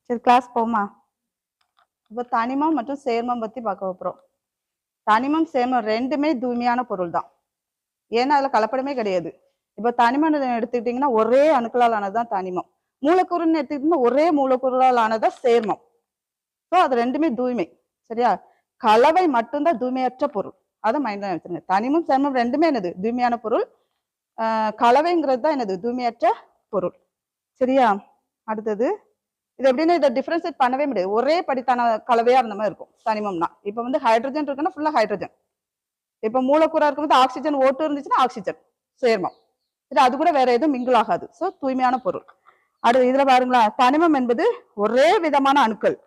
சரி கிளாஸ் போமா. இப்போ தனிமம் மற்றும் சேர்மம் பத்தி பார்க்க போறோம். தனிமம் சேர்மம் ரெண்டுமே தூய்மையான பொருள் தான். ஏன்னா அதுல கலப்படமே கிடையாது. இப்போ தனிமம் எடுத்துக்கிட்டீங்கன்னா ஒரே அணுக்களால் ஆனதுதான் தனிமம். மூலக்கூறுன்னு எடுத்துக்கிட்டீங்கன்னா ஒரே மூலக்கூறால் ஆனதான் சேர்மம். ஸோ அது ரெண்டுமே தூய்மை. சரியா? கலவை மட்டும்தான் தூய்மையற்ற பொருள். அதை மைண்ட்ல வச்சுருங்க. தனிமம் சேர்மம் ரெண்டுமே என்னது தூய்மையான பொருள். கலவைங்கிறது தான் என்னது தூய்மையற்ற பொருள். சரியா? அடுத்தது இது எப்படின்னா இதை டிஃபரன்ஷியேட் பண்ணவே முடியாது. ஒரே படித்தான கலவையா இருந்த மாதிரி இருக்கும் தனிமம்னா. இப்போ வந்து ஹைட்ரஜன் இருக்குன்னா ஃபுல்லா ஹைட்ரஜன். இப்போ மூலக்கூறா இருக்கும்போது ஆக்சிஜன் ஓட்டு இருந்துச்சுன்னா ஆக்சிஜன் சேர்மம். சரி, அது கூட வேற எதுவும் மிங்கிள் ஆகாது. ஸோ தூய்மையான பொருள். அடுத்து இதுல பாருங்களா, தனிமம் என்பது ஒரே விதமான அணுக்கள்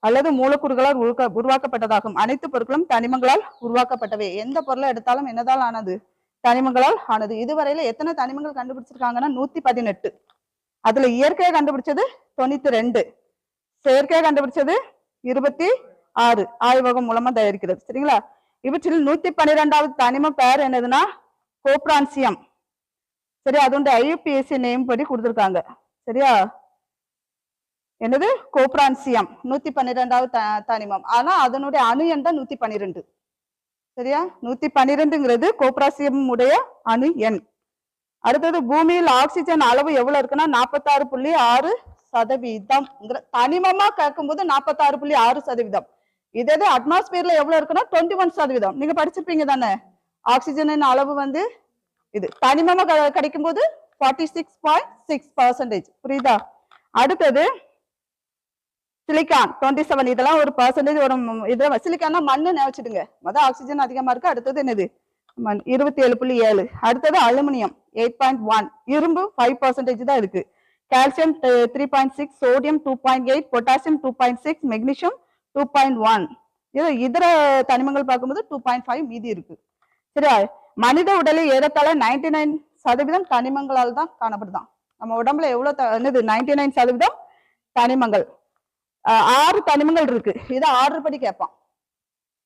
அல்லது மூலக்கூறுகளால் உருவாக்கப்பட்டதாகும். அனைத்து பொருட்களும் தனிமங்களால் உருவாக்கப்பட்டவை. எந்த பொருளை எடுத்தாலும் என்னதால் ஆனது? தனிமங்களால் ஆனது. இதுவரையில எத்தனை தனிமங்கள் கண்டுபிடிச்சிருக்காங்கன்னா 118. அதுல இயற்கையை கண்டுபிடிச்சது 92, செயற்கையை கண்டுபிடிச்சது 26 ஆய்வகம் மூலமா தயாரிக்கிறது. சரிங்களா? இவற்றில் 112வது தனிம பெயர் என்னதுன்னா கோப்ரான்சியம். சரி, அது வந்து ஐயுபிஎஸ்சி நேம் படி கொடுத்துருக்காங்க. சரியா? என்னது கோப்ரான்சியம் 112வது தனிமம். ஆனா அதனுடைய அணு எண் தான் 112. சரியா? 112ங்கிறது கோப்ராசியம் உடைய அணு எண். அடுத்தது பூமியில் ஆக்சிஜன் அளவு எவ்வளவு இருக்குன்னா 46.6%. தனிமமா கேட்கும்போது 46.6%. இதே அட்மாஸ்பியர்ல எவ்வளவு இருக்குன்னா 21%. நீங்க படிச்சிருப்பீங்க தானே? ஆக்சிஜனின் அளவு வந்து இது தனிமமா கிடைக்கும் போது 46.6%. புரியுதா? அடுத்தது சிலிக்கான் 27. இதெல்லாம் ஒரு பர்சன்டேஜ். ஒரு இதுல சிலிக்கான்னா மண்ணு நினைச்சிடுங்க. மொதல் ஆக்சிஜன் அதிகமா இருக்கு. அடுத்தது என்னது? 27.7. அடுத்தது அலுமினியம் 8.1. இரும்பு 5% தான் இருக்கு. Calcium 3.6, sodium 2.8, potassium 2.6, magnesium 2.1. இதர தனிமங்கள் பார்க்கும்போது 2.5 மீதி இருக்கு. சரியா? மனித உடலில் ஏறத்தாழ 99% தனிமங்களால் தான் காணப்படுதான். நம்ம உடம்புல எவ்வளவு என்னது 99% தனிமங்கள். 6 தனிமங்கள் இருக்கு. இதை ஆர்டர் படி கேட்பான்.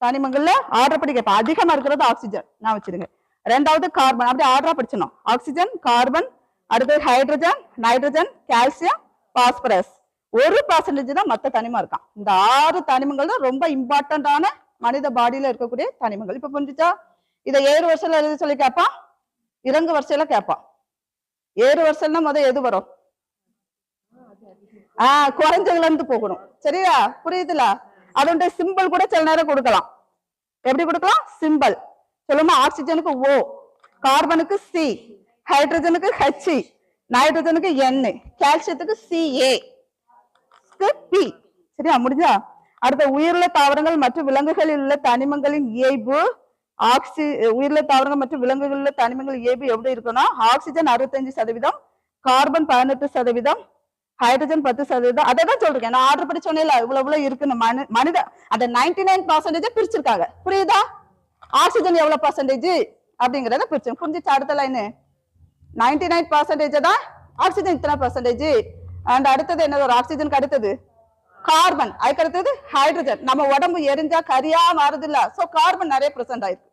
தனிமங்கள்ல ஆர்டர் படி கேட்பான். அதிகமா இருக்கிறது ஆக்சிஜன் நான் வச்சிருங்க. ரெண்டாவது கார்பன். அப்படி ஆர்டரா படிச்சணும். ஆக்சிஜன், கார்பன், அடுத்தது ஹைட்ரஜன், நைட்ரஜன், கால்சியம், பாஸ்பரஸ். 1% தான் மற்ற தனிமம் இருக்கான். இந்த 6 தனிமங்கள் தான் ரொம்ப இம்பார்ட்டன்டான மனித பாடியில இருக்கக்கூடிய தனிமங்கள். இப்ப புரிஞ்சுச்சா? இதை ஏறு வரிசையில எழுதி சொல்லி கேட்பான், இறங்கு வரிசையில கேட்பான். ஏறு வரிசைன்னா முதல் எது வரும்? குறைஞ்சதுல இருந்து போகணும். சரியா? புரியுதுல? அதோட சிம்பிள் கூட சில நேரம் கொடுக்கலாம். எப்படி கொடுக்கலாம்? சிம்பிள் சொல்லுமா? ஆக்சிஜனுக்கு O, கார்பனுக்கு C, ஹைட்ரஜனுக்கு H, நைட்ரஜனுக்கு N, கால்சியத்துக்கு Ca, P. சரியா? முடிஞ்சா? அடுத்த உயிருள்ள தாவரங்கள் மற்றும் விலங்குகளில் உள்ள தனிமங்களின் இயல்பு உயிருள்ள தாவரங்கள் மற்றும் விலங்குகளில் உள்ள தனிமங்கள் இயல்பு எப்படி இருக்குன்னா ஆக்சிஜன் 65%, கார்பன் 18%, ஹைட்ரஜன் 10%. அதை தான் சொல்றேன். நான் ஆர்டர் படி சொன்னேன் இவ்வளவு இருக்குன்னு. மனித அந்த 99% பிரிச்சிருக்காங்க. புரியுதா? ஆக்சிஜன் எவ்வளவு பர்சன்டேஜ் அப்படிங்கறத பிரிச்சு புரிஞ்சிச்சு. அடுத்த லைனு 99% தான் ஆக்சிஜன் இத்தனை பர்சன்டேஜ். அண்ட் அடுத்தது என்ன? ஒரு ஆக்சிஜனுக்கு அடுத்தது கார்பன், அதுக்கு அடுத்தது ஹைட்ரஜன். நம்ம உடம்பு எரிஞ்சா கரியா மாறுது இல்ல? சோ கார்பன் நிறைய பிரசன்ட் ஆயிருக்கு.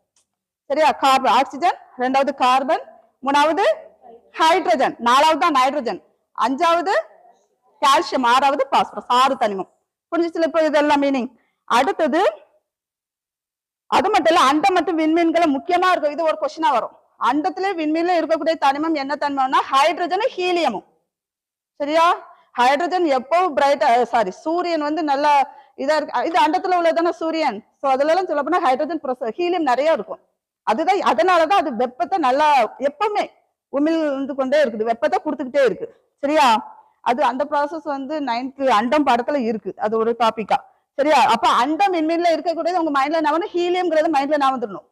சரியா? கார்பன் ஆக்சிஜன், ரெண்டாவது கார்பன், மூணாவது ஹைட்ரஜன், நாலாவது தான் நைட்ரஜன், அஞ்சாவது கால்சியம், ஆறாவது பாஸ்பரஸ். 6 தனிமம். புரிஞ்சுச்சுல? இப்ப இதெல்லாம் மீனிங். அடுத்தது அது மட்டும் இல்ல, அண்டம் மற்றும் விண்மீன்களை முக்கியமா இருக்கும். இது ஒரு கொஸ்டினா வரும். அண்டத்திலே விண்மீன்ல இருக்கக்கூடிய தனிமம் என்ன தனிமம்னா ஹைட்ரஜனும் ஹீலியமும். சரியா? ஹைட்ரஜன் எப்பவும் பிரைட்டா, சூரியன் வந்து நல்லா இதா இருக்கு. இது அண்டத்துல உள்ளதான சூரியன். சோ அதுல எல்லாம் சொல்ல போனா ஹைட்ரஜன் ஹீலியம் நிறைய இருக்கும். அதுதான் அதனாலதான் அது வெப்பத்தை நல்லா எப்பவுமே உமிழ்ந்து கொண்டே இருக்குது. வெப்பத்தை கொடுத்துக்கிட்டே இருக்கு. சரியா? அது அந்த ப்ராசஸ் வந்து 9th அண்டம் பாடத்துல இருக்கு. அது ஒரு டாபிக்கா. சரியா? அப்ப அண்டம் விண்மீன்ல இருக்கக்கூடியது உங்க மைண்ட்ல நான் ஹீலியம்ங்கிறது மைண்ட்ல நான் வந்துடணும்.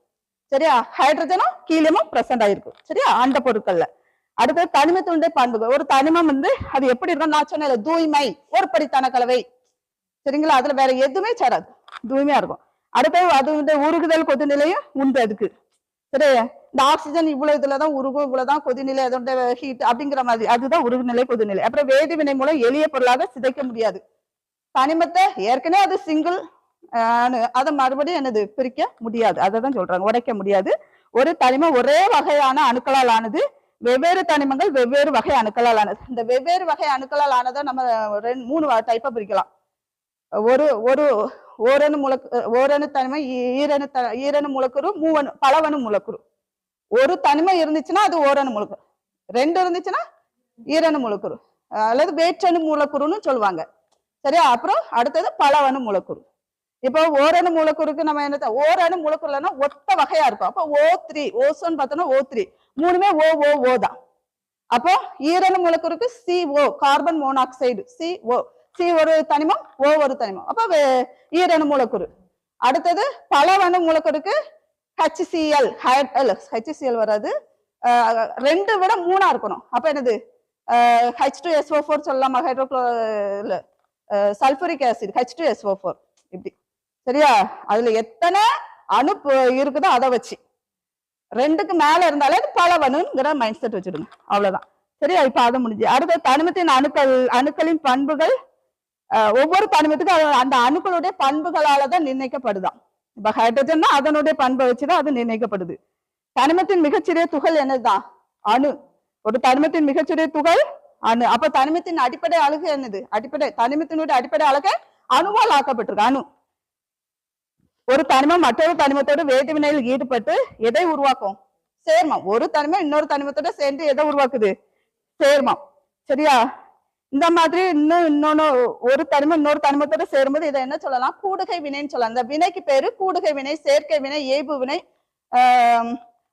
சரியா? ஹைட்ரஜனும் ஹீலியமும் பிரசன்ட் ஆயிருக்கு. சரியா? அண்ட பொருட்கள்ல. அடுத்தது தனிமத்துடைய பண்புகள். ஒரு தனிமம் வந்து அது எப்படி இருக்கும்? நான் சொன்ன தூய்மை, ஒரு படித்தான கலவை. சரிங்களா? அதுல வேற எதுவுமே சேராது, தூய்மையா இருக்கும். அடுத்தது அது வந்து உருகுதல் கொதிநிலையும் உண்டு அதுக்கு. சரி, இந்த ஆக்சிஜன் இவ்வளவு இதுலதான் உருகும், இவ்வளவுதான் கொதிநிலை, அதோட ஹீட் அப்படிங்கிற மாதிரி. அதுதான் உருகுநிலை கொதிநிலை. அப்புறம் வேதிவினை மூலம் எளிய பொருளாக சிதைக்க முடியாது. தனிமத்தை ஏற்கனவே அது சிங்கிள், அதை மறுபடியும் என்னது பிரிக்க முடியாது. அதை தான் சொல்றாங்க, உடைக்க முடியாது. ஒரு தனிமம் ஒரே வகையான அணுக்களால் ஆனது. வெவ்வேறு தனிமங்கள் வெவ்வேறு வகை அணுக்களால் ஆனது. இந்த வெவ்வேறு வகை அணுக்களால் ஆனதை நம்ம 3 டைப்பா பிரிக்கலாம். ஒரு ஓரணு ஓரணு தனிமம், ஈரணு மூலக்கூறு, பலவணு மூலக்கூறு. ஒரு தனிமம் இருந்துச்சுன்னா அது ஓரணு மூலக்கூறு, 2 இருந்துச்சுன்னா ஈரணு மூலக்கூறு அல்லது வேற்றணு மூலக்கூறுன்னு சொல்லுவாங்க. சரியா? அப்புறம் அடுத்தது பலவணு மூலக்கூறு. இப்போ ஓரணு மூலக்கூறுக்கு நம்ம என்ன, ஓரணு மூலக்கூறுலன்னா ஒத்த வகையா இருக்கும். அப்போ O3, ஓசோன் பார்த்தோம்னா O3, மூணுமே ஓ தான். அப்போ ஈரணு மூலக்கூறுக்கு CO, carbon monoxide, CO, C ஒரு தனிமம், O ஒரு தனிமம், அப்ப ஈரணு மூலக்கூறு. அடுத்தது பலவணு மூலக்கூறுக்கு HCl, HCl வராது, 2 விட 3 இருக்கணும். அப்ப என்னது, H2SO4 சொல்லலாமா, சல்பூரிக் ஆசிட் H2SO4 இப்படி. சரியா? அதுல எத்தனை அணு இருக்குதோ அதை வச்சு 2க்கு மேல இருந்தாலே பலவணுங்கிற மைண்ட் செட் வச்சிடுங்க, அவ்வளவுதான். சரியா? இப்ப அதை முடிஞ்சு அடுத்த தனிமத்தின் அணுக்களின் பண்புகள் ஒவ்வொரு தனிமத்துக்கும் அந்த அணுக்களுடைய பண்புகளாலதான் நிர்ணயிக்கப்படுதான். இப்ப ஹைட்ரஜன்னா அதனுடைய பண்பை வச்சுதான் அது நிர்ணயிக்கப்படுது. தனிமத்தின் மிகச்சிறிய துகள் என்னதுதான்? அணு. ஒரு தனிமத்தின் மிகச்சிறிய துகள் அணு. அப்ப தனிமத்தின் அடிப்படை அலகு என்னது? தனிமத்தினுடைய அடிப்படை அலகு அணுவால் ஆக்கப்பட்டிருக்கு, அணு. ஒரு தனிமம் மற்றொரு தனிமத்தோடு வேதிவினையில் ஈடுபட்டு எதை உருவாக்கும்? சேர்மம். ஒரு தனிமம் இன்னொரு தனிமத்தோட சேர்ந்து எதை உருவாக்குது? சேர்மம். சரியா? இந்த மாதிரி இன்னொன்னு ஒரு தனிமம் இன்னொரு தனிமத்தோட சேரும்போது இதை என்ன சொல்லலாம்? கூடுகை வினைன்னு சொல்லலாம். இந்த வினைக்கு பேரு கூடுகை வினை, சேர்க்கை வினை, ஏய்பு வினை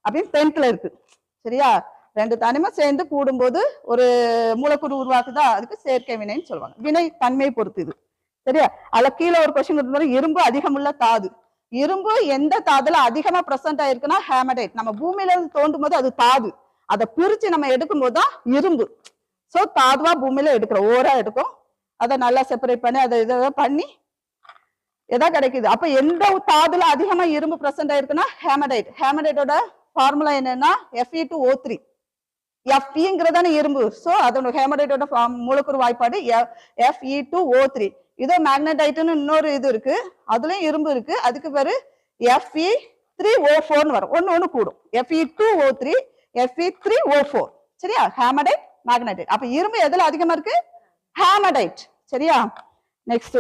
அப்படின்னு 10th இருக்கு. சரியா? 2 தனிமம் சேர்ந்து கூடும்போது ஒரு மூலக்கூறு உருவாக்குதா, அதுக்கு சேர்க்கை வினைன்னு சொல்லுவாங்க. வினை தன்மையை பொறுத்து இது. சரியா? அதுல கீழே ஒரு கொஸ்டின் கொடுத்தாலும், இரும்பு அதிகமுள்ள தாது. இரும்பு எந்த தாதுல அதிகமா பிரசன்ட் ஆயிருக்குன்னா ஹேமடைட். நம்ம பூமியில இருந்து தோண்டும் போது அது தாது, அதை பிரிச்சு நம்ம எடுக்கும் போதுதான் இரும்பு. சோ தாதுவா பூமியில எடுக்கிறோம், ஓரா எடுக்கும், அதை நல்லா செப்பரேட் பண்ணி அதை இதை பண்ணி எதா கிடைக்குது. அப்ப எந்த தாதுல அதிகமா இரும்பு பிரசன்ட் ஆயிருக்குன்னா ஹேமடைட். ஹேமடைட்டோட ஃபார்முலா என்னன்னா Fe2O3. Feங்கிறதான இரும்பு. சோ அதோட ஹேமடைட்டோட மூலக்கூறு வாய்ப்பாடு Fe2O3. இதோ மேக்னடைட்னு இன்னொரு இது இருக்கு, அதுலயும் இரும்பு இருக்கு, அதுக்கு பேரு Fe3O4 வரும். ஒண்ணு கூடும். Fe2O3, Fe3O4. சரியா? Hematite, magnetite. அப்ப இரும்பு எதுல அதிகமா இருக்கு? ஹேமடைட். சரியா? நெக்ஸ்ட்.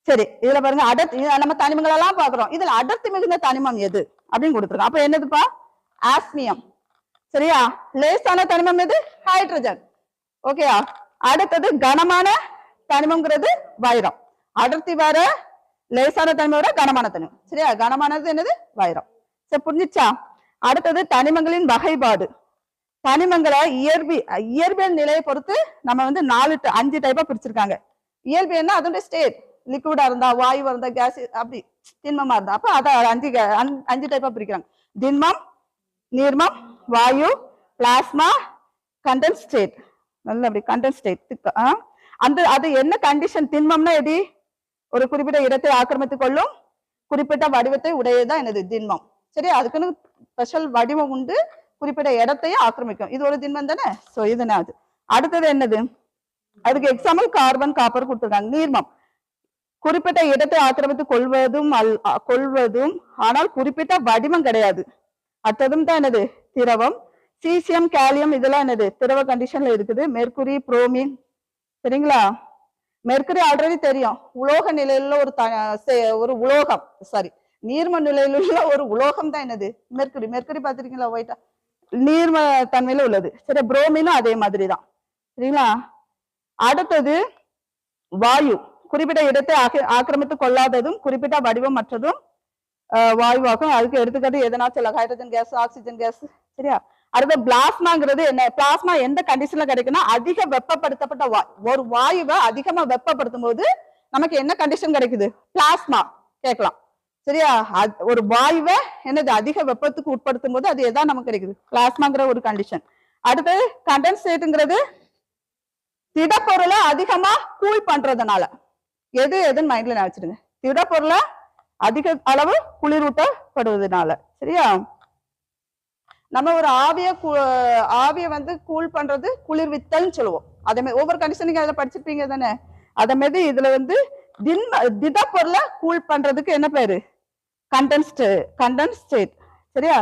சரி, இதுல பாருங்க, நம்ம தனிமங்கள் எல்லாம் பாக்குறோம். இதுல அடர்த்தி மிகுந்த தனிமம் எது அப்படின்னு கொடுத்துருக்கோம். அப்ப என்னதுப்பா? ஆஸ்மியம். சரியா? லேசான தனிமம் எது? ஹைட்ரஜன். ஓகேயா? அடுத்தது கனமான தனிமம்ங்கிறது வைரம். அடர்த்தி வேற, லேசான தனிமம் வேற, கனமான தனிமம். சரியா? கனமானது என்னது? வைரம். சரி, புரிஞ்சிச்சா? அடுத்தது தனிமங்களின் வகைப்பாடு. தனிமங்களை இயற்பியல் நிலையை பொறுத்து நம்ம 5 டைப்பா பிரிச்சிருக்காங்க. இயல்பியல்னா அதோட ஸ்டேட், லிக்விடா இருந்தா, வாயுவா இருந்தா, கேஸ், அப்படி திண்மமா இருந்தா, அப்ப அதை 5 டைப்பா பிரிக்கிறாங்க. திண்மம், நீர்மம், வாயு, பிளாஸ்மா, கண்டென்ஸ் ஸ்டேட். நல்ல அப்படி கண்டென்ஸ் ஸ்டேட். அது என்ன கண்டிஷன்? திண்மம்னா எப்படி? ஒரு குறிப்பிட்ட இடத்தை ஆக்கிரமித்துக் கொள்ளும், குறிப்பிட்ட வடிவத்தை உடையதான் என்னது? திண்மம். சரி, அதுக்குன்னு ஸ்பெஷல் வடிவம் உண்டு, குறிப்பிட்ட இடத்தையும் ஆக்கிரமிக்கும். இது ஒரு திண்மம் தானே. சோ இதுனாது. அடுத்தது என்னது? அதுக்கு எக்ஸாம்பிள் கார்பன், காப்பர் கொடுத்துருக்காங்க. நீர்மம் குறிப்பிட்ட இடத்தை ஆக்கிரமித்துக் கொள்வதும் ஆனால் குறிப்பிட்ட வடிவம் கிடையாது. அடுத்ததும் தான் என்னது? திரவம். சீசியம், காலியம் இதெல்லாம் என்னது? திரவ கண்டிஷன்ல இருக்குது. Mercury, bromine. சரிங்களா? மெர்குரி ஆல்ரெடி தெரியும், உலோக நிலையில ஒரு உலோகம். சாரி, நீர்ம நிலையில உள்ள ஒரு உலோகம் தான் என்னது? மெர்குரி. மெர்குரி பார்த்திருக்கீங்களா? ஒயிட்டா நீர்ம தன்மையில உள்ளது. சரி, புரோமினும் அதே மாதிரிதான். சரிங்களா? அடுத்தது வாயு. குறிப்பிட்ட இடத்தை ஆக்கிரமித்துக் கொள்ளாததும் குறிப்பிட்ட வடிவம் மற்றதும் வாயுவாகும். அதுக்கு எடுத்துக்காட்டு எதனா சொல்ல, ஹைட்ரஜன் கேஸ், ஆக்சிஜன் கேஸ். சரியா? அடுத்த பிளாஸ்மாங்கிறது என்ன? பிளாஸ்மா எந்த கண்டிஷன்ல கிடைக்குன்னா, அதிக வெப்பப்படுத்தப்பட்ட ஒரு வாயுவை அதிகமா வெப்பப்படுத்தும் போது நமக்கு என்ன கண்டிஷன் கிடைக்குது? பிளாஸ்மா கேட்கலாம். சரியா? ஒரு வாயுவை என்னது அதிக வெப்பத்துக்கு உட்படுத்தும் போது அது எதான் நமக்கு கிடைக்குது? பிளாஸ்மாங்கிற ஒரு கண்டிஷன். அடுத்தது கண்டென்சேட்ங்கிறது திடப்பொருளை அதிகமா கூல் பண்றதுனால. எதுன்னு மைண்ட்ல நினைச்சிடுங்க. திடப்பொருளை அதிக அளவு குளிரூட்டப்படுவதனால. சரியா? நம்ம ஒரு ஆவிய கூல் பண்றது குளிர்வித்தல்னு சொல்லுவோம். அதே மாதிரி ஒவ்வொரு கண்டிஷனுக்கு அதுல படிச்சிருப்பீங்க தானே. அதே மாதிரி இதுல திடப்பொருளை கூல் பண்றதுக்கு என்ன பேரு? கண்டென்ஸ்டேட். சரியா?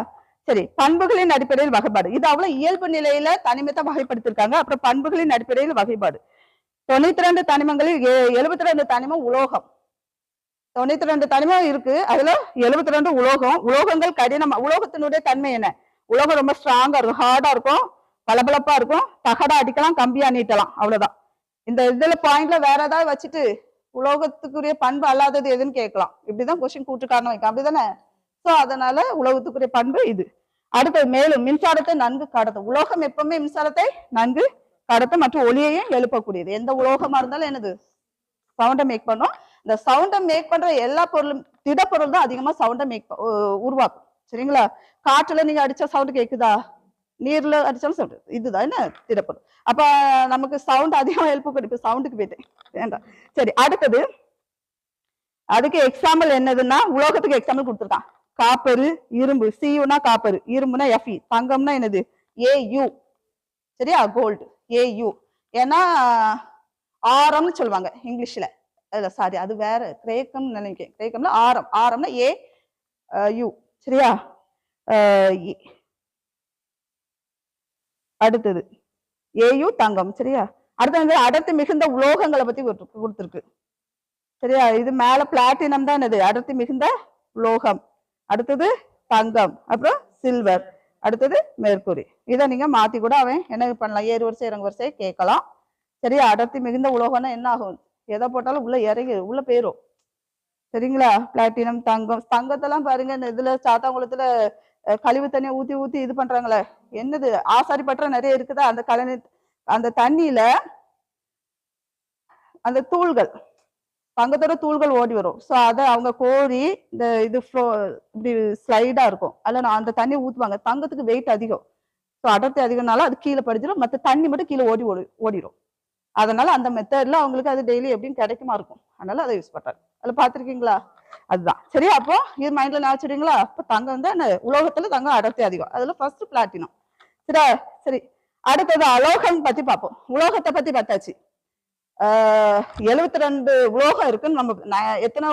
சரி, பண்புகளின் அடிப்படையில் வகைப்பாடு. இது அவ்வளவு இயல்பு நிலையில தனிமத்தை வகைப்படுத்திருக்காங்க. அப்புறம் பண்புகளின் அடிப்படையில் வகைப்பாடு. 92 தனிமங்களில் 72 தனிமம் உலோகம். 92 தனிமம் இருக்கு, அதுல 72 உலோகம். உலோகங்கள் கடினம். உலோகத்தினுடைய தன்மை என்ன? உலோகம் ரொம்ப ஸ்ட்ராங்கா இருக்கும், ஹார்டா இருக்கும், பளபளப்பா இருக்கும், தகடா அடிக்கலாம், கம்பியா நீட்டலாம், அவ்வளவுதான். இந்த இதுல பாயிண்ட்ல வேற ஏதாவது வச்சுட்டு உலோகத்துக்குரிய பண்பு அல்லாதது எதுன்னு கேட்கலாம். இப்படிதான் கொஸ்டின் கூட்டு காரணம் வைக்கும், அப்படிதானே? சோ அதனால உலோகத்துக்குரிய பண்பு இது. அடுத்தது மேலும் மின்சாரத்தை நன்கு கடத்தும். உலோகம் எப்பவுமே மின்சாரத்தை நன்கு கடத்தும் மற்றும் ஒளியையும் எழுப்பக்கூடியது. எந்த உலோகமா இருந்தாலும் என்னது? சவுண்டை மேக் பண்ணும். இந்த சவுண்டை மேக் பண்ற எல்லா பொருளும் திடப்பொருள் தான் அதிகமா சவுண்டை உருவாக்கும். சரிங்களா? காற்றுல நீங்க அடிச்சா சவுண்ட் கேக்குதா? நீர்ல அடிச்சாலும் சவுண்ட். இதுதான் என்ன? திடப்பொருள். அப்ப நமக்கு சவுண்ட் அதிகமா எழுப்பு கொடுக்கும். சவுண்டுக்கு போயிட்டேன், வேண்டாம். சரி, அடுத்தது அதுக்கு எக்ஸாம்பிள் என்னதுன்னா, உலோகத்துக்கு எக்ஸாம்பிள் கொடுத்துருக்கான். காப்பரு, இரும்பு. சியூனா காப்பரு, இரும்புனா எஃப்இ, தங்கம்னா என்னது? ஏயு. சரியா? Gold, A U. ஏன்னா ஆரம்னு சொல்லுவாங்க இங்கிலீஷ்ல. இல்ல சாரி, அது வேற, கிரேக்கம் நினைக்கிறேன். கிரேக்கம்ல ஆரம், ஆரம்னா ஏ யூ. சரியா? அடுத்தது ஏயு தங்கம். சரியா? அடுத்து வந்து அடர்த்தி மிகுந்த உலோகங்களை பத்தி கொடுத்துருக்கு. சரியா? இது மேல பிளாட்டினம் தான் என்னது? அடர்த்தி மிகுந்த உலோகம். அடுத்தது தங்கம், அப்புறம் சில்வர், அடுத்தது மெர்க்குரி. இதை நீங்க மாத்தி கூட அவன் என்ன பண்ணலாம், ஏறு வரிசை இறங்கு வரிசை கேட்கலாம். சரியா? அடர்த்தி மிகுந்த உலோகம்னா என்ன ஆகும்? எதை போட்டாலும் உள்ள இறங்கி உள்ள போயிரும். சரிங்களா? பிளாட்டினம், தங்கம். தங்கத்தெல்லாம் பாருங்க, இந்த இதுல சாத்தாங்குளத்துல கழிவு தண்ணியை ஊத்தி ஊத்தி இது பண்றாங்களே, என்னது? ஆசாரி பற்ற நிறைய இருக்குதா? அந்த அந்த தண்ணியில அந்த தூள்கள், தங்கத்தோட தூள்கள் ஓடி வரும். ஸோ அதை அவங்க கோரி இந்த இது இப்படி ஸ்லைடா இருக்கும், அதில் அந்த தண்ணி ஊற்றுவாங்க. தங்கத்துக்கு வெயிட் அதிகம், ஸோ அடர்த்தி அதிகம்னால அது கீழே படிச்சிடும், மற்ற தண்ணி மட்டும் கீழே ஓடிடும். அதனால அந்த மெத்தட்ல அவங்களுக்கு அது டெய்லி எப்படின்னு கிடைக்குமா இருக்கும், அதனால அதை யூஸ் பண்றாங்க. அதில் பார்த்துருக்கீங்களா? அதுதான். சரி, அப்போ இது மைண்ட்ல நினைச்சிடுங்களா? அப்போ தங்கம் தான் உலோகத்துல தங்கம் அடர்த்தி அதிகம். அதுல ஃபர்ஸ்ட் பிளாட்டினம். சரியா? சரி, அடுத்தது அலோகம் பத்தி பார்ப்போம். உலோகத்தை பத்தி பார்த்தாச்சு. 72 உலோகம் இருக்குன்னு நம்ம எத்தனை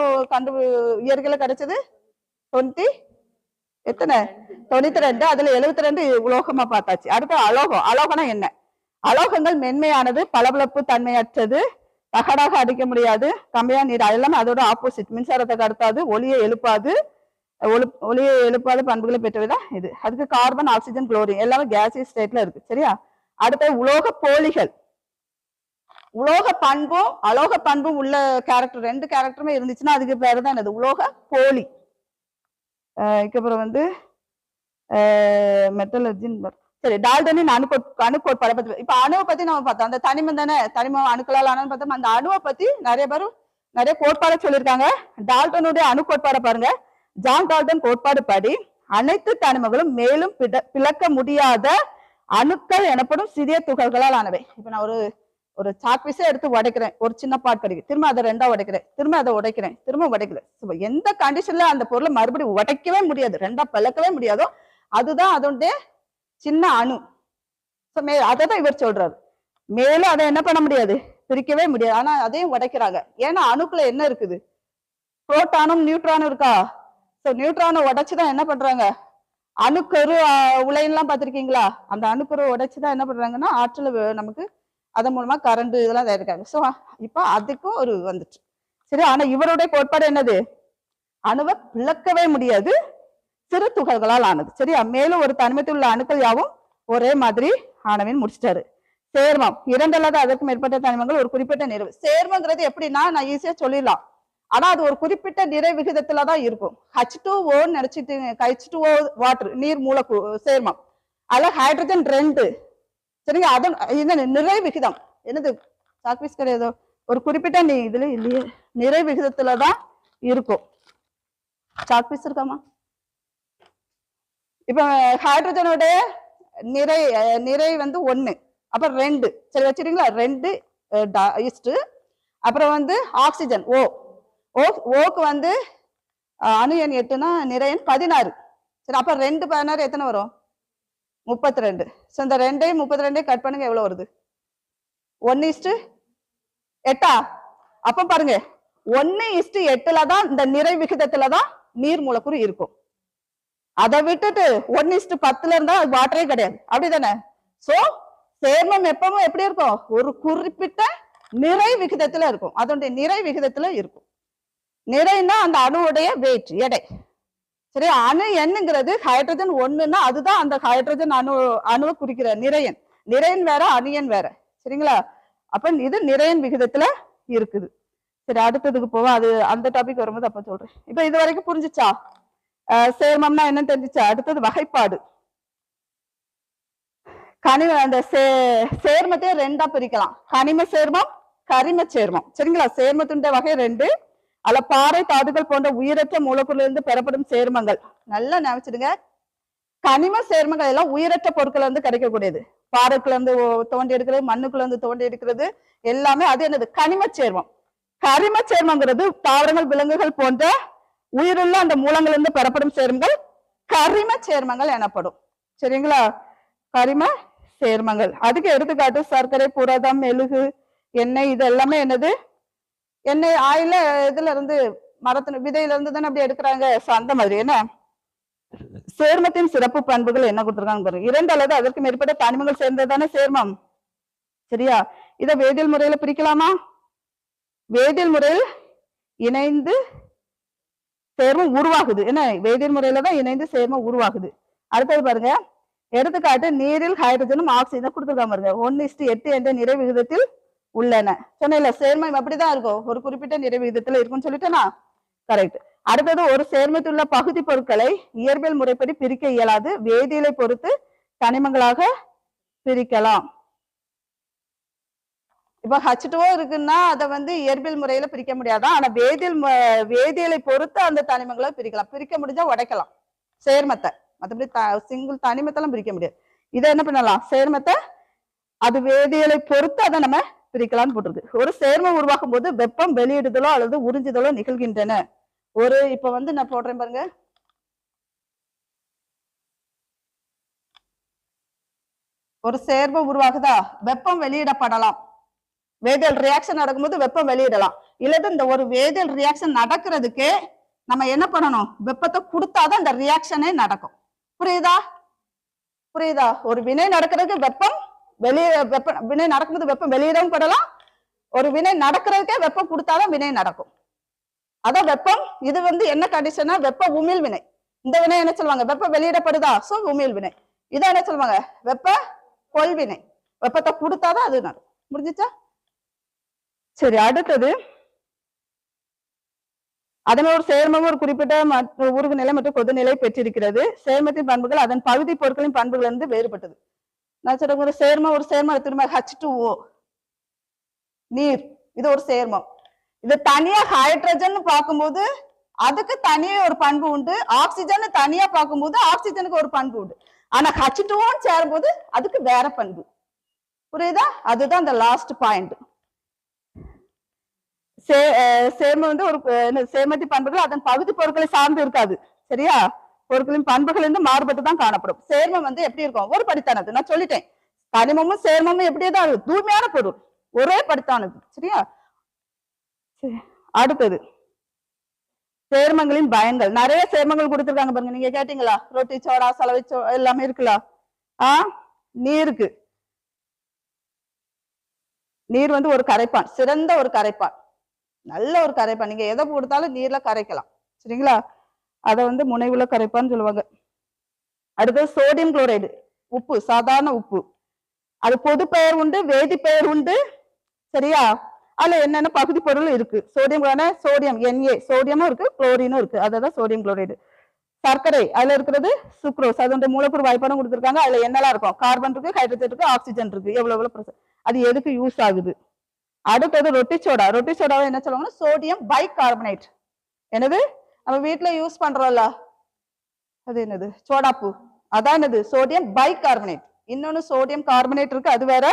இயற்கையில கிடைச்சது? 92. அதுல 72 உலோகமா பார்த்தாச்சு. அடுத்து அலோகம். அலோகம்னா என்ன? அலோகங்கள் மென்மையானது, பளபளப்பு தன்மையற்றது, தகடாக அடிக்க முடியாது, கம்மியா நீர். அதெல்லாம் அதோட ஆப்போசிட். மின்சாரத்தை கடத்தாது, ஒளியை எழுப்பாது, பண்புகளை பெற்றதுதான் இது. அதுக்கு கார்பன், ஆக்சிஜன், குளோரின் எல்லாமே கேசியஸ் ஸ்டேட்ல இருக்கு. சரியா? அடுத்து உலோக போலிகள். உலோக பண்பும் அலோக பண்பும் உள்ள கேரக்டர், 2 கேரக்டருமே இருந்துச்சுன்னா அதுக்கு பேரு தான் என்னது? உலோக போலி. இதுக்கப்புறம் வந்து மெட்டலர்ஜின்னு. சரி, டால்டனின் அணுக்கோட்பாடை பத்தி. இப்ப அணுவை பத்தி நம்ம பார்த்தோம். அந்த தனிமம் தானே, தனிமம் அணுக்களால் ஆனு பார்த்தோம். அந்த அணுவை பத்தி நிறைய கோட்பாடை சொல்லியிருக்காங்க. டால்டனுடைய அணுக்கோட்பாடை பாருங்க. ஜான் டால்டன் கோட்பாடு படி அனைத்து தனிமங்களும் மேலும் பிளக்க முடியாத அணுக்கள் எனப்படும் சிறிய துகள்களால் ஆனவை. இப்ப நான் ஒரு சாக்பீஸை எடுத்து உடைக்கிறேன், ஒரு சின்ன பார்ட் கிடைக்கும், திரும்ப அதை 2ஆ உடைக்கிறேன், திரும்ப அதை உடைக்கிறேன், திரும்ப உடைக்கிறேன். எந்த கண்டிஷன்ல அந்த பொருளை மறுபடியும் உடைக்கவே முடியாது, 2ஆ பிளக்கவே முடியாதோ அதுதான் அதோடைய சின்ன அணு. அதைதான் இவர் சொல்றாரு. மேலும் அதை என்ன பண்ண முடியாது? பிரிக்கவே முடியாது. ஆனா அதையும் உடைக்கிறாங்க. ஏன்னா அணுக்குள்ள என்ன இருக்குது? புரோட்டானும் நியூட்ரானும் இருக்கா? சோ நியூட்ரானை உடைச்சுதான் என்ன பண்றாங்க? அணுக்கரு உலையெல்லாம் பார்த்திருக்கீங்களா? அந்த அணுக்கரு உடைச்சுதான் என்ன பண்றாங்கன்னா ஆற்றல் நமக்கு அதன் மூலமா கரண்ட் இதெல்லாம் தயாரிக்காங்க. சோ இப்ப அதுக்கும் ஒரு வந்துச்சு. சரி, ஆனா இவருடைய கோட்பாடு என்னது? அணுவை பிளக்கவே முடியாது, சிறு துகள்களால் ஆனது. சரியா? மேலும் ஒரு தனிமத்தில் உள்ள அணுக்கள் யாவும் ஒரே மாதிரி ஆனவின்னு முடிச்சிட்டாரு. சேர்மம். 2 அல்லது அதற்கு மேற்பட்ட தனிமங்கள் ஒரு குறிப்பிட்ட நிறைவு. சேர்மங்கிறது எப்படின்னா, நான் ஈஸியா சொல்லிடலாம், ஆனா அது ஒரு குறிப்பிட்ட நிறை விகிதத்துலதான் இருக்கும். H2O நினைச்சிட்டு, H2O வாட்டர், நீர் மூலக்கூறு சேர்மம். அதுல ஹைட்ரஜன் 2. சரிங்க? அது என்ன நிறை விகிதம்? என்னது சாக்பீஸ் கிடையாதோ, ஒரு குறிப்பிட்ட இதுல இல்லையே, நிறை விகிதத்துலதான் இருக்கும். சாக்பீஸ் இருக்காமா? இப்ப ஹைட்ரஜனோட நிறை வந்து 1, அப்புறம் 2. சரி, வச்சிருக்கீங்களா? 2 அப்புறம் வந்து ஆக்சிஜன் ஓக்கு வந்து அணு எண் 8னா நிறை எண் 16. சரி, அப்ப 2 16 எத்தனை வரும்? 32. சோ இந்த 2ஐயும் 32ஐயும் கட் பண்ணுங்க, எவ்வளவு வருது? 1:8. அப்ப பாருங்க, 1:8 தான் இந்த நிறை விகிதத்துலதான் நீர் மூலக்கூறு இருக்கும். அதை விட்டுட்டு 1:10 இருந்தா அது வாட்டரே கிடையாது, அப்படிதானே? சோ சேர்மம் எப்பவும் எப்படி இருக்கும்? ஒரு குறிப்பிட்ட நிறை விகிதத்துல இருக்கும், அதனுடைய நிறை விகிதத்துல இருக்கும். நிறைன்னா அந்த அணுவுடைய வெயிட், எடை. சரி, அணு எண்ணுங்கிறது ஹைட்ரஜன் 1ன்னா அதுதான் அந்த ஹைட்ரஜன் அணுவை குறிக்கிற நிறையன். நிறையன் வேற, அணியன் வேற. சரிங்களா? அப்ப இது நிறையன் விகிதத்துல இருக்குது. சரி, அடுத்ததுக்கு போவோம். அது அந்த டாபிக் வரும்போது அப்ப சொல்றேன். இப்ப இது வரைக்கும் புரிஞ்சுச்சா? சேர்மம்னா என்னன்னு தெரிஞ்சுச்சா? அடுத்தது வகைப்பாடு. அந்த சேர்மத்தை 2ஆ பிரிக்கலாம். கனிம சேர்மம், கரிம சேர்மம். சரிங்களா? சேர்மத்தின் வகை 2. அல்ல பாறை, தாதுகள் போன்ற உயிரற்ற மூலப்பொருள் இருந்து பெறப்படும் சேர்மங்கள். நல்லா நினைச்சிடுங்க, கனிம சேர்மங்கள் எல்லாம் உயிரற்ற பொருட்கள் இருந்து கிடைக்கக்கூடியது. பாறைக்குள்ள இருந்து தோண்டி எடுக்கிறது, மண்ணுக்குள்ள இருந்து தோண்டி எடுக்கிறது, எல்லாமே அது என்னது? கனிம சேர்மம். கரிம சேர்மங்கிறது தாவரங்கள், விலங்குகள் போன்ற உயிருள்ள அந்த மூலங்கள் இருந்து பெறப்படும் சேர்மங்கள் கரிம சேர்மங்கள் எனப்படும். சரிங்களா? கரிம சேர்மங்கள். அதுக்கு எடுத்துக்காட்டு சர்க்கரை, புரதம், மெழுகு, எண்ணெய், இது எல்லாமே என்னது? எண்ணெய், ஆயில இதுல இருந்து, மரத்தின் விதையில இருந்து தானே அப்படி எடுக்கிறாங்க. அந்த மாதிரி என்ன சேர்மத்தின் சிறப்பு பண்புகள் என்ன கொடுத்துருக்காங்க பாருங்க. 2 அல்லது அதற்கு மேற்பட்ட தனிமங்கள் சேர்ந்ததானே சேர்மம். சரியா? இதை வேதியியல் முறையில பிரிக்கலாமா? வேதியியல் முறையில் இணைந்து சேர்மம் உருவாகுது. என்ன வேதியியல் முறையில தான் இணைந்து சேர்மம் உருவாகுது. அடுத்தது பாருங்க, எடுத்துக்காட்டு நீரில் ஹைட்ரஜனும் ஆக்சிஜனும் கொடுத்துருக்காங்க பாருங்க. 1:8 என்ற நிறை விகிதத்தில் உள்ளன. சொன்ன சேர்மம் அப்படிதான் இருக்கும், ஒரு குறிப்பிட்ட நிறை விகிதத்துல இருக்கும்னு சொல்லிட்டேனா? கரெக்ட். அடுத்தது, ஒரு சேர்மத்தில் உள்ள பகுதி பொருட்களை இயற்பியல் முறைப்படி பிரிக்க இயலாது, வேதியியலை பொறுத்து தனிமங்களாக பிரிக்கலாம். இப்ப H2O இருக்குன்னா அதை இயற்பியல் முறையில பிரிக்க முடியாதான், ஆனா வேதியியலை பொறுத்து அந்த தனிமங்களை பிரிக்கலாம். பிரிக்க முடிஞ்சா உடைக்கலாம் சேர்மத்தை, மற்றபடி சிங்கிள் தனிமத்தெல்லாம் பிரிக்க முடியாது. இதை என்ன பண்ணலாம்? சேர்மத்தை அது வேதியியலை பொறுத்து அதை நம்ம பிரிக்கலாம்னு போட்டிருக்கு. ஒரு சேர்மம் உருவாக்கும் போது வெப்பம் வெளியிடுதலோ அல்லது உறிஞ்சுதலோ நிகழ்கின்றன. இப்ப நான் போடுறேன் பாருங்க. ஒரு சேர்மம் உருவாகுதா, வெப்பம் வெளியிடப்படலாம். வேதியியல் ரியாக்ஷன் நடக்கும்போது வெப்பம் வெளியிடலாம். இல்லது இந்த ஒரு வேதியியல் ரியாக்ஷன் நடக்கிறதுக்கு நம்ம என்ன பண்ணணும்? வெப்பத்தை கொடுத்தாதான் இந்த ரியாக்ஷனே நடக்கும். புரியுதா? புரியுதா? ஒரு வினை நடக்கிறதுக்கு வெப்பம் வினை நடக்கும்போது வெப்பம் வெளியிடவும் படலாம். ஒரு வினை நடக்கிறதுக்கே வெப்பம் கொடுத்தாதான் வினை நடக்கும். அதான் வெப்பம். இது என்ன கண்டிஷனா? வெப்ப உமிழ் வினை. இந்த வினை என்ன சொல்லுவாங்க? வெப்பம் வெளியிடப்படுதா, சோ உமிழ் வினை. இதை என்ன சொல்லுவாங்க? வெப்ப கொள்வினை. வெப்பத்தை கொடுத்தாதான் அது நடக்கும். முடிஞ்சிச்சா? சரி, அடுத்தது, அதன் ஒரு சேர்மம் ஒரு குறிப்பிட்ட உருகு நிலை மற்றும் கொதிநிலை பெற்றிருக்கிறது. சேர்மத்தின் பண்புகள் அதன் பகுதி பொருட்களின் பண்புகள் இருந்து வேறுபட்டது. நான் சொல்ற ஒரு சேர்மம் திரும்ப H2O, நீர், இது ஒரு சேர்மம். இது தனியா ஹைட்ரஜன் பார்க்கும்போது அதுக்கு தனியா ஒரு பண்பு உண்டு, ஆக்சிஜன் தனியா பார்க்கும்போது ஆக்சிஜனுக்கு ஒரு பண்பு உண்டு. ஆனா H2O சேரும்போது அதுக்கு வேற பண்பு. புரியுதா? அதுதான் அந்த லாஸ்ட் பாயிண்ட். சேர்மம் ஒரு சேர்மத்தின் பண்புகள் அதன் பகுதி பொருட்களை சார்ந்து இருக்காது. சரியா? பொருட்களின் பண்புகள் மாறுபட்டு தான் காணப்படும். சேர்மம் எப்படி இருக்கும்? ஒரு படித்தானது. நான் சொல்லிட்டேன், தனிமமும் சேர்மமும் எப்படியேதான் இருக்கும், தூய்மையான பொருள், ஒரே படித்தானது. சரியா? அடுத்தது, சேர்மங்களின் பயன்கள். நிறைய சேர்மங்கள் கொடுத்திருக்காங்க பாருங்க. நீங்க கேட்டீங்களா? ரொட்டி, சோடா, சலவை, எல்லாமே இருக்குல்ல. நீருக்கு, நீர் ஒரு கரைப்பான், சிறந்த ஒரு கரைப்பான், நல்ல ஒரு கரைப்பான். நீங்க எதை கொடுத்தாலும் நீர்ல கரைக்கலாம். சரிங்களா? அதை முனைவுல கரைப்பான்னு சொல்லுவாங்க. அடுத்தது சோடியம் குளோரைடு, உப்பு, சாதாரண உப்பு. அது பொது பெயர் உண்டு, வேதி பெயர் உண்டு. சரியா? அதுல என்னென்ன பகுதி பொருள் இருக்கு? சோடியம், சோடியம் Na, சோடியமும் இருக்கு, குளோரினும் இருக்கு. அதான் சோடியம் குளோரைடு. சர்க்கரை, அதுல இருக்கிறது சுக்ரோஸ், அதோட மூலக்கூறு வாய்ப்பாடும் கொடுத்துருக்காங்க. அதுல என்னெல்லாம் இருக்கும்? கார்பன் இருக்கு, ஹைட்ரஜன் இருக்கு, ஆக்சிஜன் இருக்கு. எவ்வளவு அது எதுக்கு யூஸ் ஆகுது? அடுத்தது ரொட்டி சோடா. ரொட்டி சோடாவை என்ன சொல்லுவாங்கன்னா சோடியம் பை கார்பனேட். என்னது? நம்ம வீட்டுல யூஸ் பண்றோம்ல, அது என்னது? சோடாப்பு. அதான் என்னது? Sodium bicarbonate. இன்னொன்னு சோடியம் கார்பனேட் இருக்கு, அது வேற.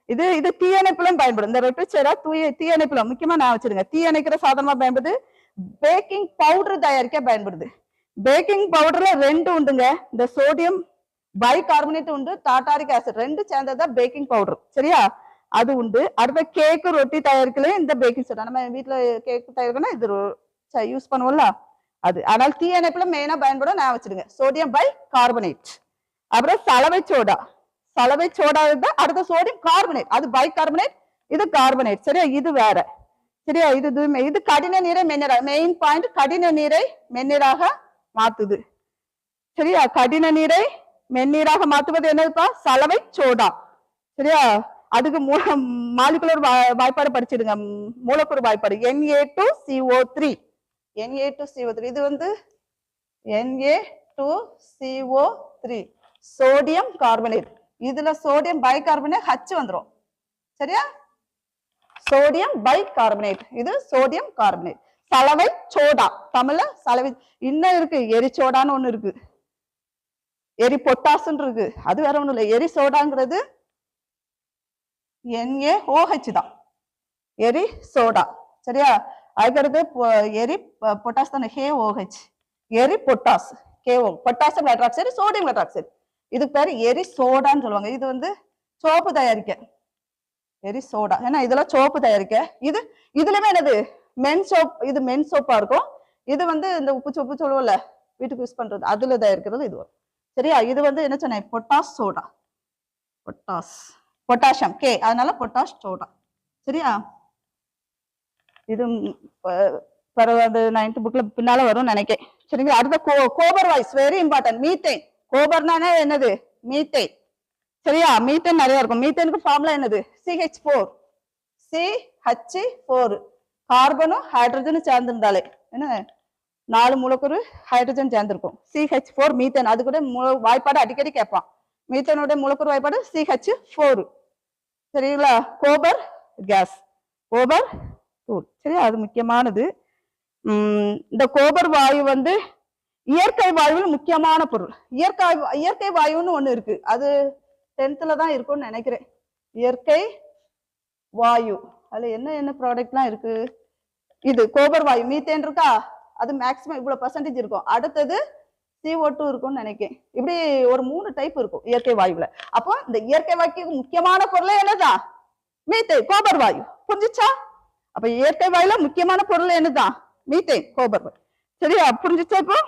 இது தீயணைப்புலும் பயன்படும். இந்த ரொட்டி சோடா தீயணைப்புலம் முக்கியமா நான் வச்சிருங்க. தீயணைக்கிற சாதனமா பயன்படுது. பேக்கிங் பவுடர் தயாரிக்க பயன்படுது. பேக்கிங் பவுடர்ல 2 உண்டுங்க. இந்த சோடியம் பை கார்பனேட் உண்டு, டாட்டாரிக் ஆசிட், 2 சேர்ந்ததா பேக்கிங் பவுடர். சரியா? அது உண்டு. அடுத்த கேக்கு, ரொட்டி தயாரிக்கல இந்த பேக்கிங் சோடா. நம்ம வீட்டுல கேக் தயாரிக்கணும், இது யூஸ் பண்ணுவோம்ல, அது ஆனால் தீயணைப்புல மெயினா பயன்படும், நான் வச்சிருங்க. Sodium bicarbonate. அப்புறம் சலவை சோடா. சலவை சோடா தான் அடுத்த சோடியம் கார்பனேட், அது பை கார்பனேட், இது கார்பனேட். சரியா, இது வேற. சரியா, இது கடின நீரை மென்னீராக, மெயின் பாயிண்ட் கடின நீரை மென்னீராக மாத்துது. சரியா, கடின நீரை மென்னீராக மாத்துவது என்னதுப்பா? சலவை சோடா. சரியா, அதுக்கு மாலிகுலர் வாய்ப்பாடு படிச்சிடுங்க. மூலக்கூறு வாய்ப்பாடு Na2CO3. Na2CO3 இது வந்து Na2CO3 சோடியம் கார்பனேட். இதுல சோடியம் பை கார்பனேட் H வந்துரும். சரியா, சோடியம் பை கார்பனேட், இது சோடியம் கார்பனேட். சலவை சோடா, தமிழ்ல சலவை. இன்னும் இருக்கு எரிச்சோடான்னு ஒண்ணு இருக்கு, எரி பொட்டாசுன்னு இருக்கு, அது வேற ஒண்ணும் இல்லை. எரி சோடாங்கிறது NaOH தான், எரி சோடா. சரியா, அதுக்கடுத்து எரி பொட்டாஸ் தானே, HOH, எரி potash, KO, potassium hydroxide, sodium hydroxide. இதுக்கு பேரு எரி சோடான்னு சொல்லுவாங்க. இது வந்து சோப்பு தயாரிக்க எரி சோடா, ஏன்னா இதெல்லாம் சோப்பு தயாரிக்க. இதுலயுமே என்னது, மென் சோப். இது மென் சோப்பா இருக்கும். இது வந்து இந்த உப்பு சோப்பு சொல்லுவோம்ல, வீட்டுக்கு யூஸ் பண்றது, அதுல தயாரிக்கிறது இது வரும். சரியா, இது வந்து என்ன சொன்னேன், பொட்டாஸ் சோடா, பொட்டாசியம் K, அதனால பொட்டாஸ் சோடா. சரியா, இது பரவாயில்ல, 9th புக்ல பின்னால வரும் நினைக்கிறேன். சரிங்களா, அடுத்த gobar voice, very important. Methane. கோபர்னா என்னது, மீத்தேன். சரியா, மீத்தேன் நிறைய இருக்கும். மீத்தேனுக்கு ஃபார்முலா என்னது, CH4. கார்பனும் ஹைட்ரஜனும் சேர்ந்திருந்தாலே என்ன, 4 மூலக்கூறு ஹைட்ரஜன் சேர்ந்திருக்கும், CH4 மீத்தேன். அது கூட வாய்ப்பாடு அடிக்கடி கேட்பான். மீத்தேனோட மூலக்கூறு வாய்ப்பாடு CH4. சரிங்களா, கோபர் கேஸ், கோபர் தூள். சரியா, அது முக்கியமானது. இந்த கோபர் வாயு வந்து இயற்கை வாயுவில் முக்கியமான பொருள். இயற்கை வாயுன்னு ஒண்ணு இருக்கு, அது 10th தான் இருக்கும்னு நினைக்கிறேன். இயற்கை வாயு, அதுல என்ன ப்ராடக்ட்லாம் இருக்கு. இது கோபர் வாயு, மீத்தேன் இருக்கா, அது மேக்சிமம் இவ்வளவு % இருக்கும். அடுத்தது CO2 இருக்கும்னு நினைக்கிறேன். இப்படி ஒரு 3 டைப் இருக்கும் இயற்கை வாயுல. அப்போ இந்த இயற்கை வாயுக்கு முக்கியமான பொருளே என்னதான், மீத்தேன், கோபர் வாயு. புரிஞ்சுச்சா? அப்ப இயற்கை வாயுல முக்கியமான பொருள் என்னதான், மீத்தேன், கோபர் வாயு. சரியா, புரிஞ்சுச்சா? இப்போ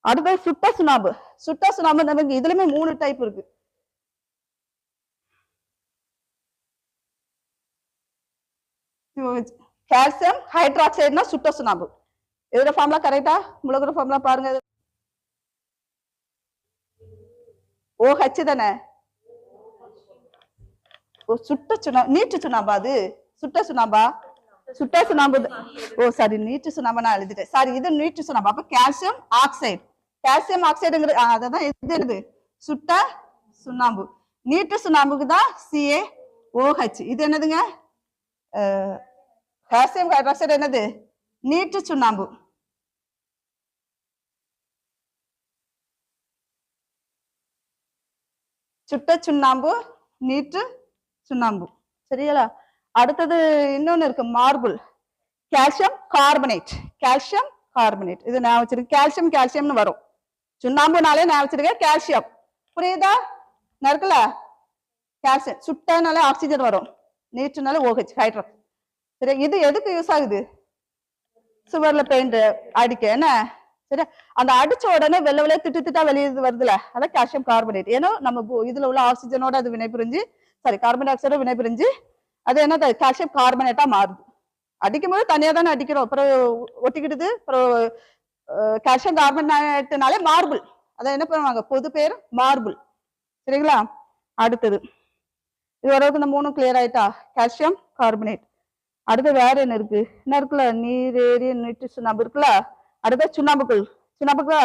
அடுத்தது சுட்ட சுண்ணாம்பு. சுட்ட சுண்ணாம்பு நமக்கு இதுலயுமே 3 டைப் இருக்கு. கால்சியம் ஹைட்ராக்சைடுனா சுட்ட சுண்ணாம்பு. இதோட ஃபார்முலா கரெக்டா, மூலக்கூறு ஃபார்முலா பாருங்க. OH தானே, சுட்ட சுண்ணாம்பு, நீட்டு சுண்ணாம்பா, அது சுட்ட சுண்ணாம்பா, சுட்ட சுண்ணாம்பு. ஓ சாரி, நீட்டு சுண்ணாம்பு நான் எழுதிட்டேன், சாரி, இது நீட்டு சுண்ணாம்பு. அப்ப கால்சியம் ஆக்சைடு, கால்சியம் ஆக்சைடுங்கிறது அதான் இது சுட்ட சுண்ணாம்பு. நீட்டு சுண்ணாம்புக்கு தான் CaOH. இது என்னதுங்க, கால்சியம் ஹைட்ராக்சைடு என்னது, நீட்டு சுண்ணாம்பு. சுட்ட சுண்ணாம்பு, நீட்டு சுண்ணாம்பு. சரியா, அடுத்தது இன்னொன்னு இருக்கு, marble, calcium carbonate. Calcium carbonate இது நான் வச்சிருக்கேன். கால்சியம்னு வரும், சுண்ணாம்புனாலே நான் வச்சிருக்கேன் கால்சியம். புரியுதா, இருக்குல்ல, கால்சியம். சுட்டனாலே ஆக்சிஜன் வரும், நீட்டுனால OH, ஹைட்ராக்சைடு. சரி, இது எதுக்கு யூஸ் ஆகுது, சுவர்ல பெயிண்ட் அடிக்க என்ன. சரி, அந்த அடிச்ச உடனே வெள்ளை திட்டா வெளியே வருதுல, அதான் கால்சியம் கார்பனேட். ஏன்னா நம்ம இதுல உள்ள ஆக்சிஜனோட அது வினைபுரிஞ்சு, சாரி, கார்பன் டை ஆக்சைடோட வினைபுரிஞ்சு அது என்னது, கால்சியம் கார்பனேட்டா மாறுது. அடிக்கும் போது தனியா தானே அடிக்கிறோம், அப்புறம் ஒட்டிக்கிடுது. அப்புறம் கால்சியம் கார்பனேட்னாலே மார்பிள், அதை என்ன பண்ணுவாங்க, பொது பேர் மார்பிள். சரிங்களா, அடுத்தது இது வரைக்கும் இந்த 3 கிளியர் ஆயிட்டா, கால்சியம் கார்பனேட். அடுத்து வேற என்ன இருக்குல்ல, நீரேறிய நீட்டு சுண்ணாம்பு இருக்குல்ல. அடுத்த சுண்ணாம்புகள்,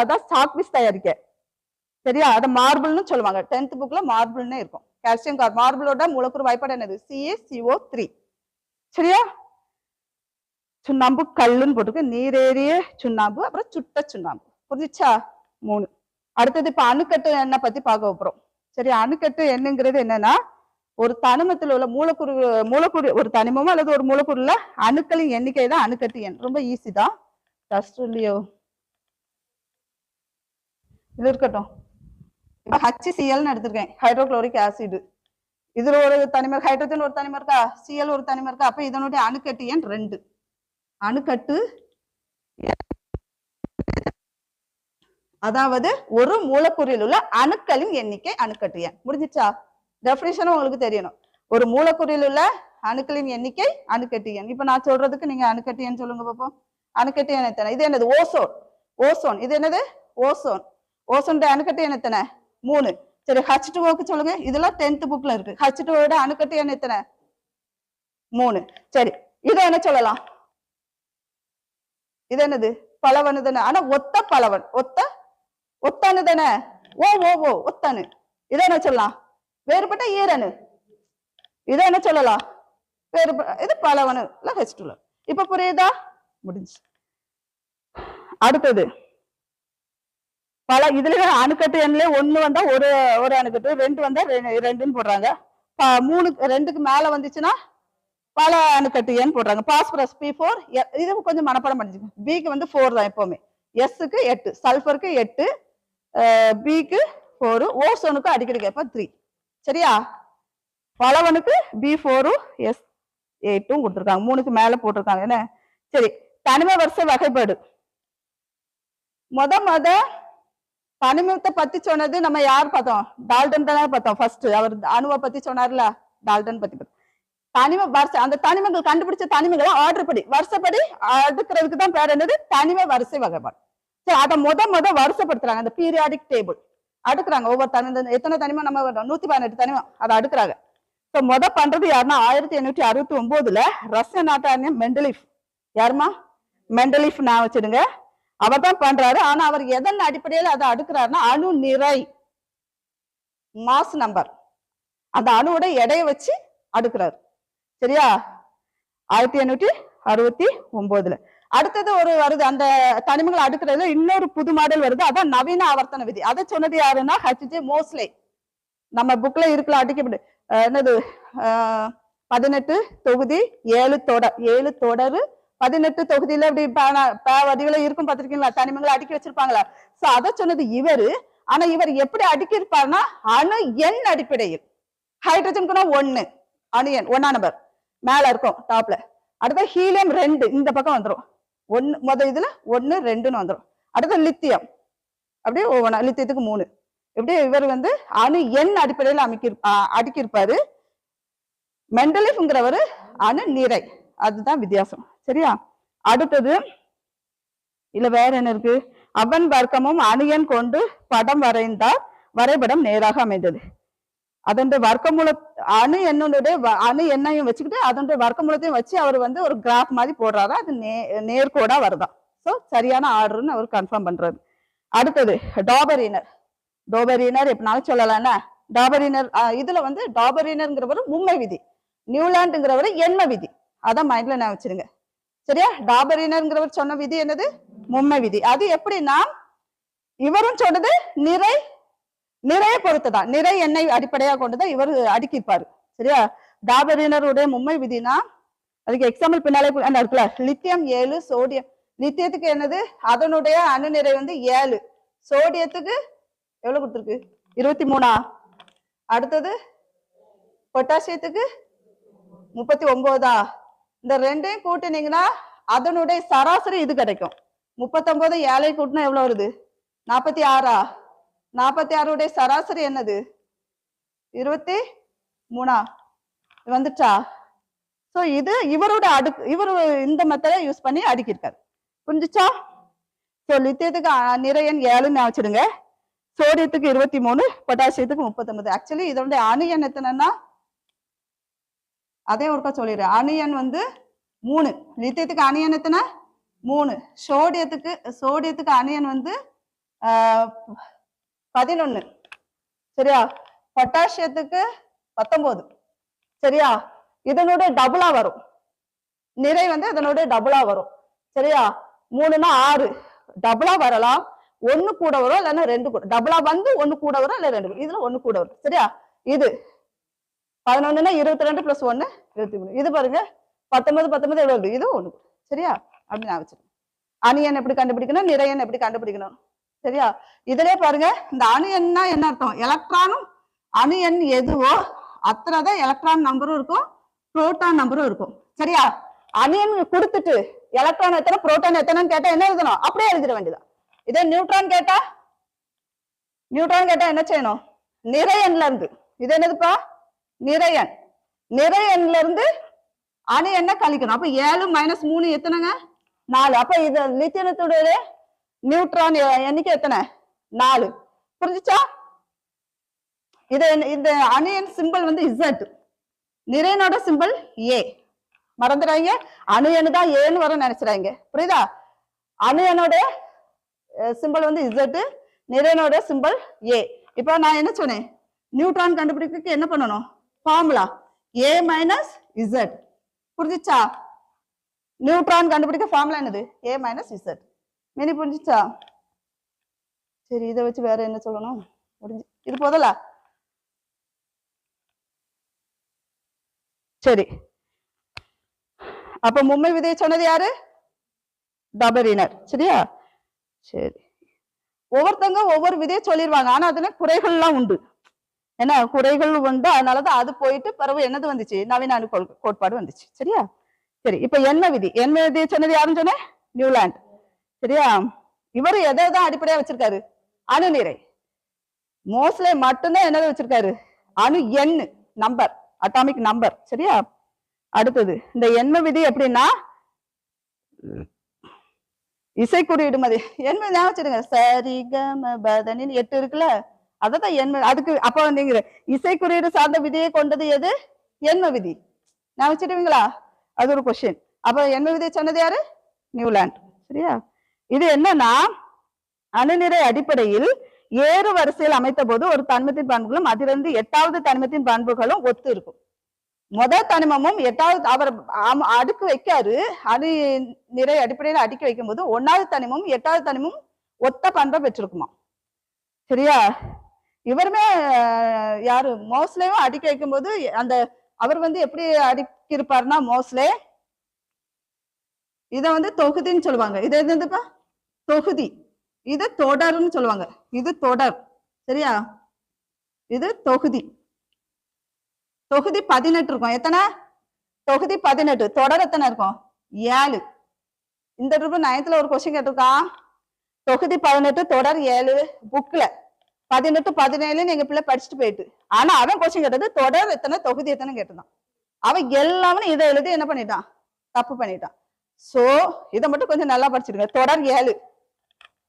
அதான் சாக்பீஸ் தயாரிக்க. சரியா, அதை மார்பிள்னு சொல்லுவாங்க. 10th புக்ல மார்பிள்னே இருக்கும். கால்சியம் மார்பிளோட மூலக்கூறு வாய்ப்பாடு என்னது, CaCO3. சரியா, சுண்ணாம்பு கல்லுன்னு போட்டுருக்கு, நீரேறிய சுண்ணாம்பு, அப்புறம் சுட்ட சுண்ணாம்பு. புரிஞ்சுச்சா, 3. அடுத்தது இப்ப அணுக்கட்டு என்ன பத்தி பார்க்க போறோம். சரி, அணுக்கட்டு என்னங்கிறது என்னன்னா, ஒரு தனிமத்தில் உள்ள மூலக்கூறு ஒரு தனிமமோ அல்லது ஒரு மூலக்கூறுல அணுக்களின் எண்ணிக்கை தான் அணுக்கட்டு எண். ரொம்ப ஈஸி தான், கஷ்டம் இல்லையோ. இது இருக்கட்டும், HCl எடுத்திருக்கேன், ஹைட்ரோகுளோரிக் ஆசிட். இதுல ஒரு தனிமம், ஹைட்ரஜன் ஒரு தனிமம் இருக்கா, Cl ஒரு தனிமம் இருக்கா. அப்ப இதனுடைய அணுக்கட்டு எண் 2. அணுக்கட்டு அதாவது ஒரு மூலக்கூறில் உள்ள அணுக்களின் எண்ணிக்கை அணுக்கட்டு எண். முடிஞ்சிச்சா? டெஃபினிஷனும் உங்களுக்கு தெரியணும். ஒரு மூலக்கூறில் உள்ள அணுக்களின் எண்ணிக்கை அணுக்கட்டு எண். இப்ப நான் சொல்றதுக்கு நீங்க அணுக்கட்டு எண் சொல்லுங்க பாப்போம். அணுக்கட்டு எண் எத்தனை? இது என்னது? ஓசோன். ஓசோன் இது என்னது? ஓசோன். ஓசோன் அணுக்கட்டு எண் எத்தனை? 3. சரி, H2O சொல்லுங்க. இதெல்லாம் 10th புக்ல இருக்கு. H2O அணுக்கட்டு எண் எத்தனை? 3. சரி, இதை என்ன சொல்லலாம்? இது என்னது? பலவனு தானே. ஆனா ஒத்த பலவன். ஒத்தனு தானே. ஓ ஒத்தனு. இதை என்ன சொல்லலாம்? வேறுபட்ட ஈரணு. இதை என்ன சொல்லலாம்? வேறுபட்ட இது பலவனு H2O. இப்ப புரியுதா? முடிஞ்சு. அடுத்தது பல இதுல அணுக்கட்டு எண்ணிலே 1 வந்தா ஒரு அணுக்கட்டு, 2 வந்தா 2ன்னு போடுறாங்க. 3 2க்கு மேல வந்துச்சுன்னா பல அணுக்கட்டு எண் போடுறாங்க. பாஸ்பரஸ் P4 இது கொஞ்சம் மனப்பாடம் பண்ணிச்சுங்க. பிக்கு வந்து 4 தான் எப்பவுமே. எஸ்க்கு 8, சல்பருக்கு 8, பிக்கு 4, ஓசோனுக்கு அடிக்கடி கேட்பா 3. சரியா? பலவனுக்கு B4 S8 கொடுத்துருக்காங்க. 3க்கு மேல போட்டிருக்காங்க. என்ன? சரி, தனிம வரிசை வகைப்பாடு. முத தனிமத்தை பத்தி சொன்னது நம்ம யார் பார்த்தோம்? டால்டன் தானே பார்த்தோம். ஃபர்ஸ்ட் அவர் அணுவை பத்தி சொன்னார்ல, டால்டன் பத்தி தனிம வரிசை. அந்த தனிமங்கள் கண்டுபிடிச்ச தனிமங்களை ஆர்டர் படி வரிசைப்படி அடுக்கிறதுக்கு தான் பேர் என்னது? தனிம வரிசை வகைப்பாடு. சரி, அதை முத வரிசைப்படுத்துறாங்க. அந்த பீரியாடிக் டேபிள் அடுக்குறாங்க. ஒவ்வொரு எத்தனை தனிமம் நம்ம 118 தனிமம் அதை அடுக்குறாங்க. இப்போ பண்றது யாருன்னா 1869 ரஷ்ய நாட்டான மெண்டலீஃப். யாருமா? மெண்டலீஃப் நான் வச்சிடுங்க. அவர் தான் பண்றாரு. ஆனா அவர் எதன் அடிப்படையில் அதை அடுக்குறாருன்னா அணு நிறை, மாஸ் நம்பர், அந்த அணுவோட எடையை வச்சு அடுக்குறாரு. சரியா? 1869. அடுத்தது ஒரு வருது அந்த தனிமங்கள் அடுக்குறதுல இன்னொரு புது மாடல் வருது. அதான் நவீன ஆவர்த்தன விதி. அதை சொன்னது யாருன்னா H.J. மோஸ்லே. நம்ம புக்ல இருக்குல்ல, அடிக்கப்படு என்னது 18 தொகுதி 7 தொடர் 18 தொகுதியில இப்படி வடிவுல இருக்கும் பார்த்திருக்கீங்களா? தனிமங்களை அடுக்கி வச்சிருப்பாங்களா? சோ அதை சொன்னது இவரு. ஆனா இவர் எப்படி அடுக்கி இருப்பாருன்னா அணு எண் அடிப்படையில். ஹைட்ரஜனுக்குன்னா 1 அணு எண் 1ஆம் நம்பர் மேல இருக்கும் டாப்ல. அடுத்த ஹீலியம் 2 இந்த பக்கம் வந்துடும். 1 இதுல 1 2ன்னு வந்துடும். அடுத்த லித்தியம் அப்படியே லித்தியத்துக்கு 3. இப்படி இவர் வந்து அணு எண் அடிப்படையில் அடுக்கி இருப்பாரு. மெண்டலீஃப்ங்கிறவர் அணு நிறை. அதுதான் வித்தியாசம். சரியா? அடுத்தது இல்ல வேற என்ன இருக்கு? அவன் வர்க்கமும் அணு எண் கொண்டு படம் வரைந்தால் வரைபடம் நேராக அமைந்தது. அதனுடைய வர்க்கமூல அணு எண்ணையும் வச்சுக்கிட்டு அதனுடைய வர்க்கமூலத்தையும் வச்சு அவர் வந்து ஒரு கிராஃப் மாதிரி போடுறாரு. அது நேர்கோடா வருதான். சோ சரியான ஆர்டர்னு அவர் கன்ஃபார்ம் பண்றாரு. அடுத்தது டாபரினர் எப்படினாலும் சொல்லலாம்னா டாபரினர். இதுல வந்து டாபரினர்ங்கிறவர் மும்மை விதி, நியூலாண்டுங்கிறவர் எண்ம விதி. அதான் மைண்ட்ல நான் வச்சிருங்க. சரியா? டாபரினர்ங்கிறவர் சொன்ன விதி என்னது? மும்மை விதி. அது எப்படின்னா இவரும் சொன்னது நிறைய பொறுத்துதான், நிறை எண்ணெய் அடிப்படையாக கொண்டுதான் இவர் அடுக்கிப்பாரு. சரியா? டாபரினருடைய மும்மை விதினா அதுக்கு எக்ஸாம்பிள் பின்னாலே இருக்குல்ல, லித்தியம் 7, சோடியம். லித்தியத்துக்கு என்னது? அதனுடைய அணு நிறை வந்து 7, சோடியத்துக்கு எவ்வளவு கொடுத்துருக்கு? 23. அடுத்தது பொட்டாசியத்துக்கு 39. இந்த ரெண்டையும் கூட்டினீங்கன்னா அதனுடைய சராசரி இது கிடைக்கும். 39 7 கூட்டினா எவ்வளவு வருது? 46. 46 சராசரி என்னது? 23 வந்துச்சா? சோ இது இவரோட இவரு இந்த மெத்தடை யூஸ் பண்ணி அடுக்கியிருக்காரு. புரிஞ்சுச்சா? சோ லித்தியத்துக்கு நிறை எண் 7ன்னு வச்சிடுங்க. சோடியத்துக்கு 23, பொட்டாசியத்துக்கு 39. ஆக்சுவலி இதனுடைய அணு எண் எத்தனைன்னா அதே ஒருக்கா சொல்லிடுறேன். அணு எண் வந்து 3. லித்தியத்துக்கு அணு எண் எத்தனை? 3. சோடியத்துக்கு அணு எண் வந்து 11. சரியா? பொட்டாசியத்துக்கு 19. சரியா? இதனோட டபுளா வரும். நிறை வந்து இதனோட டபுளா வரும். சரியா? 3னா 6 டபுளா வரலாம். 1 கூட வரும், இல்லைன்னா 2 கூட. டபுளா வந்து 1 கூட வரும், இல்ல 2 கூட. இதுல 1 கூட வரும். சரியா? இது 11னா 22 + 1 23. இது பாருங்க 19 எவ்வளவு? இது 1. சரியா? அப்படி நான் வச்சிருக்கேன். அணு எண் எப்படி கண்டுபிடிக்கணும், நிறை எண் எப்படி கண்டுபிடிக்கணும். சரியா? இதுலயே பாருங்க, இந்த அணு எண்ணா என்ன அர்த்தம்? எலக்ட்ரானும் அணு எண் எதுவோ அத்தனைதான் எலக்ட்ரான் நம்பரும் இருக்கும், புரோட்டான் நம்பரும் இருக்கும். சரியா? அணு எண் கொடுத்துட்டு எலக்ட்ரான் எத்தனை புரோட்டான் எத்தனைன்னு கேட்டா என்ன எழுதணும்? அப்படியே எழுதிட வேண்டியதான். இதே நியூட்ரான் கேட்டா நியூட்ரான் கேட்டா என்ன செய்யணும்? நிறையன்ல இருந்து, இது என்னதுப்பா? நிறையன். நிறையன்ல இருந்து அணு என்ன கழிக்கணும். அப்ப 7 - 3 எத்தனைங்க? 4. அப்ப இது லித்தியத்துடைய நியூட்ரான் எண்ணிக்கை எத்தனை? 4. புரிஞ்சுச்சா? இது இந்த அணியின் சிம்பிள் வந்து Z, நிறையனோட சிம்பிள் A. மறந்துடாங்க, அணு எண்ணு தான் ஏன்னு வர நினைச்சிடாங்க. புரியுதா? அணு எண்ணோட சிம்பிள் வந்து Z, நிறையனோட சிம்பிள் A. இப்ப நான் என்ன சொன்னேன்? நியூட்ரான் கண்டுபிடிக்கிறதுக்கு என்ன பண்ணணும்? Formula A - Z. புரிஞ்சுச்சா? நியூட்ரான் கண்டுபிடிக்க ஃபார்முலா என்னது? A - Z. மினி புரிஞ்சுச்சா? சரி, இதை வச்சு வேற என்ன சொல்லணும்? முடிஞ்சு, இது போதல. சரி, அப்ப மும்மை விதையை சொன்னது யாரு? டபரினர். சரியா? சரி, ஒவ்வொருத்தங்க ஒவ்வொரு விதையை சொல்லிடுவாங்க. ஆனா அதுல குறைகள்லாம் உண்டு. என்ன குறைகள் உண்டு? அதனாலதான் அது போயிட்டு பிறகு என்னது வந்துச்சு? நவீன அணு கோட்பாடு வந்துச்சு. சரியா? சரி, இப்ப எண்ம விதி. எண்ம விதியை சொன்னது யாருன்னு சொன்னேன்? நியூலாண்ட். சரியா? இவர் எதைதான் அடிப்படையா வச்சிருக்காரு? அணு நிறை. மோஸ்ட்லே மட்டும்தான் என்னது வச்சிருக்காரு? அணு எண், நம்பர், அட்டாமிக் நம்பர். சரியா? அடுத்தது இந்த எண்ம விதி எப்படின்னா, இசை குறியீடு மதி எண்ம ஞாபகம் வச்சிருங்க. சரி கம பதனின்னு 8 இருக்குல்ல, அதான் எண்ம. அதுக்கு அப்ப நீங்க இசை குறியீடு சார்ந்த விதியை கொண்டது எது? எண்ம விதி. நான் வச்சிருவீங்களா? அது ஒரு கொஸ்டின். அப்ப எண்ம விதியை சொன்னது யாரு? நியூலாண்ட். சரியா? இது என்னன்னா, அணுநிறை அடிப்படையில் ஏறு வரிசையில் அமைத்த போது ஒரு தனிமத்தின் பண்புகளும் அதிலிருந்து 8வது தனிமத்தின் பண்புகளும் ஒத்து இருக்கும். முதல் தனிமமும் 8வது அவர் அடுக்கு வைக்காரு. அணு நிறை அடிப்படையில் அடுக்கி வைக்கும் போது 1வது தனிமமும் 8வது தனிமமும் ஒத்த பண்பை பெற்றிருக்குமா. சரியா? இவருமே யாரு? மோஸ்லேயும் அடுக்கி வைக்கும் போது அந்த அவர் வந்து எப்படி அடுக்கி இருப்பாருன்னா, மோஸ்லே இத வந்து தொகுதின்னு சொல்லுவாங்க. இது என்னதுப்பா? தொகுதி. இது தொடர்ன்னு சொல்லுவாங்க. இது தொடர். சரியா? இது தொகுதி. தொகுதி 18 இருக்கும். எத்தனை? தொகுதி 18. தொடர் எத்தனை இருக்கும்? 7. இந்த 9th ஒரு கொஸ்டின் கேட்டிருக்கான். தொகுதி 18, தொடர் 7. புக்ல 18, 17 எங்க பிள்ளை படிச்சுட்டு போயிட்டு. ஆனா அவன் கொஸ்டின் கேட்டது தொடர் எத்தனை, தொகுதி எத்தனை கேட்டுதான். அவன் எல்லாமே இதை எழுதி என்ன பண்ணிட்டான்? தப்பு பண்ணிட்டான். சோ இதை மட்டும் கொஞ்சம் நல்லா படிச்சிருங்க. தொடர் 7,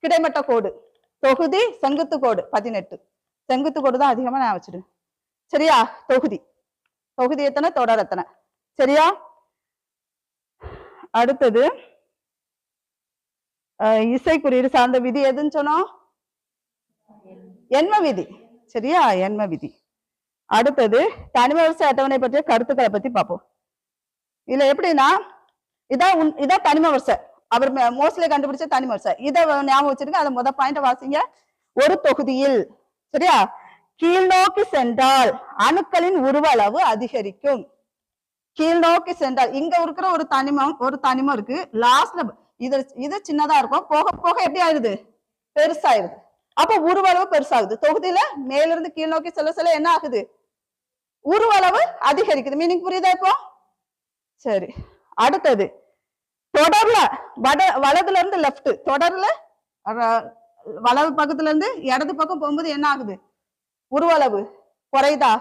கிடைமட்ட கோடு. தொகுதி செங்குத்து கோடு 18. செங்குத்து கோடு தான் அதிகமா நான் வச்சிருக்கேன். சரியா? தொகுதி. தொகுதி எத்தனை, தொடர் எத்தனை. சரியா? அடுத்தது இசை குறியீடு சார்ந்த விதி எதுன்னு சொன்னோம்? எண்ம விதி. சரியா? எண்ம விதி. அடுத்தது தனிம வரிசை அட்டவணை பற்றிய கருத்துக்களை பத்தி பார்ப்போம். இதுல எப்படின்னா, இதான் தனிம வரிசை. அவர் மோஸ்ட்லி கண்டுபிடிச்ச தனிம வரிசை. இதை ஞாபகம் வச்சிருக்க. அதை முத பாயிண்ட் வாசிங்க. ஒரு தொகுதியில், சரியா, கீழ்நோக்கி சென்றால் அணுக்களின் உருவ அளவு அதிகரிக்கும். கீழ்நோக்கி சென்றால் இங்க இருக்கிற ஒரு தனிமம் இருக்கு. லாஸ்ட்ல இது சின்னதா இருக்கும். போக போக எப்படி ஆயிடுது? பெருசாயிருது. அப்ப உருவ அளவு பெருசாகுது. தொகுதியில மேலிருந்து கீழ் நோக்கி செல்ல செல்ல என்ன ஆகுது? உருவ அளவு அதிகரிக்குது. மீனிங் புரியுதா இப்போ? சரி, அடுத்தது தொடர்ல வலதுல இருந்து லெப்ட், தொடர்ல வலது பக்கத்துல இருந்து இடது பக்கம் போகும்போது என்ன ஆகுது? உருவளவு குறையுதா?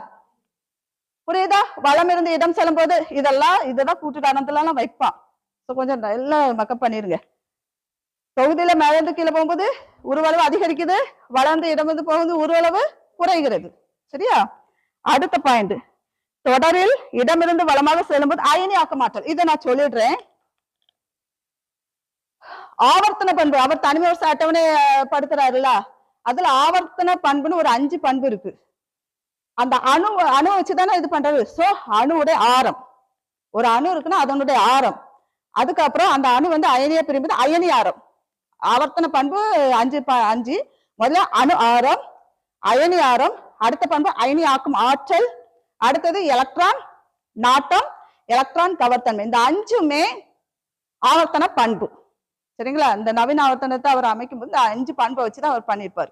புரியுதா? வலம் இருந்து இடம் செல்லும் போது இதெல்லாம் கூட்டு காரணத்துல எல்லாம் வைப்பான். கொஞ்சம் எல்லாம் மக்கப் பண்ணிருங்க. தொகுதியில மேல இருந்து கீழே போகும்போது உருவளவு அதிகரிக்குது, வளர்ந்து இடம் வந்து போகும்போது உருவளவு குறைகிறது. சரியா? அடுத்த பாயிண்ட், தொடரில் இடமிருந்து வளமாக செல்லும்போது அயனி ஆக்கமாற்றல். இதை நான் சொல்லிடுறேன். ஆவர்த்தன பண்பு அவர் தனிம வரிசை அட்டவணை படுத்துறாருல, அதுல ஆவர்த்தன பண்புன்னு ஒரு 5 பண்பு இருக்கு. அந்த அணு வச்சுதானே இது பண்றாரு. சோ அணுவுடைய ஆரம், ஒரு அணு இருக்குன்னா அதனுடைய ஆரம், அதுக்கப்புறம் அந்த அணு வந்து அயனியா பிரியும்போது அயனி ஆரம். ஆவர்த்தன பண்பு 5. முதல்ல அணு ஆரம், அயனி ஆரம், அடுத்த பண்பு அயனி ஆக்கும் ஆற்றல், அடுத்தது எலக்ட்ரான் நாட்டம், எலக்ட்ரான் கவர்த்தன்மை. இந்த 5மே ஆவர்த்தன பண்பு. சரிங்களா? இந்த நவீன ஆவர்த்தனத்தை அவர் அமைக்கும் போது இந்த 5 பண்பை வச்சுதான் அவர் பண்ணிருப்பாரு.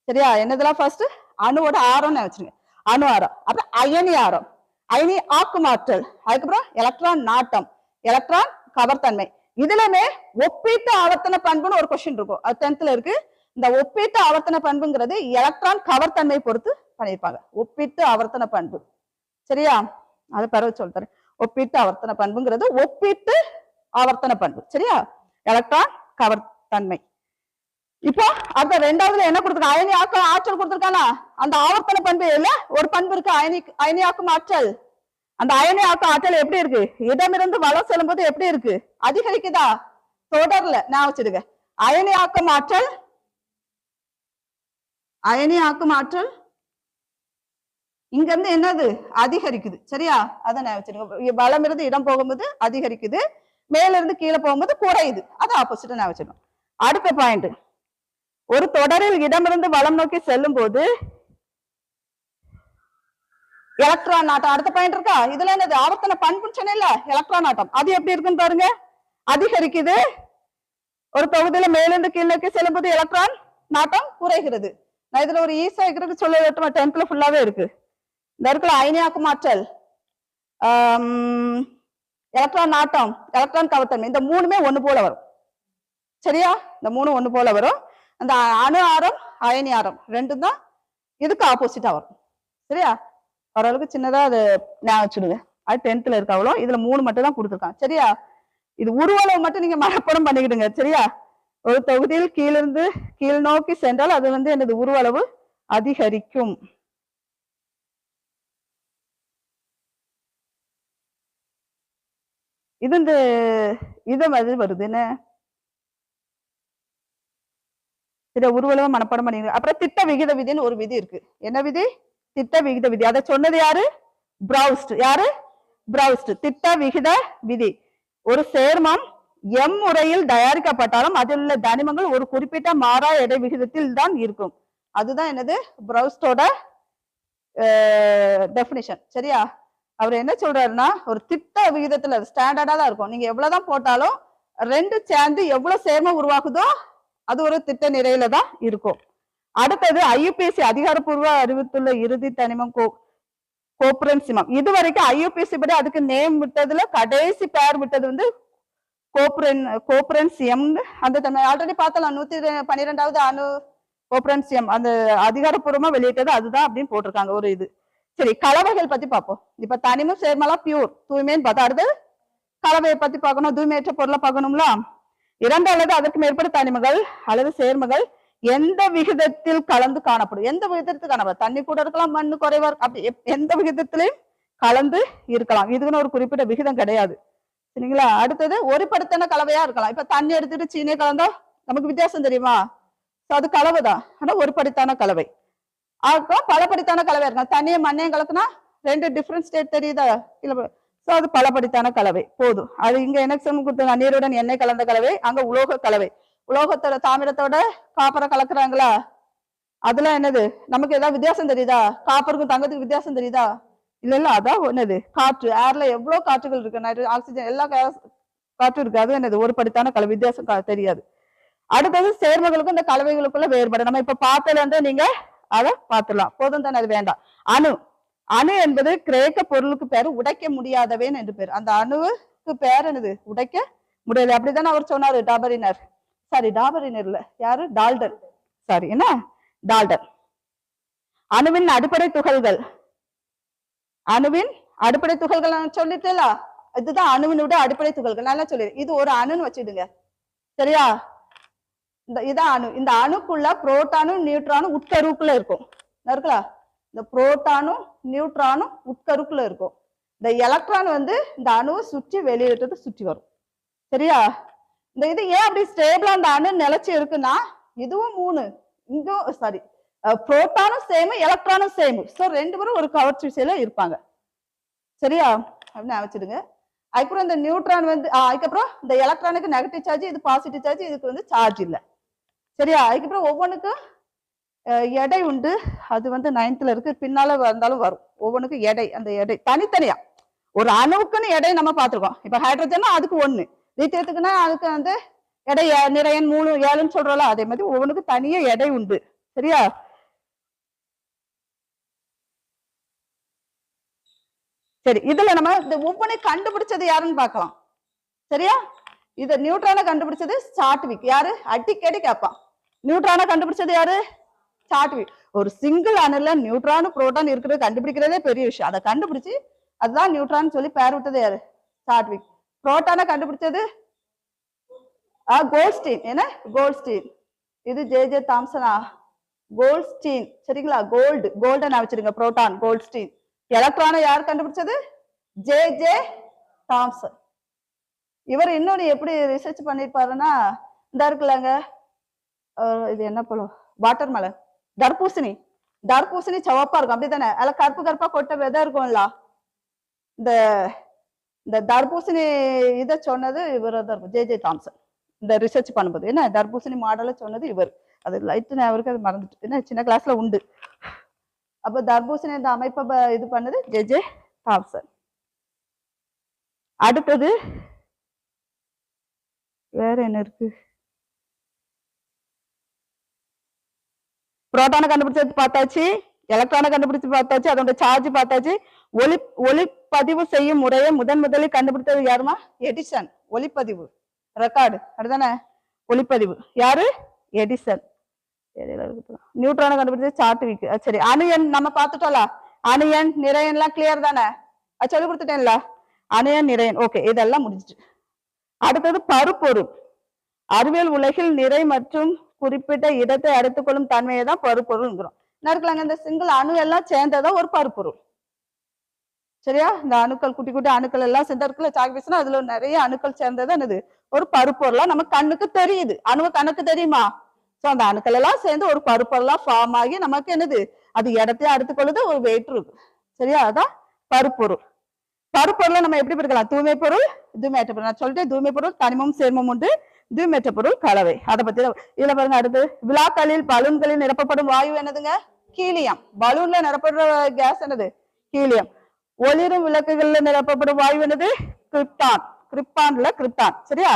சரியா? என்னதெல்லாம் ஃபர்ஸ்ட் அணுவோட ஆரம்னு வச்சிருங்க. அணு ஆரம், அப்புறம் அயனி ஆரம், அயனி ஆக்கும் ஆற்றல், அதுக்கப்புறம் எலக்ட்ரான் நாட்டம், எலக்ட்ரான் கவர்த்தன்மை. இதுலமே ஒப்பீட்டு ஆவர்த்தன பண்புன்னு ஒரு கொஸ்டின் இருக்கும். அது 10th இருக்கு. இந்த ஒப்பீட்டு ஆவர்த்தன பண்புங்கிறது எலக்ட்ரான் கவர் தன்மை பொறுத்து பண்ணியிருப்பாங்க. ஒப்பீட்டு ஆவர்த்தன பண்பு சரியா, அது பிறகு சொல்றேன். ஒப்பீட்டு ஆவர்த்தன பண்புங்கிறது ஒப்பீட்டு ஆவர்த்தன பண்பு சரியா, எலக்ட்ரான் கவர் தன்மை. இப்போ அடுத்த ரெண்டாவதுல என்ன கொடுத்துருக்காங்க, அயனியாக்கும் ஆற்றல் கொடுத்துருக்கானா, அந்த ஆவர்த்தன பண்பு இல்ல ஒரு பண்பு இருக்கு அயனியாக்கும் ஆற்றல். அந்த அயனியாக்கும் ஆற்றல் எப்படி இருக்கு, இடமிருந்து வளம் செல்லும் போது எப்படி இருக்கு, அதிகரிக்குதா, தொடர்ல நான் வச்சிருக்க. அயனியாக்கும் ஆற்றல் இங்க இருந்து என்னது அதிகரிக்குது சரியா, அதை நான் வச்சிருக்கேன். வளம் இருந்து இடம் போகும்போது அதிகரிக்குது, மேல இருந்து கீழே போகும்போது குறையுது, அது ஆப்போசிட்டா நான் வச்சிருக்கேன். அடுத்த பாயிண்ட், ஒரு தொடரில் இடமிருந்து வளம் நோக்கி செல்லும் போது எலக்ட்ரான் ஆட்டம். அடுத்த பாயிண்ட் இருக்கா, இதுல என்னது ஆவர்த்தன பண்புன்னு சொன்னேன்ல, எலக்ட்ரான் ஆட்டம். அது எப்படி இருக்குன்னு பாருங்க, அதிகரிக்குது. ஒரு தொகுதியில மேலிருந்து கீழ் நோக்கி செல்லும் போது எலக்ட்ரான் நாட்டம் குறைகிறது. நான் இதுல ஒரு ஈஸா இருக்கிறது சொல்ல 10th ஃபுல்லாவே இருக்கு. இந்த இடத்துல அயனியாக்கும் ஆற்றல், எலக்ட்ரான் நாட்டம், எலக்ட்ரான் கவர்த்தன்மை, இந்த மூணுமே ஒண்ணு போல வரும் சரியா, இந்த மூணு ஒண்ணு போல வரும். அந்த அணு ஆரம் அயனி ஆரம் ரெண்டும் தான் இதுக்கு ஆப்போசிட்டா வரும் சரியா. ஓரளவுக்கு சின்னதா அது ஞாபகம் வச்சுடுங்க, அது 10th இருக்கு அவ்வளோ. இதுல மூணு மட்டும் தான் கொடுத்துருக்கான் சரியா. இது உருவளவு மட்டும் நீங்க மனப்பாடம் பண்ணிக்கிடுங்க சரியா. ஒரு தொகுதியில் கீழிருந்து கீழ் நோக்கி சென்றால் அது வந்து எனது உருவளவு அதிகரிக்கும். இது இந்த இதை வருது என்ன, இதை உருவளவு மனப்பாடம் பண்ணிடுங்க. அப்புறம் திட்ட விகித விதின்னு ஒரு விதி இருக்கு. என்ன விதி, திட்ட விகித விதி. அதை சொன்னது யாரு, பிரவுஸ்ட். யாரு, பிரவுஸ்ட். திட்ட விகித விதி. ஒரு சேர்மம் எம் முறையில் தயாரிக்கப்பட்டாலும் அதில் உள்ள தனிமங்கள் ஒரு குறிப்பிட்ட மாறா எடை விகிதத்தில் தான் இருக்கும். அதுதான் என்னது பிரவுஸ்டோட டெபினிஷன் சரியா. அவர் என்ன சொல்றாருன்னா, ஒரு திட்ட விகிதத்துல ஸ்டாண்டர்டா தான் இருக்கும். நீங்க எவ்வளவுதான் போட்டாலும் ரெண்டு சேர்ந்து எவ்வளவு சேர்மம் உருவாகுதோ அது ஒரு திட்ட நிறையில தான் இருக்கும். அடுத்தது IUPAC அதிகாரப்பூர்வ அறிவித்துள்ள இறுதி தனிமம் கோப்புரன்சிமம். இது வரைக்கும் IUPAC படி அதுக்கு நேம் விட்டதுல கடைசி பேர் விட்டது வந்து கோப்புரன்சியம். அந்த தன்மை ஆல்ரெடி பார்த்தலாம், 112வது அணு கோப்புரன்சியம் அந்த அதிகாரப்பூர்வமா வெளியிட்டது அதுதான் அப்படின்னு போட்டிருக்காங்க ஒரு இது. சரி, கலவைகள் பத்தி பார்ப்போம். இப்ப தனிமம் சேர்மலாம் பியூர் தூய்மைன்னு பார்த்தா, அடுத்து கலவையை பத்தி பார்க்கணும், தூய்மையற்ற பொருளை பார்க்கணும்ல. 2 அல்லது அதற்கு மேற்பட்ட தனிமங்கள் அல்லது சேர்மங்கள் எந்த விகிதத்தில் கலந்து காணப்படும், எந்த விகிதத்தில் காணப்படும், தண்ணி கூட இருக்கலாம், மண்ணு குறைவா அப்படி எந்த விகிதத்திலையும் கலந்து இருக்கலாம். இதுக்குன்னு ஒரு குறிப்பிட்ட விகிதம் கிடையாது சரிங்களா. அடுத்தது ஒருபடுத்தின கலவையா இருக்கலாம். இப்ப தண்ணி எடுத்துட்டு சீனியை கலந்தா நமக்கு வித்தியாசம் தெரியுமா, அது கலவைதான், ஆனா ஒருபடுத்தான கலவை. அதுக்கும் பலபடித்தான கலவை இருக்கலாம். தண்ணியை மண்ணையும் கலக்குனா 2 டிஃப்ரெண்ட் ஸ்டேட் தெரியுதா, சோ அது பலபடித்தான கலவை போதும். அது இங்க என்ன கொடுத்தாங்க, நீருடன் எண்ணெய் கலந்த கலவை, அங்க உலோக கலவை. உலோகத்தோட தாமிரத்தோட காப்பரை கலக்குறாங்களா, அதுல என்னது நமக்கு ஏதாவது வித்தியாசம் தெரியுதா, காப்பருக்கும் தங்கத்துக்கு வித்தியாசம் தெரியுதா, இல்ல அதான் என்னது காற்று, ஏர்ல எவ்வளவு காற்றுகள் இருக்கு, ஆக்சிஜன் எல்லா காற்றும் இருக்கு, அது என்னது ஒரு படித்தான கலவை, வித்தியாசம் தெரியாது. அடுத்தது சேர்மங்களுக்கும் இந்த கலவைகளுக்குள்ள வேறுபாடு நம்ம இப்ப பார்த்ததுல இருந்து நீங்க அதை பார்த்துடலாம், போதும் தானே, அது வேண்டாம். அணு, அணு என்பது கிரேக்க பொருளுக்கு பேரு உடைக்க முடியாதவேன் என்று பேர். அந்த அணுவுக்கு பேர் என்னது, உடைக்க முடியாது. அப்படித்தானே அவர் சொன்னாரு டாபரினர், சாரி டாபரினர் இல்ல, யாரு, டால்டன், சாரி என்ன டால்டன். அணுவின் அடிப்படை துகள்கள், அணுவின் அடிப்படை துகள்கள் சொல்லிட்டேல, இதுதான் அணுவினுடைய அடிப்படை துகள்கள், நல்லா சொல்லி. இது ஒரு அணுன்னு வச்சுடுங்க சரியா. இதான் அணு. இந்த அணுக்குள்ள புரோட்டானும் நியூட்ரானும் உட்கருக்குள்ள இருக்கும் இருக்குல்ல, இந்த புரோட்டானும் நியூட்ரானும் உட்கருக்குள்ள இருக்கும். இந்த எலக்ட்ரான் வந்து இந்த அணுவை சுற்றி வெளியிட்டு சுற்றி வரும் சரியா. இந்த இது ஏன் அப்படி ஸ்டேபிளா அந்த அணு நிலைச்சு இருக்குன்னா, இதுவும் 3 இங்கும் சாரி புரோட்டானும் சேம் எலக்ட்ரானும் சேம், சோ 2 பேரும் ஒரு கவர்ச்சி விசையில இருப்பாங்க சரியா, அப்படின்னு வச்சுடுங்க. அதுக்கப்புறம் இந்த நியூட்ரான் வந்து அதுக்கப்புறம் இந்த எலக்ட்ரானுக்கு நெகட்டிவ் சார்ஜ், இது பாசிட்டிவ் சார்ஜ், இதுக்கு வந்து சார்ஜ் இல்லை சரியா. அதுக்கப்புறம் ஒவ்வொன்றுக்கும் எடை உண்டு, அது வந்து 9th இருக்கு, பின்னால வந்தாலும் வரும். ஒவ்வொன்றுக்கும் எடை, அந்த எடை தனித்தனியா ஒரு அணுவுக்குன்னு எடை நம்ம பார்த்துருக்கோம். இப்ப ஹைட்ரஜன்னா அதுக்கு 1, லித்தியத்துக்குன்னா அதுக்கு வந்து எடை நிறையன் 3 7ன்னு சொல்றோம்ல, அதே மாதிரி ஒவ்வொன்றுக்கு தனியா எடை உண்டு சரியா. சரி, இதுல நம்ம இந்த ஒவ்வொன்றை கண்டுபிடிச்சது யாருன்னு பார்க்கலாம் சரியா. இத நியூட்ரானை கண்டுபிடிச்சது சாட்விக். யாரு, அடிக்கடி கேட்பான், நியூட்ரானை கண்டுபிடிச்சது யாரு? சாட்விக். ஒரு சிங்கிள் அணுல நியூட்ரான் புரோட்டான் இருக்கிறது கண்டுபிடிக்கிறதே பெரிய விஷயம். அதை கண்டுபிடிச்சு அதுதான் நியூட்ரான் சொல்லி பேர் விட்டது யாரு? சாட்விக். புரோட்டானை கண்டுபிடிச்சது கோல்ட்ஸ்டீன். என்ன? கோல்ட்ஸ்டீன். இது ஜே தாம்சனா? கோல்ட்ஸ்டீன். சரிங்களா? கோல்டன் வச்சிருங்க. Proton Goldstein. எலக்ட்ரானை யார் கண்டுபிடிச்சது? J Thomson. இவர் இன்னொரு எப்படி ரிசர்ச் பண்ணிருப்பாருன்னா, இந்த இருக்குல்லங்க, இது என்ன பழம்? வாட்டர்மெலன். தர்பூசணி. தர்பூசணி சிவப்பா இருக்கும் அப்படித்தானே? அதுல கருப்பு கருப்பா கொட்ட விதை இருக்கும்ல. இந்த தர்பூசணி இதை சொன்னது இவர் தான் இருக்கும், ஜே தாம்சன். இந்த ரிசர்ச் பண்ணும்போது என்ன தர்பூசணி மாடலை சொன்னது இவர். அது லைட்டு அவருக்கு அது மறந்துட்டு, என்ன சின்ன கிளாஸ்ல உண்டு. அப்ப தர்பூசணி இந்த அமைப்பை இது பண்ணது ஜே தாம்சன். அடுத்தது வேற என்ன இருக்கு? புரோட்டானை கண்டுபிடிச்சது பார்த்தாச்சு, எலக்ட்ரானை கண்டுபிடிச்சு பார்த்தாச்சு, அதோட சார்ஜ் பார்த்தாச்சு. ஒளிப்பதிவு செய்யும் முறையை முதலில் கண்டுபிடித்தது யாருமா? எடிசன். ஒளிப்பதிவு ரெக்கார்டு அப்படிதானே? ஒளிப்பதிவு யாரு? எடிசன். நியூட்ரானை கண்டுபிடிச்சது சாட்விக். சரி, அணு எண் நம்ம பார்த்துட்டோம்ல. அணு எண் நிறையன் எல்லாம் கிளியர் தானே? அது சொல்லி கொடுத்துட்டேன்ல. அணு எண் நிறையன். ஓகே, இதெல்லாம் முடிஞ்சிட்டு. அடுத்தது பருப்பொருள். அறிவியல் உலகில் நிறை மற்றும் குறிப்பிட்ட இடத்தை எடுத்துக்கொள்ளும் தன்மையை தான் பருப்பொருள்ங்கிறோம். இருக்கலாங்க, இந்த சிங்கிள் அணு எல்லாம் சேர்ந்ததான் ஒரு பருப்பொருள். சரியா? இந்த அணுக்கள் குட்டி குட்டி அணுக்கள் எல்லாம் சேர்ந்த இருக்குல்ல சாக்பீஸ்னா, அதுல நிறைய அணுக்கள் சேர்ந்தது என்னது? ஒரு பருப்பொருளா நம்ம கண்ணுக்கு தெரியுது. அணுவ கண்ணுக்கு தெரியுமா? சோ அந்த அணுக்கள் எல்லாம் சேர்ந்து ஒரு பருப்பொருளா ஃபார்ம் ஆகி நமக்கு என்னது? அது இடத்தையும் எடுத்துக்கொள்ளுது, ஒரு வெயிட் இருக்கு. சரியா? அதான் பருப்பொருள். பருப்பொருளை நம்ம எப்படி பிரிக்கலாம்? தூய்மை பொருள், தூய்மையற்ற பொருள். நான் சொல்லிட்டேன், தூய்மை பொருள் தனிமம் சேர்மம் உண்டு, தூய்மையற்ற பொருள் கலவை. அதை பத்தி இதுல பாருங்க. அடுத்து விழாக்களில் பலூன்களில் நிரப்பப்படும் வாயு என்னதுங்க? ஹீலியம். பலூன்ல நிரப்படுற கேஸ் என்னது? ஹீலியம். ஒளிரும் விளக்குகள்ல நிரப்பப்படும் வாயு என்னது? கிரிப்டான். கிரிப்டான். சரியா?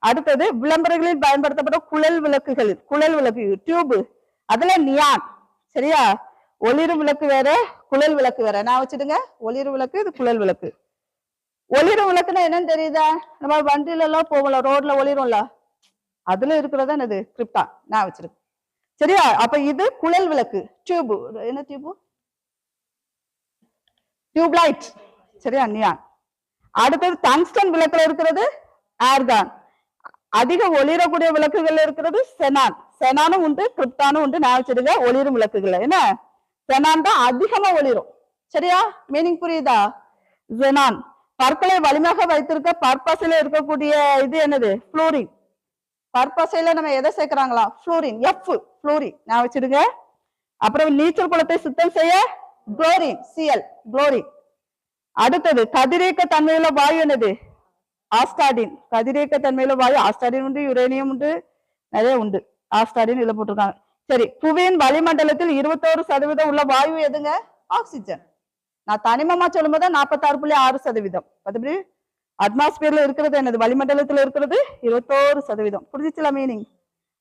அடுத்தது விளம்பரங்களில் பயன்படுத்தப்படும் குழல் விளக்கு டியூப், அதுல நியான். சரியா? ஒளிரும் விளக்கு வேற, குழல் விளக்கு வேற. நான் வச்சுடுங்க, ஒளிரும் விளக்கு, இது குழல் விளக்கு. ஒளிரும் விளக்குன்னா என்னன்னு தெரியுதா? நம்ம வண்டியில எல்லாம் போகல, ரோட்ல ஒளிரும்ல, அதுல இருக்கிறதா என்னது? கிரிப்டான். நான் வச்சிருக்கேன். சரியா? அப்ப இது குழல் விளக்கு. டியூப் என்ன? டியூப்லைட். சரியா? நியான். அடுத்தது டங்ஸ்டன் விளக்குல இருக்கிறது ஆர்கான். அதிக ஒளிரக்கூடிய விளக்குகள்ல இருக்கிறது செனான். செனானும் உண்டு, கிரிப்டானும் உண்டு. நான் வச்சிருக்க ஒளிரும் விளக்குகள் என்ன? செனான் தான் அதிகமா ஒளிரும். சரியா? மீனிங் புரியுதா? ஜெனான். பற்களை வலிமையாக வைத்திருக்க பற்பசையில இருக்கக்கூடிய இது என்னது? புளோரின். பற்பசையில நம்ம எதை சேர்க்கிறாங்களா? புளோரின். புளோரின். நான் வச்சிருங்க. அப்புறம் நீச்சல் குளத்தை சுத்தம் செய்ய குளோரின். குளோரின். அடுத்தது கதிரியக்க தன்மையுள்ள வாயு என்னது? ஆஸ்டாடின். கதிரியக்க தன்மையுள்ள வாயு ஆஸ்டாடின் உண்டு, யுரேனியம் உண்டு, நிறைய உண்டு. ஆஸ்டாடின் இதுல போட்டிருக்காங்க. சரி, புவியின் வளிமண்டலத்தில் 21% உள்ள வாயு எதுங்க? ஆக்சிஜன். நான் தனிமமா சொல்லும் போது 46.6%. மற்றபடி அட்மாஸ்பியர்ல இருக்கிறது என்னது? வளிமண்டலத்துல இருக்கிறது 21%. புரிஞ்சிச்சுல மீனிங்?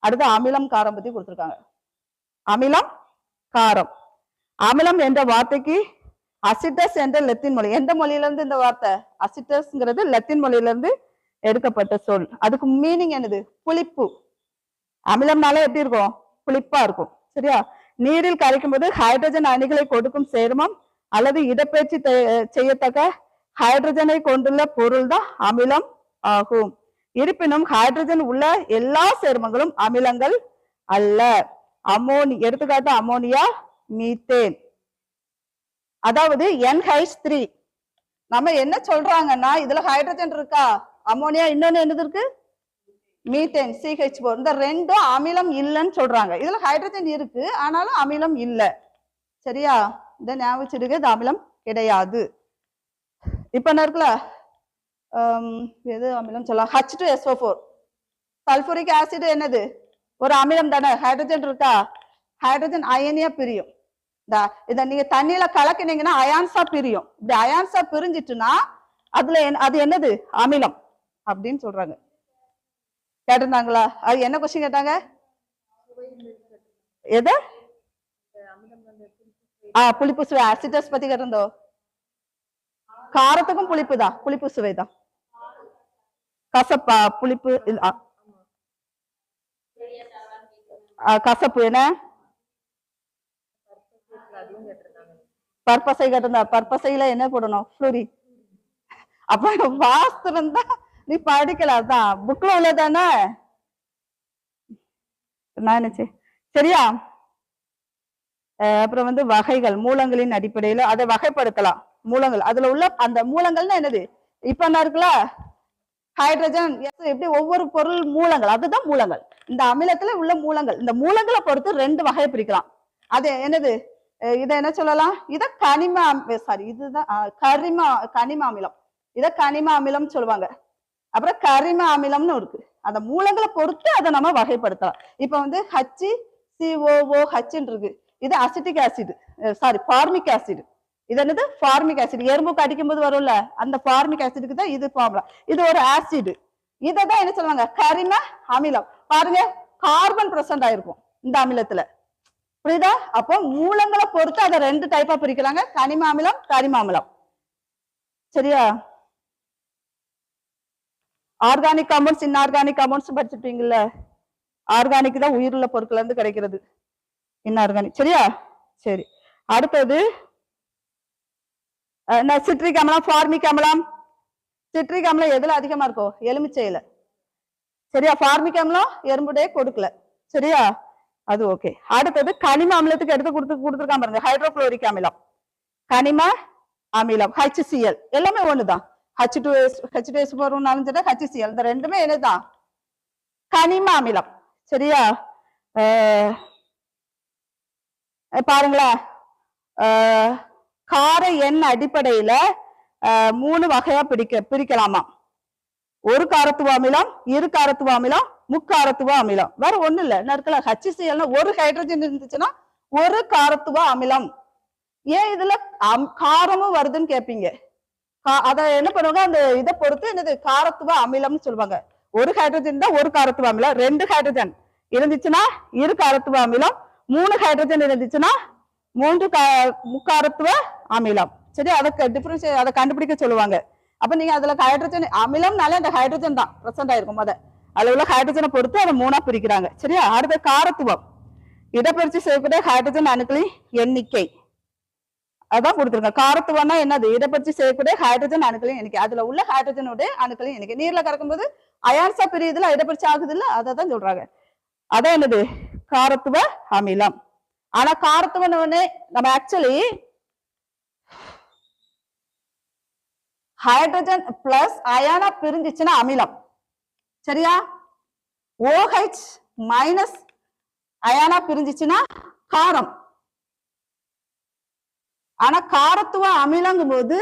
அடுத்து அமிலம் காரம் பத்தி கொடுத்திருக்காங்க. அமிலம் காரம். அமிலம் என்ற வார்த்தைக்கு அசிட்டஸ் என்ற லத்தீன் மொழி. எந்த மொழியில இருந்து இந்த வார்த்தை? அசிட்டஸ்ங்கிறது லத்தீன் மொழியில இருந்து எடுக்கப்பட்ட சொல். அதுக்கு மீனிங் என்னது? புளிப்பு. அமிலம்னால எப்படி இருக்கும்? புளிப்பா இருக்கும். சரியா? நீரில் கரைக்கும் போது ஹைட்ரஜன் அணுகளை கொடுக்கும் சேர்மம் அல்லது இடப்பெயர்ச்சி செய்யத்தக்க ஹைட்ரஜனை கொண்டுள்ள பொருள் தான் அமிலம் ஆகும். இருப்பினும் ஹைட்ரஜன் உள்ள எல்லா சேர்மங்களும் அமிலங்கள் அல்ல. எடுத்துக்காட்டு அமோனியா, மீத்தேன். அதாவது NH3. நம்ம என்ன சொல்றாங்கன்னா, இதுல ஹைட்ரஜன் இருக்கா? அமோனியா, இன்னொன்னு என்னது இருக்கு? Methane, CH4. இந்த ரெண்டும் அமிலம் இல்லைன்னு சொல்றாங்க. இதுல ஹைட்ரஜன் இருக்கு, ஆனாலும் அமிலம் இல்லை. சரியா? இந்த ஞாபகம், இது அமிலம் கிடையாது. இப்ப என்ன இருக்குல்ல, எது அமிலம் சொல்லலாம்? H2SO4. சல்பூரிக் ஆசிட் என்னது? ஒரு அமிலம் தானே. ஹைட்ரஜன் இருக்கா? ஹைட்ரஜன் அயனியா பிரியும். இத நீங்க தண்ணியில கலக்கினீங்கன்னா அயான்ஸா பிரியும். இப்படி அயான்ஸா பிரிஞ்சிட்டுனா அதுல அது என்னது? அமிலம் அப்படின்னு சொல்றாங்க. கேட்டிருந்தாங்களா? அது என்ன கொஸ்டின் கேட்டாங்க? எது? புளிப்பு சுவை. அசிட்டஸ் பத்தி கேட்டிருந்தோம். காரத்துக்கும் புளிப்பு தான், புளிப்பு சுவை தான். கசப்பா? புளிப்பு கசப்பு என்ன பற்பசை கேட்டிருந்தா பற்பசையில என்ன போடணும் ஃப்ளூரி. அப்ப வாஸ்து இருந்தா நீ படிக்கல, அதான் புக்ல உள்ளதானே நான் நினைச்சேன். சரியா? அப்புறம் வந்து வகைகள், மூலங்களின் அடிப்படையில அதை வகைப்படுத்தலாம். மூலங்கள், அதுல உள்ள அந்த மூலங்கள்னா என்னது? இப்ப என்ன இருக்குல்ல ஹைட்ரஜன், எப்படி ஒவ்வொரு பொருள் மூலங்கள், அதுதான் மூலங்கள். இந்த அமிலத்துல உள்ள மூலங்கள், இந்த மூலங்களை பொறுத்து 2 வகையை பிரிக்கலாம். அது என்னது? இதை என்ன சொல்லலாம்? இத கனிம, சாரி இதுதான் கனிம அமிலம். இத கனிம அமிலம் சொல்லுவாங்க. அப்புறம் கரிம அமிலம்னு இருக்கு. அந்த மூலங்களை பொறுத்து அதை நம்ம வகைப்படுத்தலாம். இப்ப வந்து HCOOH இருக்கு, இது acetic acid, sorry formic acid. இது என்னது? Formic acid. எறும்புக்கு அடிக்கும் போது வரும்ல, அந்த ஃபார்மிக் ஆசிடுக்கு தான் இது ஃபார்முலா. இது ஒரு ஆசிட். இதான் என்ன சொல்லுவாங்க? கரிம அமிலம். பாருங்க, கார்பன் பிரசன்ட் ஆயிருக்கும் இந்த அமிலத்துல, புரியுதா? அப்போ மூலங்களை பொறுத்து அதை 2 டைப்பா பிரிக்கிறாங்க, கனிம அமிலம், கரிம அமிலம். சரியா? ஆர்கானிக் காம்பவுண்ட்ஸ், இன்ஆர்கானிக் காம்பவுண்ட்ஸ் படிச்சிருப்பீங்கல்ல. ஆர்கானிக் தான் உயிருள்ள பொருட்கள் இருந்து கிடைக்கிறது, இன்ஆர்கானிக். சரியா? சரி, அடுத்தது சிட்ரிக் அமிலம், ஃபார்மிக் அமிலம். சிட்ரிக் அமிலம் எதுல அதிகமா இருக்கும்? எலுமிச்சையில. சரியா? ஃபார்மிக் அமிலம் எறும்புடைய கொடுக்கல. சரியா? அது ஓகே. அடுத்தது கனிம அமிலத்துக்கு எடுத்து கொடுத்துருக்கான் பாருங்க, ஹைட்ரோகுளோரிக் அமிலம், கனிம அமிலம், HCl. எல்லாமே ஒண்ணுதான். H2S போறோம்னாலும் சரி, HCl, இந்த ரெண்டுமே என்னதான்? கனிம அமிலம். சரியா? பாருங்களேன், கார எண் அடிப்படையில 3 வகையா பிரிக்கலாமா. ஒரு காரத்துவ அமிலம், இரு காரத்துவ அமிலம், முக்காரத்துவ அமிலம். வேற ஒண்ணு இல்ல, என்ன இருக்குல்ல, HCl ஒரு ஹைட்ரஜன் இருந்துச்சுன்னா ஒரு காரத்துவ அமிலம். ஏன் இதுல காரமும் வருதுன்னு கேட்பீங்க. அத என்ன பண்ணுவாங்க, அந்த இதை பொறுத்து என்னது காரத்துவ அமிலம்னு சொல்லுவாங்க. ஒரு ஹைட்ரஜன் தான் ஒரு காரத்துவ அமிலம், 2 ஹைட்ரஜன் இருந்துச்சுன்னா இரு காரத்துவ அமிலம், 3 ஹைட்ரஜன் இருந்துச்சுன்னா 3 முக்காரத்துவ அமிலம். சரி, அதை டிஃபரன்ஸ் அதை கண்டுபிடிக்க சொல்லுவாங்க. அப்ப நீங்க அதுல ஹைட்ரஜன் அமிலம்னாலே அந்த ஹைட்ரஜன் தான் பிரசன்ட் ஆயிருக்கும். அதுல உள்ள ஹைட்ரஜனை பொறுத்து அதை 3ஆ பிரிக்கிறாங்க. சரியா? அடுத்த காரத்துவம், இடப்பெயர்ச்சி செய்யக்கூடிய ஹைட்ரஜன் அணுக்களின் எண்ணிக்கை அதான் கொடுத்துருங்க. காரத்துவம்னா என்னது? இடப்பெயர்ச்சி செய்யக்கூடிய ஹைட்ரஜன் அணுக்களின் எண்ணிக்கை, அதுல உள்ள ஹைட்ரஜனுடைய அணுக்களின் எண்ணிக்கை. நீர்ல கறக்கும் போது அயான்சா பிரியுதுல, இடப்பெயர்ச்சி ஆகுது இல்ல, அதான் சொல்றாங்க. அதான் என்னது? காரத்துவ அமிலம். ஆனா காரத்துவம் நம்ம ஆக்சுவலி ஹைட்ரஜன் பிளஸ் அயானா பிரிஞ்சிச்சுன்னா அமிலம். சரியா? OH மைனஸ் அயானா பிரிஞ்சிச்சுன்னா காரம். ஆனா காரத்துவ அமிலங்கும் போது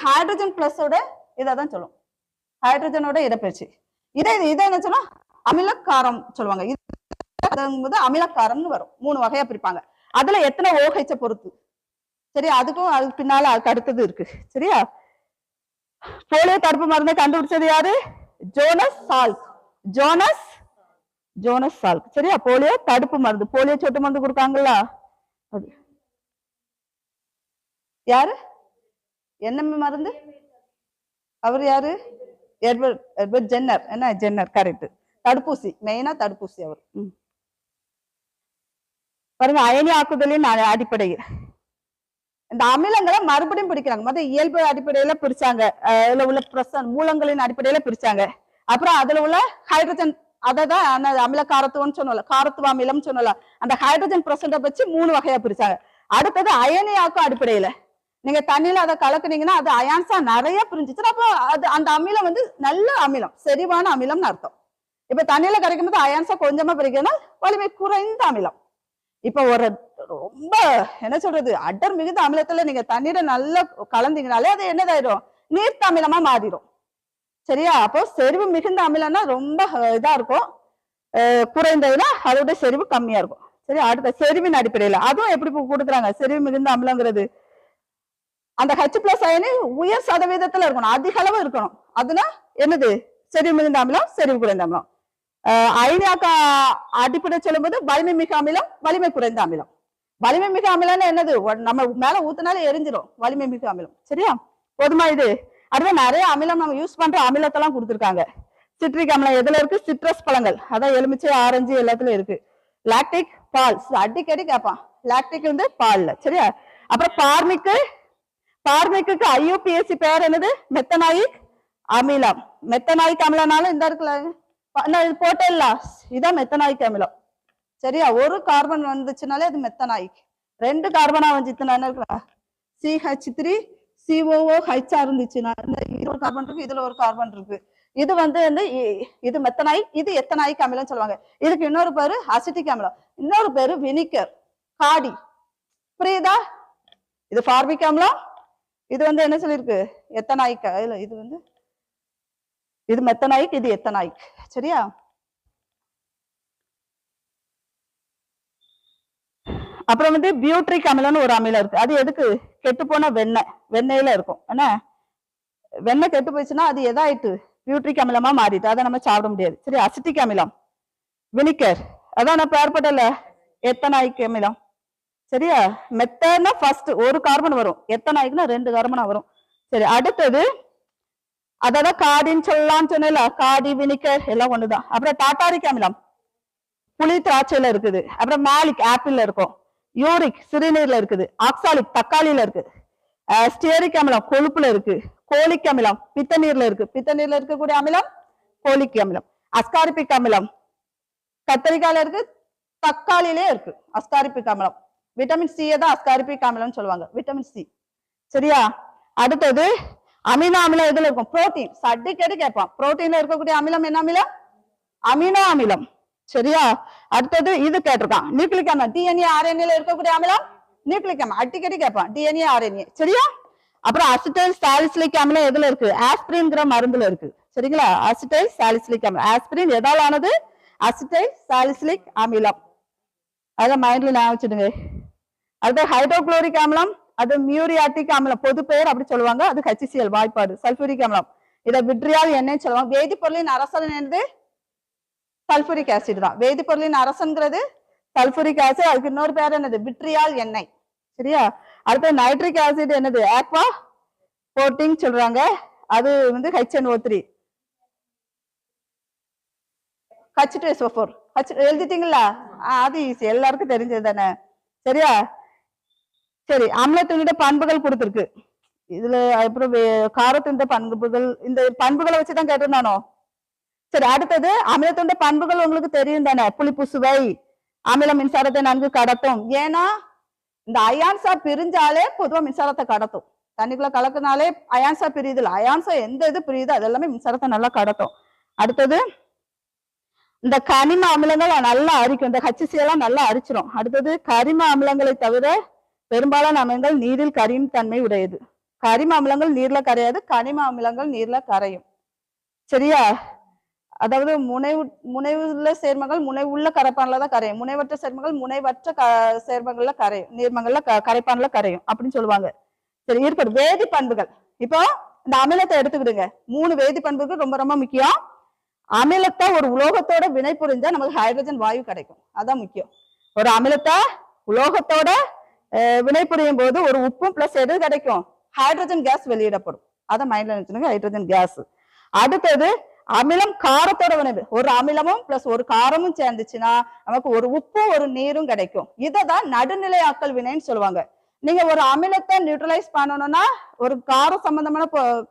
ஹைட்ரஜன் பிளஸோட இதான் சொல்லும், ஹைட்ரஜனோட இடப்பெயர்ச்சி. இதை என்ன சொல்லும்? அமிலக்காரம் சொல்லுவாங்க. இது அமிலக்காரம்னு வரும். 3 வகையா பிரிப்பாங்க. அதுல எத்தனை OH பொறுத்து. சரி, அதுக்கும் அதுக்கு பின்னால அதுக்கு அடுத்தது இருக்கு. சரியா? போலியோ தடுப்பு மருந்தை கண்டுபிடிச்சது யாரு? Jones Salk. சரியா? போலியோ தடுப்பு மருந்து, போலியோ சொட்டு மருந்து கொடுக்காங்கல்ல, அது யாரு? என்ன மருந்து? அவர் யாரு? Edward Jenner. என்ன ஜென்னர்? கரெக்ட். தடுப்பூசி, மெயினா தடுப்பூசி அவர். பாருங்க, அயனி ஆக்குதலின் அடிப்படையில் இந்த அமிலங்களை மறுபடியும் பிரிக்கிறாங்க. இயல்பு அடிப்படையில பிரிச்சாங்க, அதுல உள்ள மூலங்களின் அடிப்படையில பிரிச்சாங்க. அப்புறம் அதுல உள்ள ஹைட்ரஜன், அததான் அமில காரத்துவம்னு சொன்னோம்ல, காரத்துவ அமிலம் சொன்னோம்ல, அந்த ஹைட்ரஜன் பிரசன்ட வச்சு 3 வகையா பிரிச்சாங்க. அடுத்தது அயனியாக்கும் அடிப்படையில நீங்க தண்ணியில அதை கலக்குனீங்கன்னா அது அயான்ஸா நிறைய பிரிஞ்சிச்சுன்னா அப்போ அது அந்த அமிலம் வந்து நல்ல அமிலம், செறிவான அமிலம்னு அர்த்தம். இப்ப தண்ணியில கரைக்கும் போது அயான்ஸா கொஞ்சமா பிரிக்கணும், வலிமை குறைந்த அமிலம். இப்ப ஒரு ரொம்ப என்ன சொல்றது, அடர் மிகுந்த அமிலத்துல நீங்க தண்ணீரை நல்லா கலந்தீங்கனாலே அது என்னதாயிரும்? நீர்த்த அமிலமா மாறிடும். சரியா? அப்போ செறிவு மிகுந்த அமிலம்னா ரொம்ப இதா இருக்கும், குறைந்ததுன்னா அதோட செறிவு கம்மியா இருக்கும். சரி, அடுத்த செறிவின் அடிப்படையில அதுவும் எப்படி கொடுக்குறாங்க? செறிவு மிகுந்த அமிலங்கிறது அந்த H+ அயனி உயர் சதவீதத்துல இருக்கணும், அதிக அளவு இருக்கணும். அதுனா என்னது? செறிவு மிகுந்த அமிலம், செறிவு குறைந்த அமிலம். அயனியாக்க அடிப்படை சொல்லும் போது வலிமை மிக அமிலம், வலிமை குறைந்த அமிலம். வலிமை மிக அமிலம்னு என்னது? நம்ம மேல ஊத்தினாலே எரிஞ்சிடும், வலிமை மிக அமிலம். சரியா? போதுமா இது? அடுத்து நிறைய அமிலம் நம்ம யூஸ் பண்ற அமிலத்தெல்லாம் கொடுத்துருக்காங்க. சிட்ரிக் அமிலம் எதுல இருக்கு? சிட்ரஸ் பழங்கள், அதான் எலுமிச்சை, ஆரஞ்சு எல்லாத்துலயும் இருக்கு. லாக்டிக் பால், அடிக்கடி கேட்பான். லாக்டிக் வந்து பால்ல, சரியா? அப்புறம் பார்மிக்கு IUPAC பேர் என்னது? மெத்தனாயிக் அமிலம். மெத்தனாயிக் அமிலம்னாலும் இந்த இருக்குல்ல போட்டேல்ல, இதான் மெத்தனாயிக் அமிலம், சரியா? ஒரு கார்பன் வந்துச்சுனாலே அது மெத்தனாயிக். 2 கார்பனா வந்துச்சுன்னா என்ன இருக்குல்ல, CH3 COOH இருந்துச்சுன்னா இதுல ஒரு கார்பன் இருக்கு, இதுல ஒரு கார்பன் இருக்கு. இது வந்து இது மெத்தனாயிக், இது எத்தனாயிக் அமிலம் சொல்லுவாங்க. இதுக்கு இன்னொரு பேரு அசிட்டிக் அமிலம், இன்னொரு பேரு வினிகர், காடி. புரியுதா? இது ஃபார்மிக் அமிலம், இது வந்து என்ன சொல்லிருக்கு? எத்தனாயிக். இது வந்து இது மெத்தனாயிக், இது எத்தனாயிக், சரியா? அப்புறம் வந்து பியூட்ரிக் அமிலம்னு ஒரு அமிலம் இருக்கு. அது எதுக்கு? கெட்டு போன வெண்ணெயில இருக்கும். என்ன வெண்ணெய் கெட்டு போயிடுச்சுன்னா அது எதாயிட்டு? பியூட்ரிக் அமிலமா மாறிட்டு, அதை நம்ம சாப்பிட முடியாது, சரி? அசிட்டிக் அமிலம், வினிகர், அதான் நான் பேர்பட்டல எத்தனாயிக் அமிலம், சரியா? மெத்தனா ஃபர்ஸ்ட் ஒரு கார்பன் வரும், எத்தனாயிக்னா 2 கார்பனா வரும், சரி? அடுத்தது அதான் காடின்னு சொல்லலாம்னு சொன்னல, காடி வினிகர் எல்லாம் ஒண்ணுதான். அப்புறம் டாட்டாரிக் அமிலம் புளி திராட்சையில இருக்குது. அப்புறம் மாலிக் ஆப்பிள்ல இருக்கும். யூரிக் சிறுநீர்ல இருக்குது. ஆக்சாலிக் தக்காளியில இருக்கு. ஸ்டியரிக் அமிலம் கொழுப்புல இருக்கு. கோலிக் அமிலம் பித்த நீர்ல இருக்கு. பித்த நீர்ல இருக்கக்கூடிய அமிலம் கோலிக் அமிலம். அஸ்காரிபிக் அமிலம் கத்தரிக்காயில இருக்கு, தக்காளிலே இருக்கு அஸ்காரிபிக் அமிலம். விட்டமின் சி தான் அஸ்காரிபிக் அமிலம் சொல்லுவாங்க, விட்டமின் சி, சரியா? அடுத்தது அமினோ அமிலம் எதுல இருக்கும்? புரோட்டீன், அடிக்கடி கேட்பான். புரோட்டீன்ல இருக்கக்கூடிய அமிலம் என்ன அமிலம்? அமினோ அமிலம், சரியா? அடுத்தது இது கேட்டிருக்கான், நியூக்ளிக் அமிலம். DNA RNA இருக்கக்கூடிய அமிலம் நியூக்ளிக் அமிலம், அடிக்கடி கேட்பான். DNA RNA, சரியா? அப்புறம் அசிட்டைல் சாலிசிலிக் அமிலம் எதுல இருக்கு? ஆஸ்பிரின்ங்கிற மருந்துல இருக்கு, சரிங்களா? அசிட்டைல் சாலிசிலிக் அமிலம், ஆஸ்பிரின் எதால ஆனது? அசிட்டைல் சாலிசிலிக் அமிலம், அத மைண்ட்ல ஞாபகம் வச்சுடுங்க. அடுத்து ஹைட்ரோகுளோரிக் அமிலம், அது மியூரியாட்டிக் அமிலம், பொது பெயர் அப்படி சொல்லுவாங்க, அது HCl வாய்ப்பாடு. சல்பூரிக் அமிலம், இதை விட்ரியால் எண்ணெய் சொல்லுவாங்க. வேதிப்பொருளின் அரசன் என்னது? சல்பூரிக் ஆசிட் தான். வேதிப்பொருளின் அரசன்கிறது சல்பூரிக் ஆசிட், அதுக்கு இன்னொரு பேர் என்னது? விட்ரியால் எண்ணெய், சரியா? அடுத்து நைட்ரிக் ஆசிட் என்னது? ஆக்வா போர்டிங் சொல்றாங்க, அது வந்து HNO3. H2SO4 எழுதிட்டீங்களா? அது ஈஸி, எல்லாருக்கும் தெரிஞ்சது தானே, சரியா? சரி, அமிலத்தினுடைய பண்புகள் கொடுத்திருக்கு இதுல. அப்புறம் காரத்தினுடைய பண்புகள், இந்த பண்புகளை வச்சுதான் கேட்டிருந்தானோ. சரி, அடுத்தது அமிலத்தினுடைய பண்புகள் உங்களுக்கு தெரியும் தானே? புளிப்பு சுவை, அமிலம் மின்சாரத்தை நன்கு கடத்தும். ஏன்னா இந்த அயான்சா பிரிஞ்சாலே பொதுவா மின்சாரத்தை கடத்தும். தண்ணிக்குள்ள கலக்குனாலே அயான்சா பிரியுதுல, அயான்சா எந்த இது பிரியுதோ அதெல்லாமே மின்சாரத்தை நல்லா கடத்தும். அடுத்தது இந்த கனிம அமிலங்கள் நல்லா அரிக்கும், இந்த HCl எல்லாம் நல்லா அரிச்சிடும். அடுத்தது கரிம அமிலங்களை தவிர பெரும்பாலான அமிலங்கள் நீரில் கரியும் தன்மை உடையது. கரிம அமிலங்கள் நீர்ல கரையாது, கனிம அமிலங்கள் நீர்ல கரையும், சரியா? அதாவது முனைவுள்ள சேர்மங்கள் முனைவுள்ள கரைப்பான்ல தான் கரையும், முனைவற்ற சேர்மங்கள் முனைவற்ற சேர்மங்கள்ல கரையும், நீர்மங்கள்ல கரைப்பான்ல கரையும் அப்படின்னு சொல்லுவாங்க. சரி, இருக்கட்டும். வேதி பண்புகள், இப்போ இந்த அமிலத்தை எடுத்துக்கிடுங்க. 3 வேதி பண்புகள் ரொம்ப ரொம்ப முக்கியம். அமிலத்தை ஒரு உலோகத்தோட வினை புரிஞ்சா நமக்கு ஹைட்ரஜன் வாயு கிடைக்கும், அதான் முக்கியம். ஒரு அமிலத்தை உலோகத்தோட வினை புரியும் போது ஒரு உப்பும் பிளஸ் எது கிடைக்கும்? ஹைட்ரஜன் கேஸ் வெளியிடப்படும், அதை மைண்ட்ல நினைச்சுங்க, ஹைட்ரஜன் கேஸ். அடுத்தது அமிலம் காரத்தோட வினைவு, ஒரு அமிலமும் பிளஸ் ஒரு காரமும் சேர்ந்துச்சுன்னா நமக்கு ஒரு உப்பும் ஒரு நீரும் கிடைக்கும். இதைதான் நடுநிலையாக்கல் வினைன்னு சொல்லுவாங்க. நீங்க ஒரு அமிலத்தை நியூட்ரலைஸ் பண்ணணும்னா ஒரு கார சம்பந்தமான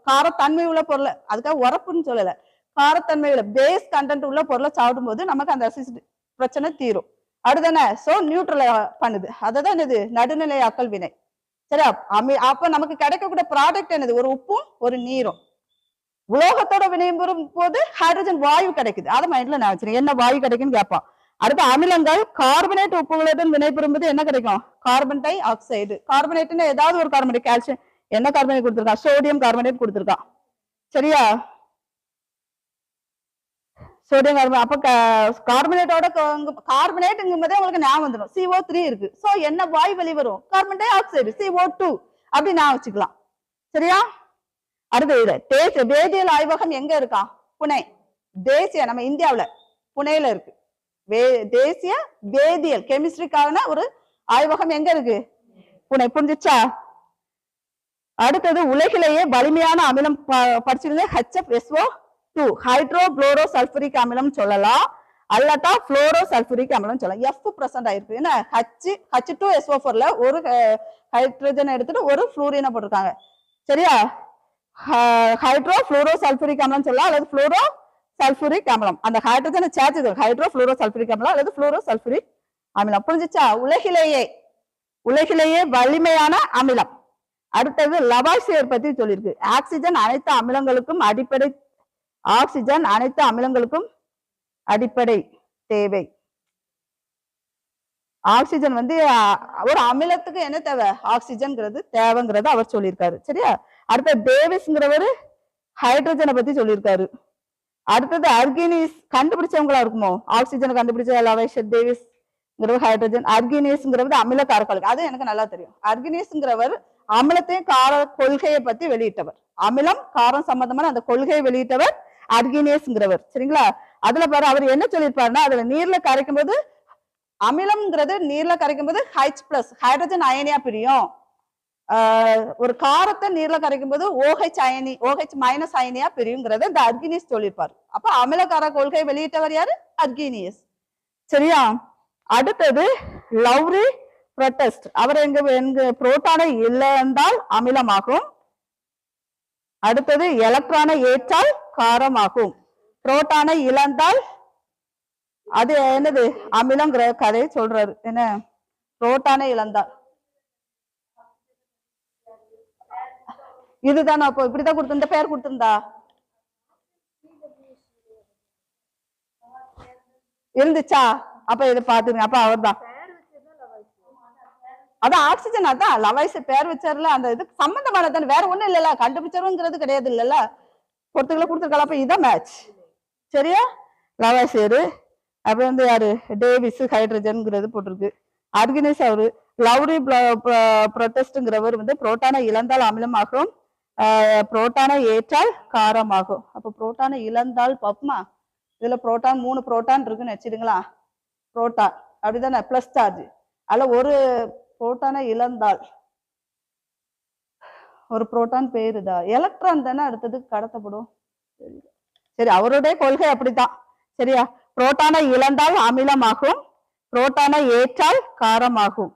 காரத்தன்மை உள்ள பொருளை, அதுக்காக உரப்புன்னு சொல்லல, காரத்தன்மை உள்ள பேஸ் கண்டென்ட் உள்ள பொருளை சாப்பிடும் போது நமக்கு அந்த அசிட் பிரச்சனை தீரும். அடுத்தானே சோ நியூட்ரலை பண்ணுது, அதுதான் என்னது? நடுநிலையாக்கல் வினை, சரியா? அப்ப நமக்கு கிடைக்கக்கூடிய ப்ராடக்ட் என்னது? ஒரு உப்பும் ஒரு நீரும். உலோகத்தோட வினைபுறும் போது ஹைட்ரஜன் வாயு கிடைக்குது, அதை மைண்ட்ல நான் வச்சிருக்கேன், என்ன வாயு கிடைக்குன்னு கேட்பான். அடுத்த அமிலங்கள் கார்பனேட் உப்புகளுடன் வினைபுறும் போது என்ன கிடைக்கும்? Carbon di oxide. கார்பனேட்னா ஏதாவது ஒரு கார்பனேட், கால்சியம் என்ன கார்பனேட் கொடுத்திருக்கான்? சோடியம் கார்பனேட் கொடுத்திருக்கான், சரியா? Sodium carbon. அப்ப கார்பனேட்டோட கார்பனேட்ங்கும் போதே உங்களுக்கு ஞாபகம் வந்துடும், CO3 இருக்கு. சோ என்ன வாயு வெளிவரும்? கார்பன் டை ஆக்சைடு, CO2 அப்படி நான் வச்சுக்கலாம், சரியா? அடுத்து வேதியியல் ஆய்வகம் எங்க இருக்கா? புனே. தேசிய நம்ம இந்தியாவுல புனேல இருக்கு. தேசிய வேதியியல் கெமிஸ்ட்ரிக்கான ஒரு ஆய்வகம் எங்க இருக்கு? புனே. புரிஞ்சுச்சா? அடுத்தது உலகிலேயே வலிமையான அமிலம் படிச்சிருந்தேன் HFSO 2 ஹைட்ரோகுளோரோசல்ஃபூரிக் அமிலம் சொல்லலாம், அல்லட்டா புளோரோசல்ஃபூரிக் அமிலம் சொல்லலாம். F பிரசன்ட் ஆயிருக்கு. என்ன H2SO4ல ஒரு ஹைட்ரஜன் எடுத்துட்டு ஒரு ஃப்ளூரினை போட்டிருக்காங்க. சரியா? ஹைட்ரோஃப்ளூரோசல்ஃபூரிக் அமிலம் சொல்லலாம் அல்லது புளோரோசல்ஃபூரிக் அமிலம். அந்த ஹைட்ரஜனை சேர்த்து ஹைட்ரோஃப்ளூரோசல்ஃபூரிக் அமிலம் அல்லது புளோரோசல்ஃபூரிக் அமிலம். புரிஞ்சுச்சா? உலகிலேயே வலிமையான அமிலம். அடுத்தது லவாய்சியர் பத்தி சொல்லியிருக்கு. ஆக்சிஜன் அனைத்து அமிலங்களுக்கும் அடிப்படை தேவை. ஆக்சிஜன் வந்து ஒரு அமிலத்துக்கு என்ன தேவை? ஆக்சிஜன்ங்கிறது தேவைங்கிறது அவர் சொல்லியிருக்காரு. சரியா? அடுத்த டேவிஸ்ங்கிறவர் ஹைட்ரஜனை பத்தி சொல்லியிருக்காரு. அடுத்தது அர்கினிஸ் கண்டுபிடிச்சவங்களா இருக்குமோ? ஆக்சிஜனை கண்டுபிடிச்ச லவாய்சியர், டேவிஸ்ங்கிறவர் ஹைட்ரஜன், அர்கினிஸ்ங்கிறது அமில காரக்காலுக்கு. அது எனக்கு நல்லா தெரியும். அர்கினிஸ்ங்கிறவர் அமிலத்தையும் கார கொள்கையை பத்தி வெளியிட்டவர். அமிலம் காரம் சம்பந்தமான அந்த கொள்கையை வெளியிட்டவர் அர்கினியஸ்ங்கிறவர். சரிங்களா? அதுல பாரு அவர் என்ன சொல்லியிருப்பாருன்னா, அதுல நீர்ல கரைக்கும் போது அமிலம்ங்கிறது நீர்ல கரைக்கும் போது H+ ஹைட்ரஜன் அயனியா பிரியும். ஒரு காரத்தை நீர்ல கரைக்கும் போது OH அயனியா பிரியுங்கிறத இந்த அர்கினியஸ் சொல்லியிருப்பாரு. அப்ப அமிலக்கார கொள்கை வெளியிட்டவர் யாரு? அர்கினியஸ். சரியா? அடுத்தது லவ்ரி புரோட்டஸ்ட். அவர் எங்க புரோட்டானை இழந்தால் அமிலமாகும். அடுத்தது எலக்ட்ரானை ஏற்றால் காரமாகும். புரோட்டானை இழந்தால் அது என்னது? அமிலங்கிற கதையை சொல்றாரு. என்ன? புரோட்டானை இழந்தால் இதுதான். அப்போ இப்படிதான் கொடுத்திருந்த பேர் கொடுத்திருந்தா இருந்துச்சா? அப்ப இதை பாத்துங்க. அப்ப அவர் தான் அதான் ஆக்சிஜன். அதான் லவாய்ஸ் பேர் வச்சாருல, அந்த இது சம்பந்தமானதான, வேற ஒண்ணும் இல்லல்ல, கண்டுபிடிச்சருங்கிறது கிடையாது இல்லல்ல, பொறுத்துக்களை கொடுத்துருக்கலாம். அப்ப இதான் மேட்ச். சரியா? லவாய்சியரு. அப்ப வந்து யாரு? டேவிஸ் ஹைட்ரஜன்ங்கிறது போட்டிருக்கு. அர்கினிஸ் அவரு. லவ்ரி புரோட்டஸ்ட்ங்கிறவர் வந்து புரோட்டானை இழந்தால் அமிலமாகும், புரோட்டானை ஏற்றால் காரமாகும். அப்ப புரோட்டானை இழந்தால் பாப்போமா? இதுல புரோட்டான் 3 புரோட்டான் இருக்குன்னு வச்சிருங்களா? புரோட்டான் அப்படிதானே, பிளஸ் சார்ஜ். அதுல ஒரு புரோட்டானை இழந்தால் ஒரு புரோட்டான் பேருதா? எலக்ட்ரான் தானே அடுத்ததுக்கு கடத்தப்படும். சரி, அவருடைய கொள்கை அப்படித்தான். சரியா? புரோட்டானை இழந்தால் அமிலமாகும், புரோட்டானை ஏற்றால் காரமாகும்.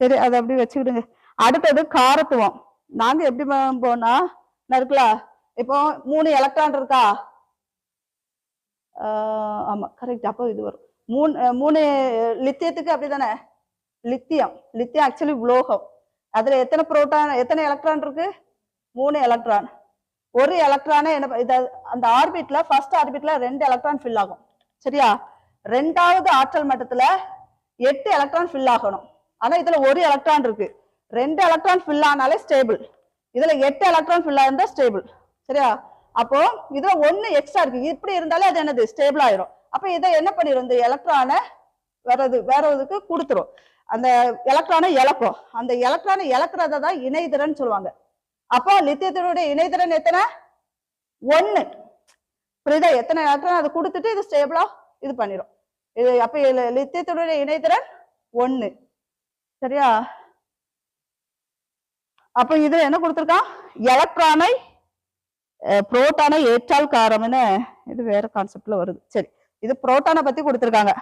சரி, அதை அப்படி வச்சுக்கிடுங்க. அடுத்தது காரத்துவம். நாங்க எப்படி போனா இருக்குல்ல, இப்போ 3 எலக்ட்ரான் இருக்கா? ஆமா, கரெக்ட். அப்போ இது வரும் 3 லித்தியத்துக்கு அப்படிதானே? லித்தியம் ஆக்சுவலி உலோகம். அதுல எத்தனை புரோட்டான், எத்தனை எலக்ட்ரான் இருக்கு? 3 எலக்ட்ரான். ஒரு எலக்ட்ரானே என்ன, அந்த ஆர்பிட்ல ஃபர்ஸ்ட் ஆர்பிட்ல 2 எலக்ட்ரான் ஃபில் ஆகும். சரியா? 2வது ஆற்றல் மட்டத்துல 8 எலக்ட்ரான் ஃபில் ஆகணும். ஆனா இதுல ஒரு எலக்ட்ரான் இருக்கு. 2 எலக்ட்ரான் ஃபில் ஆனாலே ஸ்டேபிள். இதுல 8 எலக்ட்ரான் ஃபில் ஆயிருந்தா ஸ்டேபிள். சரியா? அப்போ இதுல 1 எக்ஸ்ட்ரா இருக்கு. இப்படி இருந்தாலே அது என்னது? ஸ்டேபிள் ஆயிரும். அப்ப இதை என்ன பண்ணிடும்? இந்த எலக்ட்ரானை வேற இதுக்கு கொடுத்துரும். அந்த எலக்ட்ரானை இழக்கும். அந்த எலக்ட்ரானை இழக்கிறத தான் இணைதிறன் சொல்லுவாங்க. அப்போ லித்தியத்தினுடைய இணைதிறன் எத்தனை? 1. புரியுதா? எத்தனை எலக்ட்ரான் அதை கொடுத்துட்டு இது ஸ்டேபிளா இது பண்ணிடும். இது அப்ப லித்தியத்தினுடைய இணைதிறன் 1. சரியா? அப்ப இது என்ன கொடுத்துருக்கான்? எலக்ட்ரானை புரோட்டானை ஏற்றால் காரம்னு, இது வேற கான்செப்ட்ல வருது. சரி, இது புரோட்டானை பத்தி கொடுத்திருக்காங்க.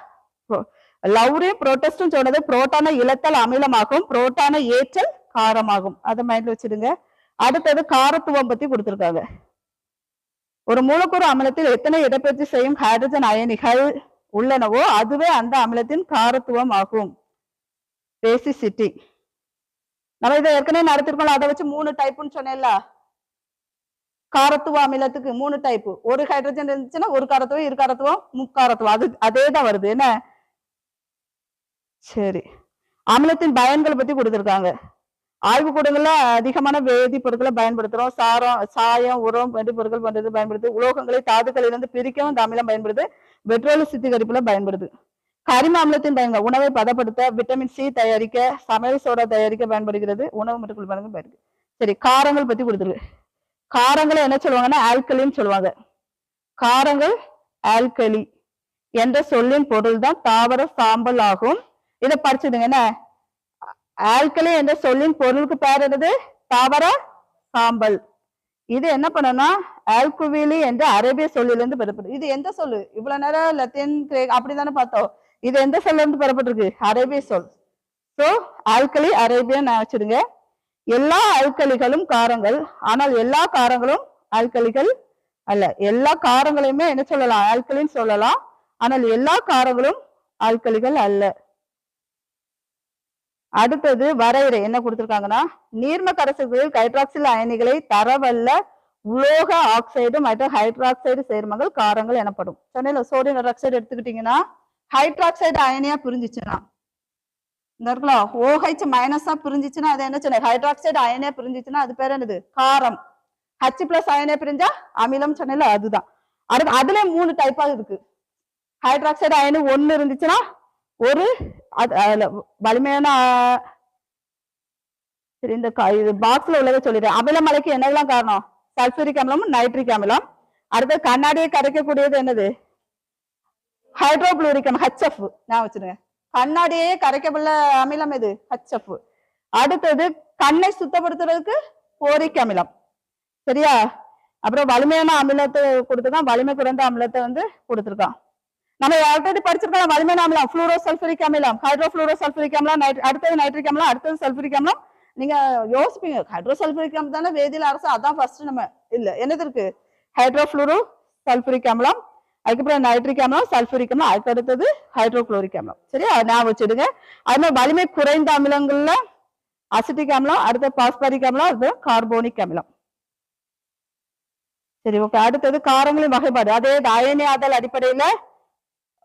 லவ்ரி புரோட்டஸ்டும் சொன்னது புரோட்டானை இழத்தல் அமிலமாகும், புரோட்டானை ஏற்றல் காரமாகும். அதை மைண்ட்ல வச்சிடுங்க. அடுத்தது காரத்துவம் பத்தி கொடுத்திருக்காங்க. ஒரு மூலக்கூறு அமிலத்தில் எத்தனை இடப்பெயர்ச்சி செய்யும் ஹைட்ரஜன் அயனிகள் உள்ளனவோ அதுவே அந்த அமிலத்தின் காரத்துவம் ஆகும். பேசிசிட்டி. நம்ம இதை ஏற்கனவே நடத்திருக்கோம். அதை வச்சு 3 டைப்புன்னு சொன்னேன்ல. காரத்துவ அமிலத்துக்கு 3 டைப்பு. ஒரு ஹைட்ரஜன் இருந்துச்சுன்னா ஒரு காரத்துவம், இரு காரத்துவம், முக்காரத்துவம். அதே தான் வருது. என்ன? சரி, அமிலத்தின் பயன்களை பத்தி கொடுத்திருக்காங்க. ஆய்வுக்கூடங்கள்ல அதிகமான வேதிப்பொருட்களை பயன்படுத்துறோம். சாயம், உரம், வெடிப்பொருட்கள் போன்றது பயன்படுது. உலோகங்களை தாதுக்களிலிருந்து பிரிக்கவும் இந்த அமிலம் பயன்படுது. பெட்ரோல் சுத்திகரிப்புல பயன்படுது. கரிம அமிலத்தின் பயன்கள்: உணவை பதப்படுத்த, விட்டமின் C தயாரிக்க, சமையல் சோடா தயாரிக்க பயன்படுகிறது. உணவு மற்றும் குளிர்பானங்கள் பயன்படுது. சரி, காரங்கள் பத்தி கொடுத்துருக்கு. காரங்களை என்ன சொல்லுவாங்கன்னா ஆல்கலின்னு சொல்லுவாங்க. காரங்கள் ஆல்கலி என்ற சொல்லின் பொருள் தான் தாவர சாம்பல் ஆகும். இதை படிச்சுடுங்க. என்ன? ஆல்கலி என்ற சொல்லின் பொருளுக்கு பேர் என்னது? தாவர சாம்பல். இது என்ன பண்ணனா ஆல்குவிலி என்ற அரேபிய சொல்லிலிருந்து பெறப்பட்டது. இது எந்த சொல்லு? இவ்வளவு நேரம் லத்தீன் கிரேக் அப்படிதானே பார்த்தோம். இது எந்த சொல்ல இருந்து பெறப்பட்டிருக்கு? அரேபிய சொல். சோ ஆல்கலி அரேபியன் வச்சிருங்க. எல்லா ஆல்கலிகளும் காரங்கள், ஆனால் எல்லா காரங்களும் ஆல்கலிகள் அல்ல. எல்லா காரங்களையுமே என்ன சொல்லலாம்? ஆல்கலின்னு சொல்லலாம். ஆனால் எல்லா காரங்களும் ஆல்கலிகள் அல்ல. அடுத்தது வரையறை என்ன கொடுத்திருக்காங்கன்னா, நீர்ம கரைசல்களில் ஹைட்ராக்சில் அயனிகளை தரவல்ல உலோக ஆக்சைடு மற்றும் ஹைட்ராக்சைடு சேர்மங்கள் காரங்கள் எனப்படும். சொன்னேன் சோடியம் ஹைட்ராக்சைடு எடுத்துக்கிட்டீங்கன்னா ஹைட்ராக்சைடு அயனியா பிரிஞ்சிச்சுன்னா இந்த இருக்கலாம் OH மைனஸா பிரிஞ்சிச்சுன்னா அது என்ன சொன்ன ஹைட்ராக்சைடு அயனியா பிரிஞ்சிச்சுன்னா அது பேர் என்னது? காரம். H+ அயனியா பிரிஞ்சா அமிலம் சொன்னல அதுதான். அடுத்து அதுல 3 டைப்பா இருக்கு. ஹைட்ராக்சைடு அயனி 1 இருந்துச்சுன்னா ஒரு வலிமையான சரி இந்த இது பாக்ஸ்ல உள்ளதை சொல்லிடுறேன். அமிலமலைக்கு என்னெல்லாம் காரணம்? சல்பூரிக் அமிலமும் நைட்ரிக் அமிலம். அடுத்து கண்ணாடியை கரைக்கக்கூடியது என்னது? ஹைட்ரோகுளோரிக் அமிலம் HF. நான் வச்சிருங்க. கண்ணாடியே கரைக்கவுள்ள அமிலம் எது? HF. அடுத்தது கண்ணை சுத்தப்படுத்துறதுக்கு போரிக் அமிலம். சரியா? அப்புறம் வலிமையான அமிலத்தை கொடுத்துருக்கான், வலிமை குறைந்த அமிலத்தை வந்து கொடுத்துருக்கான். நம்ம ஆல்ரெடி படிச்சிருக்கோம் வலிமையான அமிலம் ஃப்ளூரோசல்பூரிக் அமிலம், ஹைட்ரோஃப்ளூரோசல்பூரிக் அமிலம், அடுத்தது நைட்ரிக் அமிலம், அடுத்தது சல்பூரிக் அமிலம். நீங்க யோசிப்பீங்க ஹைட்ரோசல்பூரிக் அமிலம் தானே வேதியியல் அரசு, அதான் ஃபர்ஸ்ட் நம்ம இல்ல என்னது இருக்கு? ஹைட்ரோஃப்ளூரோ சல்பூரிக் அமிலம், அதுக்கப்புறம் நைட்ரிக் அமிலம், சல்பூரிக் அமிலம், அதுக்கு அடுத்தது ஹைட்ரோகுளோரிக் அமிலம். சரியா? ஞாபகம் வச்சுடுங்க. அது மாதிரி வலிமை குறைந்த அமிலங்கள்ல அசிட்டிக் அமிலம், அடுத்த பாஸ்பரிக் அமிலம், அடுத்து கார்போனிக் அமிலம். சரி ஓகே. அடுத்தது காரங்களின் வகைப்பாடு. அதே அயனியாதல் அடிப்படையில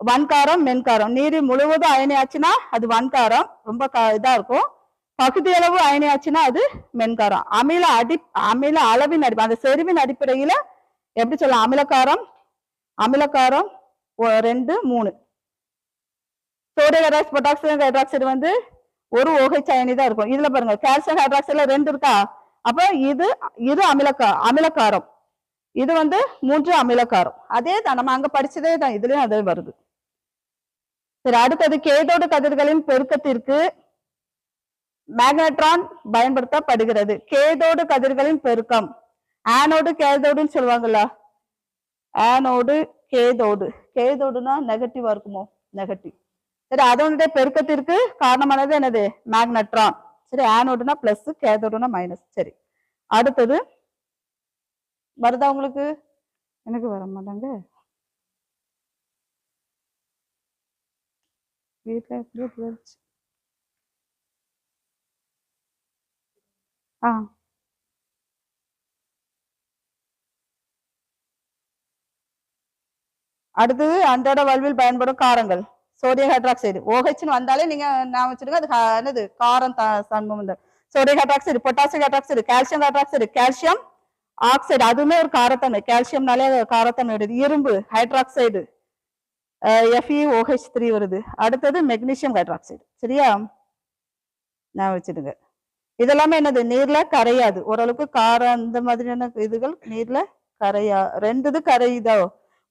வன்காரம் மென்காரம். நீர் முழுவதும் அயனியாச்சுன்னா அது வன்காரம், ரொம்ப இதா இருக்கும். பகுதி அளவு அயனியாச்சுன்னா அது மென்காரம். அமில அளவின் அடிப்படை அந்த செறிவின் அடிப்படையில எப்படி சொல்லலாம்? அமிலக்காரம் 2 3. சோடியம் ஹைட்ராக்சைடு பொட்டாசியம் ஹைட்ராக்சைடு வந்து ஒரு OH அயனி தான் இருக்கும். இதுல பாருங்க கால்சியம் ஹைட்ராக்சைடுல 2 இருக்கா? அப்ப இது அமிலக்காரம், இது வந்து 3 அமிலக்காரம். அதே தான் நம்ம அங்க படிச்சதே தான் இதுலயும் அதே வருது. சரி அடுத்தது கேதோடு கதிர்களின் பெருக்கத்திற்கு மேக்னட்ரான் பயன்படுத்தப்படுகிறது. கேதோடு கதிர்களின் பெருக்கம் ஆனோடு கேதோடுன்னு சொல்லுவாங்கல்ல. ஆனோடு கேதோடுனா நெகட்டிவா இருக்குமோ? நெகட்டிவ். சரி அதனுடைய பெருக்கத்திற்கு காரணமானது என்னது? மேக்னட்ரான். சரி ஆனோடுனா பிளஸ், கேதோடுனா மைனஸ். சரி அடுத்தது வருதா உங்களுக்கு? எனக்கு வர மாட்டாங்க வீட்டுல. அடுத்தது அன்றாட வாழ்வில் பயன்படும் காரங்கள். சோடியம் ஹைட்ராக்சைடு OHன்னு வந்தாலே நீங்க நான் வச்சிருக்க அது என்னது? காரம் Shanmugam. Sodium hydroxide, potassium hydroxide, calcium hydroxide, calcium oxide அதுவுமே ஒரு காரத்தன்மை. கால்சியம்னாலே காரத்தன்மை வருது. இரும்பு ஹைட்ராக்சைடு FeOH3 வருது. அடுத்தது மெக்னீசியம் ஹைட்ராக்சைடு. சரியா? நான் வச்சிடுங்க. இதெல்லாமே என்னது? நீர்ல கரையாது. ஓரளவுக்கு காரம் அந்த மாதிரியான இதுகள் நீர்ல கரையா. 2 இது கரையுதோ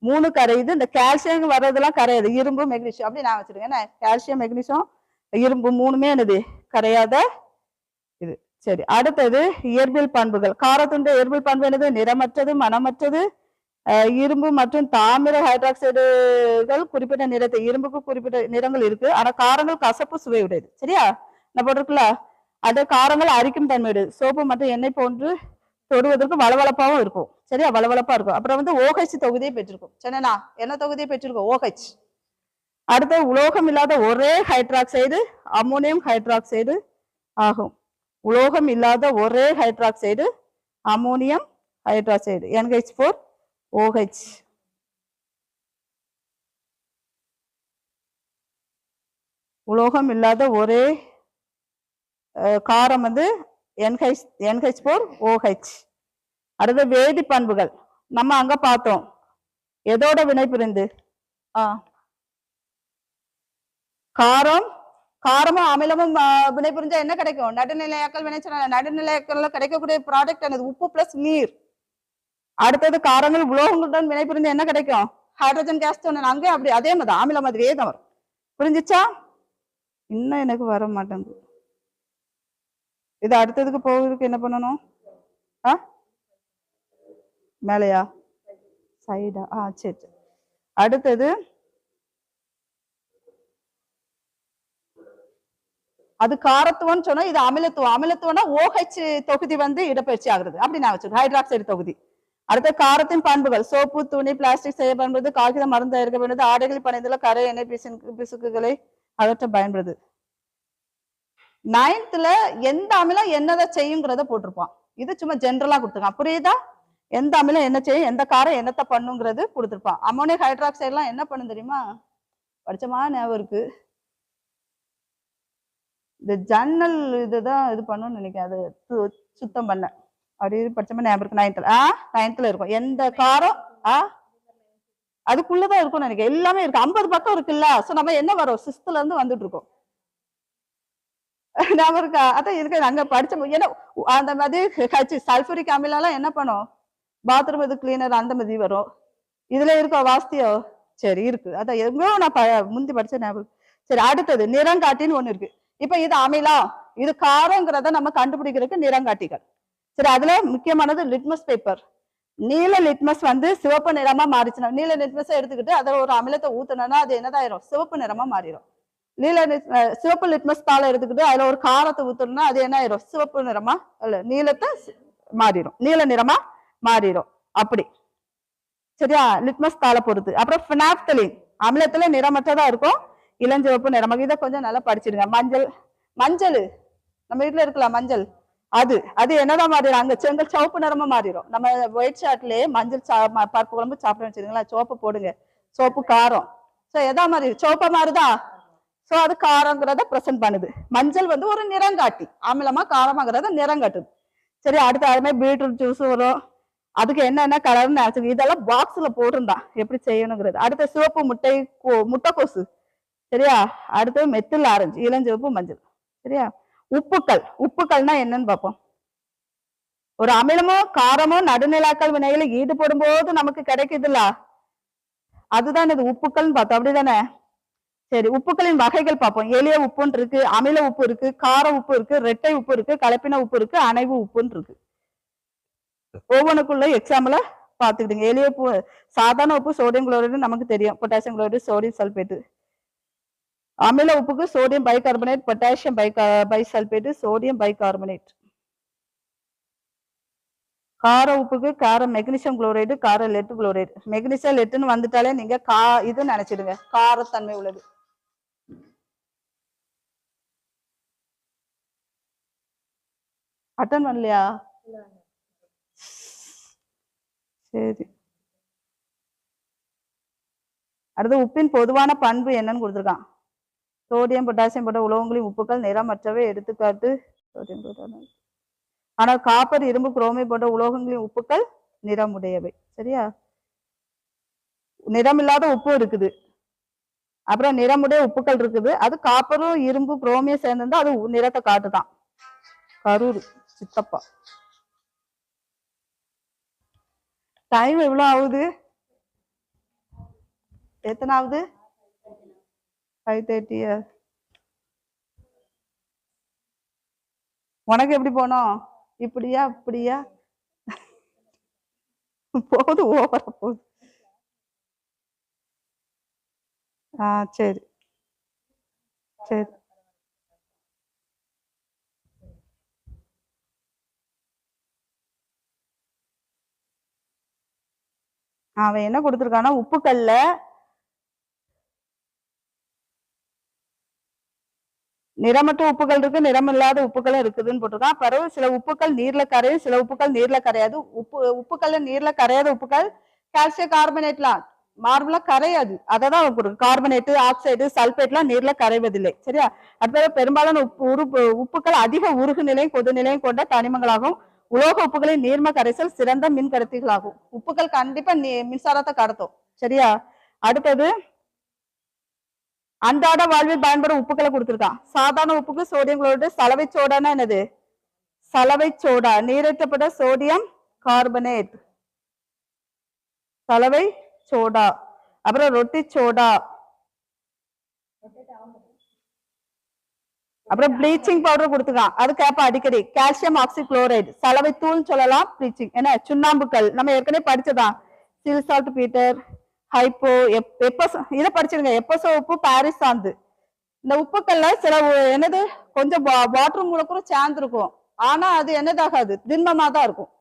3 கரையுது. இந்த கால்சியம் வர்றதெல்லாம் கரையாது. இரும்பு மெக்னீசியம் அப்படி நான் வச்சிருக்கேன். என்ன கால்சியம் மெக்னீசியம் இரும்பு 3மே என்னது? கரையாத இது. சரி அடுத்தது இயற்பியல் பண்புகள். காரத்துடைய இயற்பியல் பண்பு என்னது? நிறமற்றது, மனமற்றது. இரும்பு மற்றும் தாமிர ஹைட்ராக்சைடுகள் குறிப்பிட்ட நிறத்தை, இரும்புக்கு குறிப்பிட்ட நிறங்கள் இருக்கு. ஆனா காரங்கள் கசப்பு சுவை உடையது. சரியா? நான் போட்டிருக்கல அது காரங்கள் அரிக்கும் தன்மையுடையது. சோப்பு மற்றும் எண்ணெய் போன்று தொடுவதற்கு வளவளப்பாவும் இருக்கும். சரியா? வளவளப்பா இருக்கும். அப்புறம் வந்து OH தொகுதியை பெற்றிருக்கும். சரிண்ணா? என்ன தொகுதியை பெற்றிருக்கும்? OH. அடுத்த உலோகம் இல்லாத ஒரே ஹைட்ராக்சைடு அம்மோனியம் ஹைட்ராக்சைடு ஆகும். உலோகம் இல்லாத ஒரே ஹைட்ராக்சைடு அம்மோனியம் ஹைட்ராக்சைடு NH4OH. உலோகம் இல்லாத ஒரே காரம் வந்து NH4OH. அடுத்த வேதி பண்புகள் நம்ம அங்க பார்த்தோம். எதோட வினை புரிந்து? காரமும் அமிலமும் வினை புரிஞ்சா என்ன கிடைக்கும்? நடுநிலையாக்கல் வினைச்சொல். நடுநிலையாக்கல்ல கிடைக்கக்கூடிய ப்ராடக்ட் என்னது? உப்பு பிளஸ் நீர். அடுத்தது காரங்கள் உலோகங்களுடன் வினை புரிந்து என்ன கிடைக்கும்? Hydrogen case. அங்கே அப்படி அதே மாதிரி அமிலம் மாதிரியே தான் வரும். புரிஞ்சிச்சா? இன்னும் எனக்கு வர மாட்டேங்குது. இது அடுத்ததுக்கு போகிறதுக்கு என்ன பண்ணணும்? மேலையா சைடா சரி சரி. அடுத்தது அது காரத்துவம்னு சொன்னா இது அமிலத்துவம். அமிலத்துவம்னா OH தொகுதி வந்து இடப்பெயர்ச்சி ஆகுறது அப்படி நான் வச்சிருக்கேன். ஹைட்ராக்சைடு தொகுதி. அடுத்த காரத்தின் பண்புகள் சோப்பு, துணி, பிளாஸ்டிக் செய்ய பயன்படுது, காகிதம், மருந்து தயாரிக்க பயன்படுது, ஆடைகள் பணிந்துள்ள கரை, எண்ணெய், பிசுக்குகளை அகற்ற பயன்படுது. 9th எந்த அமிலம் என்னதை செய்யுங்கிறத போட்டிருப்பான். இது சும்மா ஜென்ரலா கொடுத்துருக்கான். புரியுதா? எந்த அமிலம் என்ன செய்யும், எந்த காரம் என்னத்தை பண்ணுங்கிறது கொடுத்துருப்பான். அமோனியம் ஹைட்ராக்சைடு எல்லாம் என்ன பண்ணும் தெரியுமா? படிச்சமா ஞாபகம் இருக்கு. இந்த ஜன்னல் இதுதான் இது பண்ணும்னு நினைக்கிறேன். அது சுத்தம் பண்ண அப்படி படிச்சமா ஞாபகம் இருக்கு. 9th இருக்கும். எந்த காரம் அதுக்குள்ளதான் இருக்கும்னு நினைக்கிறேன். எல்லாமே இருக்கு. 50 பக்கம் இருக்குல்ல. சோ நம்ம என்ன வரும் 6th இருந்து வந்துட்டு இருக்கோம். ஞாபகம் இருக்கா? அதான் இருக்கு. அங்க படிச்ச ஏன்னா அந்த மாதிரி சல்பூரிக் அமிலம் எல்லாம் என்ன பண்ணும், பாத்ரூம் இது கிளீனர் அந்த மாதிரி வரும். இதுல இருக்கோ வாஸ்தியோ? சரி இருக்கு. அதான் எங்கோ நான் முந்தி படிச்ச ஞாபகம். சரி அடுத்தது நிறங்காட்டின்னு ஒண்ணு இருக்கு. இப்ப இது அமிலம் இது காரங்கிறத நம்ம கண்டுபிடிக்கிறதுக்கு நிறங்காட்டிகள். சரி அதுல முக்கியமானது லிட்மஸ் பேப்பர். நீல லிட்மஸ் வந்து சிவப்பு நிறமா மாறிச்சுன்னா, நீல லிட்மஸ் எடுத்துக்கிட்டு அதுல ஒரு அமிலத்தை ஊத்துனா அது என்னதாயிரும், சிவப்பு நிறமா மாறிடும். சிவப்பு லிட்மஸ் தாளை எடுத்துக்கிட்டு அதுல ஒரு காரத்தை ஊத்தணும்னா அது என்ன ஆயிரும், சிவப்பு நிறமா இல்ல நீலத்தை மாறிடும், நீல நிறமா மாறிடும். அப்படி சரியா, லிட்மஸ் தாளை பொறுத்து. அப்புறம் பினாப்தலின் அமிலத்துல நிறமற்றதா இருக்கும், இளஞ்சிவப்பு நிறமாக. இதை கொஞ்சம் நல்லா படிச்சிருங்க. மஞ்சள் நம்ம வீட்டுல இருக்கலாம் மஞ்சள், அது என்னதான் மாறிடும், அங்க செங்கல் சிவப்பு நிறமா மாறிடும். நம்ம ஒயிட் ஷார்ட்லயே மஞ்சள் பருப்பு குழம்பு சாப்பிட வச்சிருக்கீங்களா, சோப்பு போடுங்க, சோப்பு காரம். சோ எதா மாதிரி சோப்பா மாறுதா, சோ அது காரங்கிறத பிரசன்ட் பண்ணுது. மஞ்சள் வந்து ஒரு நிறங்காட்டி, அமிலமா காரமாங்கிறத நிறங்காட்டுது. சரி அடுத்து அதுமே பீட்ரூட் ஜூஸ் வரும், அதுக்கு என்னென்ன கலர்னு நினைச்சு இதெல்லாம் பாக்ஸ்ல போட்டிருந்தான் எப்படி செய்யணுங்கிறது. அடுத்த சிவப்பு முட்டைக்கோசு சரியா. அடுத்து மெத்தில் ஆரஞ்சு, இளஞ்சிவப்பு மஞ்சள் சரியா. உப்புக்கள்னா என்னன்னு பார்ப்போம். ஒரு அமிலமோ காரமோ நடுநிலாக்கள் வினைகளை ஈடுபடும் போது நமக்கு கிடைக்குதுல்ல, அதுதான் இது உப்புக்கள்னு பார்த்தோம். அப்படிதானே? சரி உப்புக்களின் வகைகள் பார்ப்போம். எளிய உப்புன்னு இருக்கு, அமில உப்பு இருக்கு, கார உப்பு இருக்கு, ரெட்டை உப்பு இருக்கு, கலப்பின உப்பு இருக்கு, அணைவு உப்புன்னு இருக்கு. ஒவ்வொன்றுக்குள்ள எக்ஸாம்பிள பாத்துக்கிடுங்க. எளிய உப்பு சாதாரண உப்பு சோடியம் குளோரைடு நமக்கு தெரியும், பொட்டாசியம் குளோரைடு, சோடியம் சல்பேட்டு. அமில உப்புக்கு sodium bicarbonate, potassium bisulphate, sodium bicarbonate. கார உப்புக்கு காரம் மெக்னீசியம் குளோரைடு, கார லெட் குளோரைடு. மெக்னீசியம் லெட்டுன்னு வந்துட்டாலே நீங்க இது நினைச்சிடுங்க, காரத்தன்மை உள்ளது. அட்டன் பண்ணலையா? சரி அடுத்து உப்பின் பொதுவான பண்பு என்னன்னு கொடுத்துருக்கான். சோடியம் பொட்டாசியம் போன்ற உலோகங்களின் உப்புக்கள் நிறமற்றவை. எடுத்துக்காட்டு சோடியம். ஆனால் காப்பர், இரும்பு, குரோமியம் போன்ற உலோகங்களின் உப்புக்கள் நிறமுடையவை. சரியா. நிறமில்லாத உப்பு இருக்குது, அப்புறம் நிறமுடைய உப்புக்கள் இருக்குது. அது காப்பரும் இரும்பு குரோமியம் சேர்ந்திருந்தா அது நிறத்தை காட்டுதான். கரூர் சித்தப்பா. டைம் எவ்வளவு ஆகுது, எத்தனை ஆகுது? 5:30. உனக்கு எப்படி போனோம், இப்படியா இப்படியா? போது ஓவர போகுது. சரி சரி. அவன் என்ன கொடுத்துருக்கானா, உப்புக்கல்ல நிறமற்ற உப்புகள் இருக்கு, நிறமில்லாத உப்புகளும் இருக்குதுன்னு போட்டிருக்கான். பிறகு சில உப்புக்கள் நீர்ல கரையும், சில உப்புக்கள் நீர்ல கரையாது. உப்புக்கள்ல நீர்ல கரையாத உப்புக்கள் கால்சியம் கார்பனேட்லாம் மார்பிளா கரையாது, அததான் கார்பனேட்டு, ஆக்சைடு, சல்பேட்லாம் நீர்ல கரைவதில்லை. சரியா. அடுத்தது பெரும்பாலான உப்புக்கள் அதிக உருகு நிலையும் கொது நிலையும் கொண்ட தனிமங்களாகும். உலோக உப்புகளின் நீர்ம கரைசல் சிறந்த மின் கடத்திகளாகும். உப்புக்கள் கண்டிப்பா மின்சாரத்தை கடத்தும். சரியா. அடுத்தது அன்றாட வாழ்வில் பயன்படும் உப்புக்களை கொடுத்திருக்கான். சாதாரண உப்புக்கு சோடியம் குளோரைடு, சலவை சோடானா என்னது, சலவை சோடா, நீரேற்றப்பட்ட சோடியம் கார்பனேட், சலவை சோடா. அப்புறம் ரொட்டி சோடா, அப்புறம் ப்ளீச்சிங் பவுடர் கொடுத்துருக்கான், அது கேட்பா அடிக்கடி. கால்சியம் ஆக்சி குளோரைடு, சலவை தூள் சொல்லலாம், ப்ளீச்சிங் என்ன சுண்ணாம்புக்கல் நம்ம ஏற்கனவே படிச்சதான். சில் சால்ட் பீட்டர், ஹைப்போ, எப்பசோ இதை படிச்சிருங்க. எப்பசோ உப்பு, பாரிஸ் சாந்து. இந்த உப்புக்கல்ல சில என்னது கொஞ்சம் வாட்டர் மூலக்கூறு சேர்ந்துருக்கும், ஆனா அது என்னதாகாது, திண்மமா தான் இருக்கும்.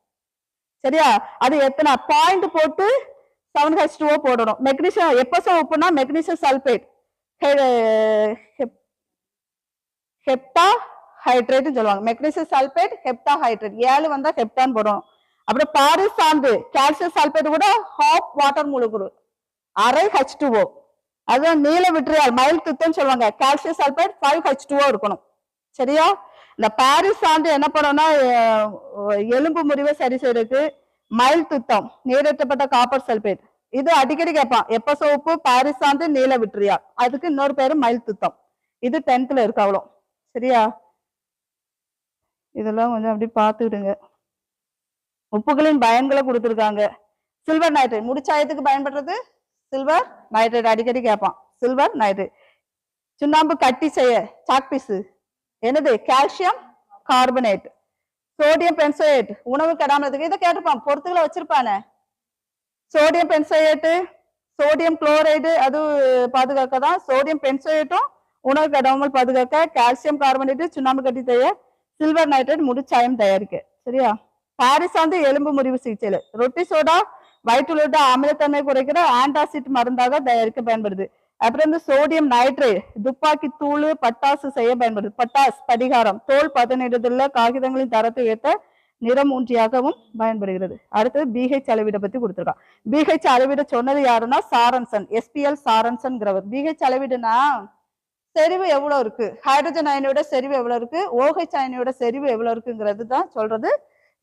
சரியா? அது எத்தனை பாயிண்ட் போட்டு 7H2O போடணும். மெக்னீசியம் எப்பசோ உப்புனா மெக்னீசியம் சல்பேட், ஹெப்டா ஹைட்ரேட் சொல்லுவாங்க. மெக்னீசியம் சல்பேட், ஹெப்டா ஹைட்ரேட் 7 வந்தா ஹெப்டான் போடணும். அப்புறம் பாரிஸ் சாந்து, கால்சியம் சல்பேட் கூட ஹாஃப் வாட்டர் மூலக்கூறு, அரை H2O. அதுதான் நீல விட்ரியால், மயில் துத்தம் சொல்லுவாங்க. கால்சியம் சல்பேட் 5H2O இருக்கணும். சரியா? இந்த பாரிஸ் சாந்து என்ன பண்ணணும்னா எலும்பு முறிவை சரி செய்யறதுக்கு. மயில் துத்தம் நீரேற்றப்பட்ட காப்பர் சல்பேட், இது அடிக்கடி கேட்பான். எப்பசோ உப்பு, பாரிஸ் சாந்து, நீல விட்ரியால், அதுக்கு இன்னொரு பேரு மயில் துத்தம். இது 10th இருக்கு அவ்வளோ. சரியா? இதெல்லாம் கொஞ்சம் அப்படி பார்த்துக்கிடுங்க. உப்புகளின் பயன்களை கொடுத்துருக்காங்க. சில்வர் நைட்ரேட் முடிச்சாயத்துக்கு பயன்படுறது சில்வர் நைட்ரேட், அடிக்கடி கேட்பான். Silver nitrate. சுண்ணாம்பு கட்டி செய்ய சாக்பீஸ் என்னது, கால்சியம் கார்பனேட். சோடியம் பென்சோயேட் உணவு கெடாமதுக்கு, இதை கேட்டுப்பான், பொறுத்துக்களை வச்சிருப்பானே. சோடியம் பென்சோயேட்டு, சோடியம் குளோரைடு அது பாதுகாக்க தான். சோடியம் பென்சோயேட்டும் உணவு கெடாமல் பாதுகாக்க. கால்சியம் கார்பனேட் சுண்ணாம்பு கட்டி செய்ய. சில்வர் நைட்ரேட் முடிச்சாயம் தயாரிக்க. சரியா? பாரிஸ் வந்து எலும்பு முறிவு சிகிச்சையில. ரொட்டி சோடா வயிற்றுள்ள அமிலத்தன்மை குறைக்கிற ஆன்டாசிட் மருந்தாக தயாரிக்க பயன்படுது. அப்புறம் இந்த சோடியம் நைட்ரேட் துப்பாக்கி தூள், பட்டாசு செய்ய பயன்படுது. பட்டாஸ் படிகாரம், தோல் பதனிடுதல்ல காகிதங்களின் தரத்தை உயர்த்த நிறமூன்றியாகவும் பயன்படுகிறது. அடுத்தது பிஹெச் அளவீட பத்தி கொடுத்துருக்கான். பிஹெச் அளவீட சொன்னது யாருன்னா சாரன்சன், SPL சாரன்சன்கிறவர். பிஹெச் அளவீடுனா செறிவு எவ்வளவு இருக்கு, ஹைட்ரஜன் அயனியோட செறிவு எவ்வளவு இருக்கு, OH அயனியோட செறிவு எவ்வளவு இருக்குங்கிறது தான் சொல்றது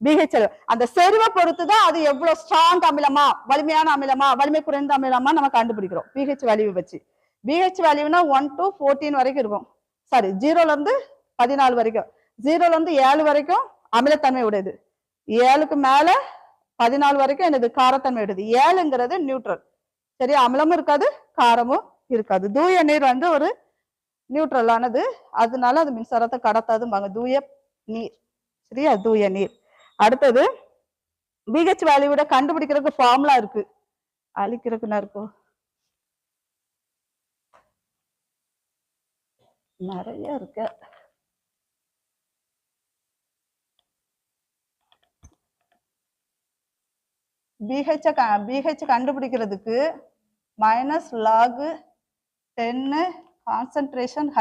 பிஹெச் அளவு. அந்த செறிவை பொறுத்துதான் அது எவ்வளவு ஸ்ட்ராங் அமிலமா, வலிமையான அமிலமா, வலிமை குறைந்த அமிலமா நம்ம கண்டுபிடிக்கிறோம் பிஹெச் வேல்யூ வச்சு. பிஹெச் வேல்யூனா 1 to 14 வரைக்கும் இருக்கும். சாரி 0ல இருந்து 14 வரைக்கும். 0ல இருந்து 7 வரைக்கும் அமிலத்தன்மை உடையது, 7க்கு மேல 14 வரைக்கும் என்னது காரத்தன்மை உடையது. 7ங்கிறது நியூட்ரல். சரியா? அமிலமும் இருக்காது, காரமும் இருக்காது. தூய நீர் வந்து ஒரு நியூட்ரலானது, அதனால அது மின்சாரத்தை கடத்தாதும்பாங்க, தூய நீர். சரியா? தூய நீர். அடுத்தது பிஹெச் வேல்யூட கண்டுபிடிக்கிறதுக்கு ஃபார்முலா இருக்கு, அழிக்கிறதுக்குன்னா இருக்கும், நிறைய இருக்கு. பிஹெச் கண்டுபிடிக்கிறதுக்கு -log10 கான்சன்ட்ரேஷன் H+.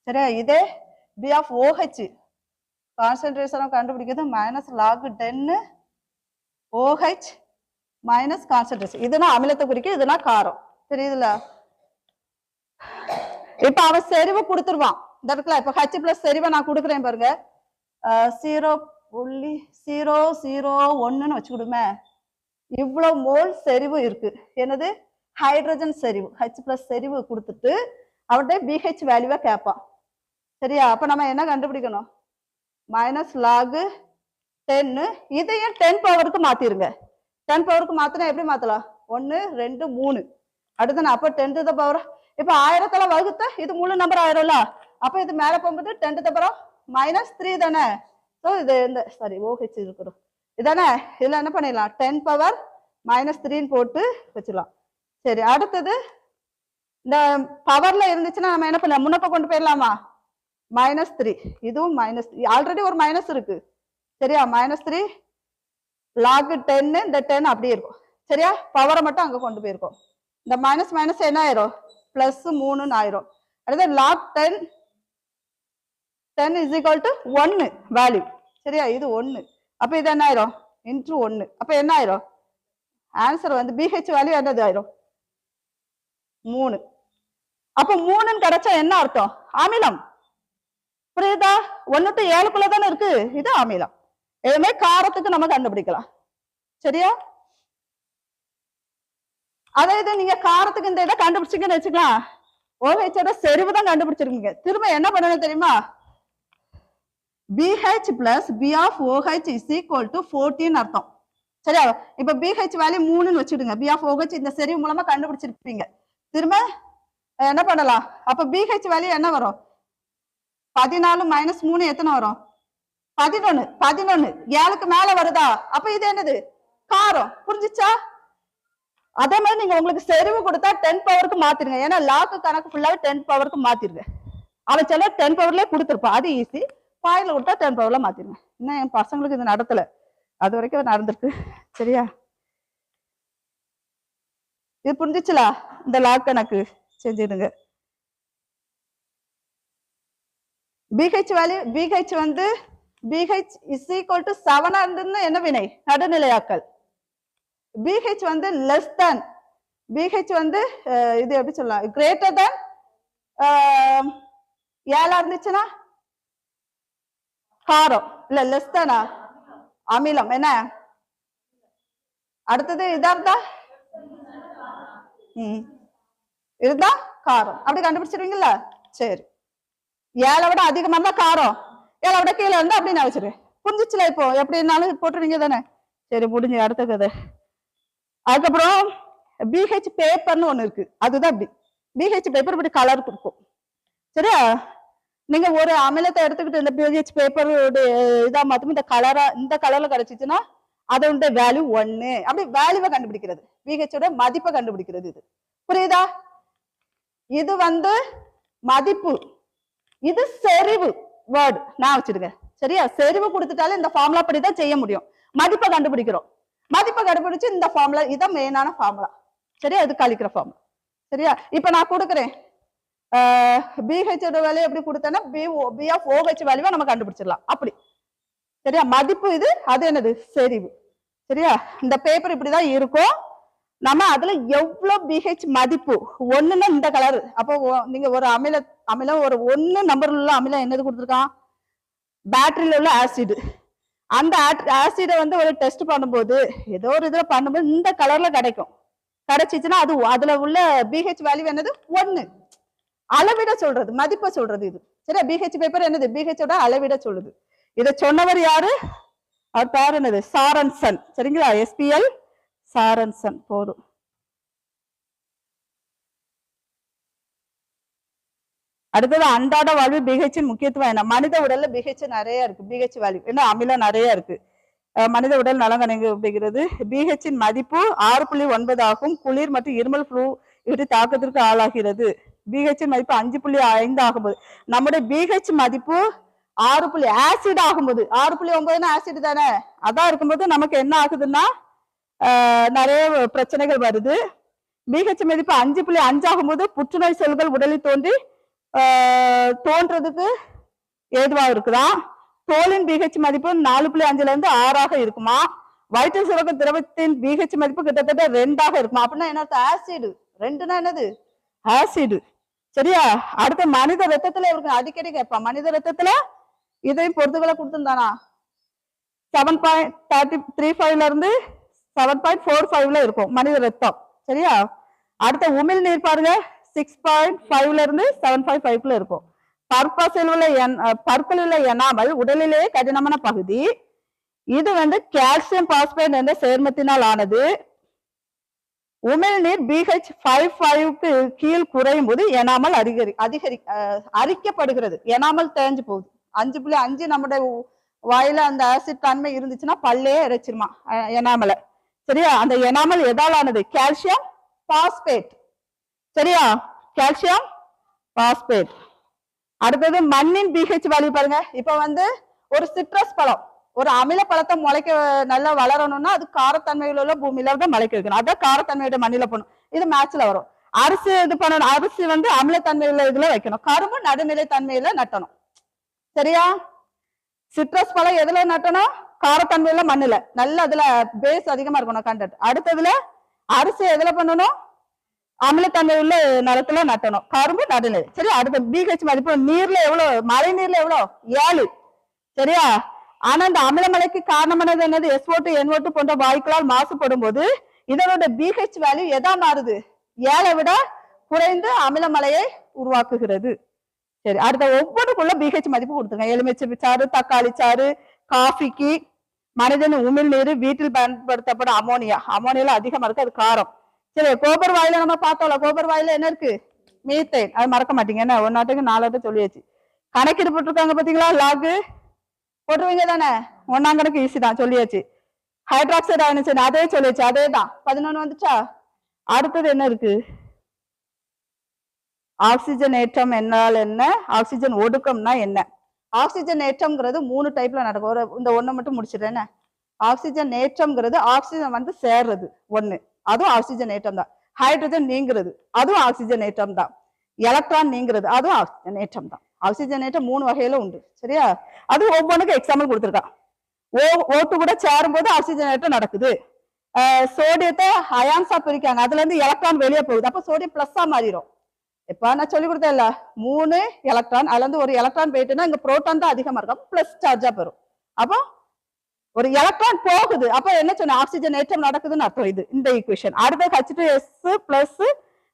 சரியா? இதே பி ஆஃப் OH கான்சன்ட்ரேஷனை கண்டுபிடிக்கிறது -log10 OH மைனஸ் கான்சன்ட்ரேஷன். இதுனா அமிலத்தை குறிக்கும், இதுனா காரம். தெரியுதுல? இப்ப அவன் செறிவு கொடுத்துருவான் இந்த இடத்துல. இப்ப H+ செறிவை நான் கொடுக்குறேன் பாருங்க, 0.001 வச்சு கொடுமே. இவ்வளவு மோல் செறிவு இருக்கு. என்னது? ஹைட்ரஜன் செறிவு, H+ செறிவு கொடுத்துட்டு அவன்கிட்ட பிஹெச் வேல்யூவை கேட்பான். சரியா? அப்ப நம்ம என்ன கண்டுபிடிக்கணும், -log10. இதையும் 10 பவருக்கு மாத்திருங்க. 10 பவருக்கு மாத்தினா எப்படி மாத்தலாம், 1 2 3 அடுத்து அப்ப 10 to the power. இப்ப 1000 வகுத்த இது முழு நம்பர் ஆயிரும்ல, அப்ப இது மேல போகும்போது 10 to the power -3 தானே. ஸோ இது இந்த சாரி OH இருக்கிறோம் இதானே. இதுல என்ன பண்ணிடலாம், 10 பவர் -3 போட்டு வச்சிடலாம். சரி, அடுத்தது இந்த பவர்ல இருந்துச்சுன்னா நம்ம என்ன பண்ணலாம், முன்னப்ப கொண்டு போயிடலாமா, -3. இதுவும் -3, ஆல்ரெடி ஒரு மைனஸ் இருக்கு. சரியா? -3 log10, இந்த 10 அப்படியே இருக்கும். சரியா? பவரை மட்டும் அங்க கொண்டு போயிருக்கோம். இந்த மைனஸ் மைனஸ் என்ன ஆயிரும், +3 ஆயிரும். அடுத்து log10 is equal to 1 value. சரியா? இது 1. அப்ப இது என்ன ஆயிரும், இன்ட்ரு 1. அப்ப என்ன ஆயிரும், ஆன்சர் வந்து பிஹெச் வேல்யூ என்னது ஆயிரும், 3. அப்ப 3 கிடைச்சா என்ன அர்த்தம், அமிலம். புரியுதா? 1 to 7 தானே இருக்கு, இது அமிலம். எதுவுமே காரத்துக்கு நம்ம கண்டுபிடிக்கலாம். சரியா? அதே இது நீங்க காரத்துக்கு இந்த இதை கண்டுபிடிச்சிங்கன்னு வச்சுக்கலாம், OH செறிவு தான் கண்டுபிடிச்சிருக்கீங்க. திரும்ப என்ன பண்ணணும் தெரியுமா, BH plus B of OH is equal to 14 அர்த்தம். சரியா? இப்ப BH வேல்யூ 3ன்னு வச்சுடுங்க. B of OH இந்த செறிவு மூலமா கண்டுபிடிச்சிருப்பீங்க. திரும்ப என்ன பண்ணலாம், அப்ப BH வேல்யூ என்ன வரும், 14 - 3 எத்தனை வரும்? 11. 11 7க்கு மேல வருதா? அப்ப இது என்னது? காரம். புரிஞ்சுச்சா? அதே மாதிரி நீங்க உங்களுக்கு செறிவு கொடுத்தா 10 பவருக்கு மாத்திருங்க. ஏன்னா லாக்கு கணக்கு ஃபுல்லாவே 10 பவருக்கு மாத்திருங்க. அவன் சில 10 பவர்லயே கொடுத்துருப்பான், அது ஈஸி. பாயில கொடுத்தா 10 பவர்ல மாத்திருங்க. இன்னும் என் பசங்களுக்கு இது நடத்தல, அது வரைக்கும் நடந்திருக்கு. சரியா? இது புரிஞ்சிச்சுல? இந்த லாக் கணக்கு செஞ்சிடுங்க. BH வேல்யூ, BH வந்து BH is equal to 7 இருந்ததுன்னா என்ன வினை? நடுநிலையாக்கல். BH வந்து less than, BH வந்து இது எப்படி சொல்லலாம், greater than 7 இருந்துச்சுன்னா காரம், இல்ல less than அமிலம். என்ன அடுத்தது? இதா இருந்தா இருந்தா காரம். அப்படி கண்டுபிடிச்சிருவீங்கல்ல? சரி. 7 விட அதிகமா இருந்தா காரம், 7 விட கீழே இருந்தா அப்படி நான் வச்சிருவேன். புரிஞ்சிச்சுல? இப்போ எப்படி இருந்தாலும் போட்டுருவீங்க தானே? சரி, முடிஞ்சு. அடுத்த கதை. அதுக்கப்புறம் BH பேப்பர்னு ஒண்ணு இருக்கு, அதுதான் அப்படி. BH பேப்பர் இப்படி கலர் கொடுக்கும். சரியா? நீங்க ஒரு அமிலத்தை எடுத்துக்கிட்டு இந்த BH பேப்பர் இதா மாத்தும் இந்த கலரா, இந்த கலர்ல கிடைச்சிச்சுன்னா அதோட வேல்யூ 1. அப்படி வேல்யூவை கண்டுபிடிக்கிறது, BH ஓட மதிப்பை கண்டுபிடிக்கிறது. இது புரியுதா? இது வந்து மதிப்பு, இது செறிவு. வேர்டு நான் வச்சிருக்க. சரியா? செறிவு கொடுத்துட்டாலே இந்த ஃபார்முலா படி தான் செய்ய முடியும். மதிப்பை கண்டுபிடிக்கிறோம், மதிப்பை கண்டுபிடிச்சு இந்த ஃபார்முலா, இதான் மெயினான ஃபார்முலா. சரியா? இது கழிக்கிற ஃபார்முலா. சரியா? இப்ப நான் கொடுக்குறேன் BH ஓட வேல்யூ எப்படி கொடுத்தேன்னா B of OH வேல்யூவை நம்ம கண்டுபிடிச்சிடலாம் அப்படி. சரியா? மதிப்பு இது, அது என்னது? செறிவு. சரியா? இந்த பேப்பர் இப்படிதான் இருக்கும். நம்ம அதுல எவ்வளவு BH மதிப்பு 1ன்னா இந்த கலர். அப்போ நீங்க ஒரு அமிலம் ஒரு 1 நம்பர்ல உள்ள அமிலம் என்னது கொடுத்துருக்கான்? பேட்டரியில உள்ள ஆசிட். அந்த ஆசிடை வந்து ஒரு டெஸ்ட் பண்ணும்போது, ஏதோ ஒரு இதுல பண்ணும்போது இந்த கலர்ல கிடைக்கும். கிடைச்சிச்சுன்னா அது அதுல உள்ள BH வேல்யூ என்னது? 1. அளவிட சொல்றது, மதிப்பை சொல்றது இது. சரியா? BH பேப்பர் என்னது? BH ஓட அளவிட சொல்லுது. இதை சொன்னவர் யாரு? அவர் பேர் என்னது? சாரன்சன். சரிங்களா? SPL சாரன்சன். போதும். அடுத்தது அன்றாட வாழ்வு BH முக்கியத்துவம் என்ன? மனித உடல்ல BH நிறைய இருக்கு. BH வேல்யூ என்ன? அமிலம் நிறைய இருக்கு. மனித உடல் நலம் கணக்கிடுகிறது. BH மதிப்பு 6.9 ஆகும். குளிர் மற்றும் இருமல் ஃப்ளூ இப்படி தாக்கத்திற்கு ஆளாகிறது. BH மதிப்பு 5.5 ஆகும்போது, நம்முடைய BH மதிப்பு 6. ஆசிட் ஆகும்போது 6.9 ஆசிட் தானே, அதான் இருக்கும்போது நமக்கு என்ன ஆகுதுன்னா நிறைய பிரச்சனைகள் வருது. BH மதிப்பு 5.5 ஆகும்போது புற்றுநோய் செல்கள் உடலில் தோன்றதுக்கு ஏதுவா இருக்குதான். தோலின் BH மதிப்பு 4.5 இருந்து 6 இருக்குமா. வயிற்று சுரக்க திரவத்தின் BH மதிப்பு கிட்டத்தட்ட 2 இருக்குமா. அப்படின்னா என்ன? ஆசிட். 2னா என்னது? ஆசிட். சரியா? அடுத்த மனித ரத்தத்துல இவருக்கு அடிக்கடி கேட்பான். மனித ரத்தத்துல இதையும் பொறுத்துக்களை கொடுத்துருந்தானா 7.35 இருந்து 7.45 இருக்கும் மனித ரத்தம். சரியா? அடுத்த உமிழ் நீர் பாருங்க 6.5 இருந்து 7.5 இருக்கும். பற்களில் உள்ள எனாமல் உடலிலேயே கடினமான பகுதி. இது வந்து கால்சியம் பாஸ்பேட் என்ற சேர்மத்தினால் ஆனது. உமிழ்நீர் BH 5.5க்கு கீழ் குறையும் போது எனாமல் அரிக்கப்படுகிறது. எனாமல் தேஞ்சு போகுது. 5.5 நம்முடைய வாயில அந்த ஆசிட் தன்மை இருந்துச்சுன்னா பல்லே இறைச்சிருமா எனாமல. சரியா? அந்த எனாமல் எதால் ஆனது? Calcium phosphate. சரியா? Calcium phosphate. அடுத்தது மண்ணின் BH வேல்யூ பாருங்க. இப்ப வந்து ஒரு சிட்ரஸ் பழம், ஒரு அமில பழத்தை முளைக்க நல்லா வளரணும்னா அது காரத்தன்மையில உள்ள பூமியில தான் முளைக்க வைக்கணும். அதான் காரத்தன்மையோட மண்ணில போகணும். இது மேட்ச்ல வரும். அரிசி இது பண்ணணும். அரிசி வந்து அமிலத்தன்மையில இதுல வைக்கணும். கரும்பு நடுநிலை தன்மையில நட்டணும். சரியா? சிட்ரஸ் பழம் எதுல நட்டணும்? காரத்தன்மையில மண்ணுல, நல்ல அதுல பேஸ் அதிகமா இருக்கணும் கண்டென்ட். அடுத்ததுல அரிசி எதுல பண்ணணும்? அமிலத்தன்மை உள்ள நிலத்துல நட்டணும். கரும்பு நடுநிலை. சரி? அடுத்த BH மதிப்பு நீர்ல எவ்வளவு? மழை நீர்ல எவ்வளவு? 7. சரியா? ஆனா இந்த அமிலமலைக்கு காரணமானது என்னது? SO2 NO2 போன்ற வாயுக்களால் மாசுபடும் போது இதனோட BH வேல்யூ எதா மாறுது? 7 விட குறைந்து அமிலமலையை உருவாக்குகிறது. சரி, அடுத்த ஒவ்வொன்றுக்குள்ள BH மதிப்பு கொடுத்துருங்க. எலுமிச்சை சாறு, தக்காளி சாறு, காஃபிக்கு, மனிதன் உமிழ்நீர், வீட்டில் பயன்படுத்தப்படும் அமோனியால அதிகமா இருக்கு, அது காரம். சரி, கோபர் வாயில நம்ம பார்த்தோம்ல, கோபர் வாயில என்ன இருக்கு? மீத்தேன். அது மறக்க மாட்டீங்க. என்ன 1 4 சொல்லியாச்சு. கணக்கீடு போட்டிருக்காங்க பாத்தீங்களா, லாகு போட்டுருவீங்க தானே, 1ஆம் கணக்கு ஈஸி தான் சொல்லியாச்சு. ஹைட்ராக்சைடு அயனிச்சேன் அதே சொல்லியாச்சு, அதே தான். 11 வந்துச்சா? அடுத்தது என்ன இருக்கு? ஆக்சிஜன் ஏற்றம் என்றால் என்ன, ஆக்சிஜன் ஒடுக்கம்னா என்ன? ஆக்சிஜன் ஏற்றம்ங்கிறது 3 டைப்ல நடக்கும். ஒரு இந்த ஒண்ணை மட்டும் முடிச்சிடுறேன். ஆக்சிஜன் ஏற்றம்ங்கிறது ஆக்சிஜன் வந்து சேர்றது ஒண்ணு, அதுவும் ஆக்சிஜன் ஏற்றம் தான். ஹைட்ரஜன் நீங்கிறது, அதுவும் ஆக்சிஜன் ஏற்றம் தான். எலக்ட்ரான் நீங்கிறது, அதுவும் ஆக்சிஜன் ஏற்றம் தான். ஆக்சிஜன் ஏற்றம் 3 வகையில உண்டு, சரியா? அது ஒவ்வொன்றுக்கும் எக்ஸாம்பிள் கொடுத்துருக்கான். O2 கூட சேரும் போது ஆக்சிஜன் ஏற்றம் நடக்குது. சோடியத்தை அயான்ஸா பிரிக்காங்க, அதுல இருந்து எலக்ட்ரான் வெளியே போகுது, அப்ப சோடியம் பிளஸ்ஸா மாறிடும். இப்ப நான் சொல்லி கொடுத்தேன்ல, 3 எலக்ட்ரான், அதுல இருந்து ஒரு எலக்ட்ரான் போயிட்டுன்னா இங்க புரோட்டான் தான் அதிகமா இருக்கும், பிளஸ் சார்ஜா பெறும். அப்போ ஒரு எலக்ட்ரான் போகுது, அப்ப என்ன சொன்ன, ஆக்சிஜன் ஏற்றம் நடக்குதுன்னு அர்த்தம். இது இந்த ஈக்குவேஷன். அடுத்து H2S plus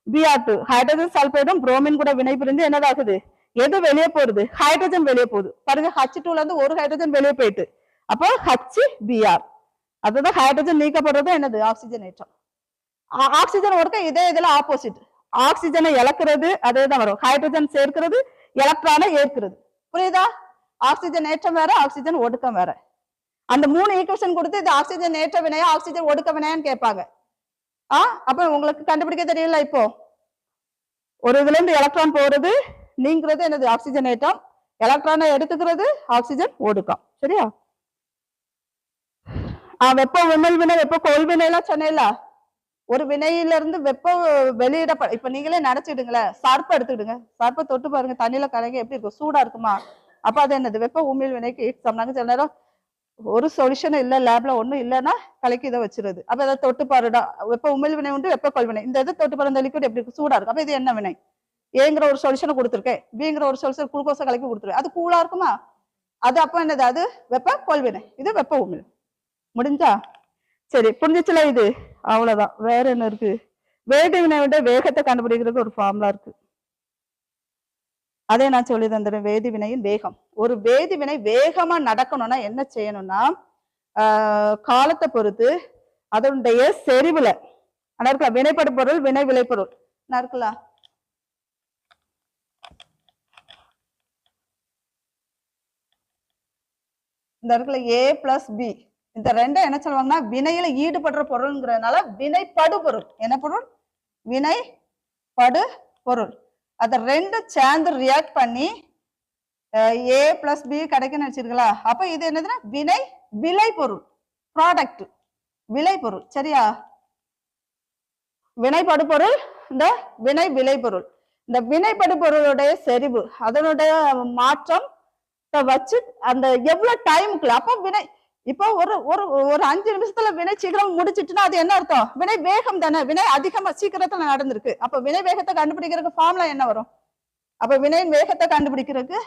Br2, hydrogen சல்பைடும் bromine கூட வினை புரிந்து என்னதாகுது, எது வெளியே போகுது, ஹைட்ரஜன் வெளியே போகுது. பாருங்க, H2ல இருந்து ஒரு ஹைட்ரஜன் வெளியே போயிட்டு, அப்போ HBr, அதுதான் ஹைட்ரஜன் நீக்கப்படுறது என்னது, ஆக்சிஜன் ஏற்றம். ஆக்சிஜன் ஒடுக்க இதே இதுல ஆப்போசிட், ஆக்சிஜனை இழக்கிறது அதே தான் வரும், ஹைட்ரஜன் சேர்க்கிறது, எலக்ட்ரானை ஏற்கிறது. புரியுதா? ஆக்சிஜன் ஏற்றம் வேற, ஆக்சிஜன் ஒடுக்கம் வேற. அந்த 3 ஈக்குவேஷன் கொடுத்து இது ஆக்சிஜன் ஏற்ற வினையா ஆக்சிஜன் ஒடுக்க வினையான்னு கேட்பாங்க. அப்ப உங்களுக்கு கண்டுபிடிக்க தெரியல. இப்போ ஒரு இதுல இருந்து எலக்ட்ரான் போறது நீங்கிறது என்னது, ஆக்சிஜன் ஏற்றம், எலக்ட்ரானை எடுத்துக்கிறது ஆக்சிஜன் ஒடுக்கம், சரியா? வெப்ப உமிழ் வினை, வெப்ப கொள்வினை எல்லாம் சொன்னேன்ல. ஒரு வினையில இருந்து வெப்பம் வெளியிடப்பட, இப்ப நீங்களே நினைச்சிடுங்களேன், சர்ப்பை எடுத்துக்கிடுங்க, சர்ப்பை தொட்டு பாருங்க, தண்ணியில கலங்க எப்படி இருக்கும், சூடா இருக்குமா? அப்ப அது என்னது, வெப்ப உமிழ் வினைக்கு சொன்னாங்க. சில நேரம் ஒரு சொல்யூஷன் இல்ல, லேப்ல ஒண்ணும் இல்லைன்னா கலக்கி இதை வச்சிருது, அப்ப அதை தொட்டு பாருடா, வெப்ப உமிழ் வினை உண்டு, வெப்ப கொள்வினை. இந்த இதை தொட்டு பாரு, இந்த லிக்விட் எப்படி இருக்கு, சூடா இருக்கு, அப்ப இது என்ன வினை? ஏங்கிற ஒரு சொல்யூஷனை கொடுத்துருக்கேன், பிங்கிற ஒரு சொல்யூஷன் குளுக்கோஸை கலக்கி கொடுத்துருக்கேன், அது கூலா இருக்குமா? அது அப்ப என்னது, அது வெப்ப கொள்வினை, இது வெப்ப உமிழ். முடிஞ்சா? சரி, புரிஞ்சிச்சுல இது? அவ்வளவுதான். வேற என்ன இருக்கு? வேதிவினை விட வேகத்தை கண்டுபிடிக்கிறது ஒரு ஃபார்முலா இருக்கு, அதே நான் சொல்லி தந்துடுறேன். வேதிவினையின் வேகம். ஒரு வேதிவினை வேகமா நடக்கணும்னா என்ன செய்யணும்னா, காலத்தை பொறுத்து அதனுடைய செறிவுல இருக்கலாம், வினைப்படு பொருள் வினை விளைபொருள் இருக்கலாம். இந்த இடத்துல A plus B, இந்த ரெண்டும் என்ன சொல்லுவாங்கன்னா வினையில ஈடுபடுற பொருள்ங்கிறதுனால வினைப்படு பொருள். என்ன பொருள்? வினைப்படு பொருள். அதை ரெண்டும் சேர்ந்து ரியாக்ட் பண்ணி A plus B கிடைக்குன்னு வச்சிருக்கலா, அப்ப இது என்னதுன்னா வினை விளை பொருள், ப்ராடக்ட், விளை பொருள், சரியா? வினைப்படு பொருள், இந்த வினை விளை பொருள். இந்த வினைப்படு பொருளுடைய செறிவு, அதனுடைய மாற்றம் வச்சு அந்த எவ்வளவு டைமுக்குள்ள, அப்ப வினை இப்போ ஒரு ஒரு ஒரு 5 நிமிஷத்துல வினை சீக்கிரம் முடிச்சிட்டுனா அது என்ன அர்த்தம், வினை வேகம் தானே, வினை அதிகமா சீக்கிரத்துல நடந்திருக்கு. அப்ப வினை வேகத்தை கண்டுபிடிக்கிறதுக்கு ஃபார்முலா என்ன வரும்? அப்ப வினையின் வேகத்தை கண்டுபிடிக்கிறதுக்கு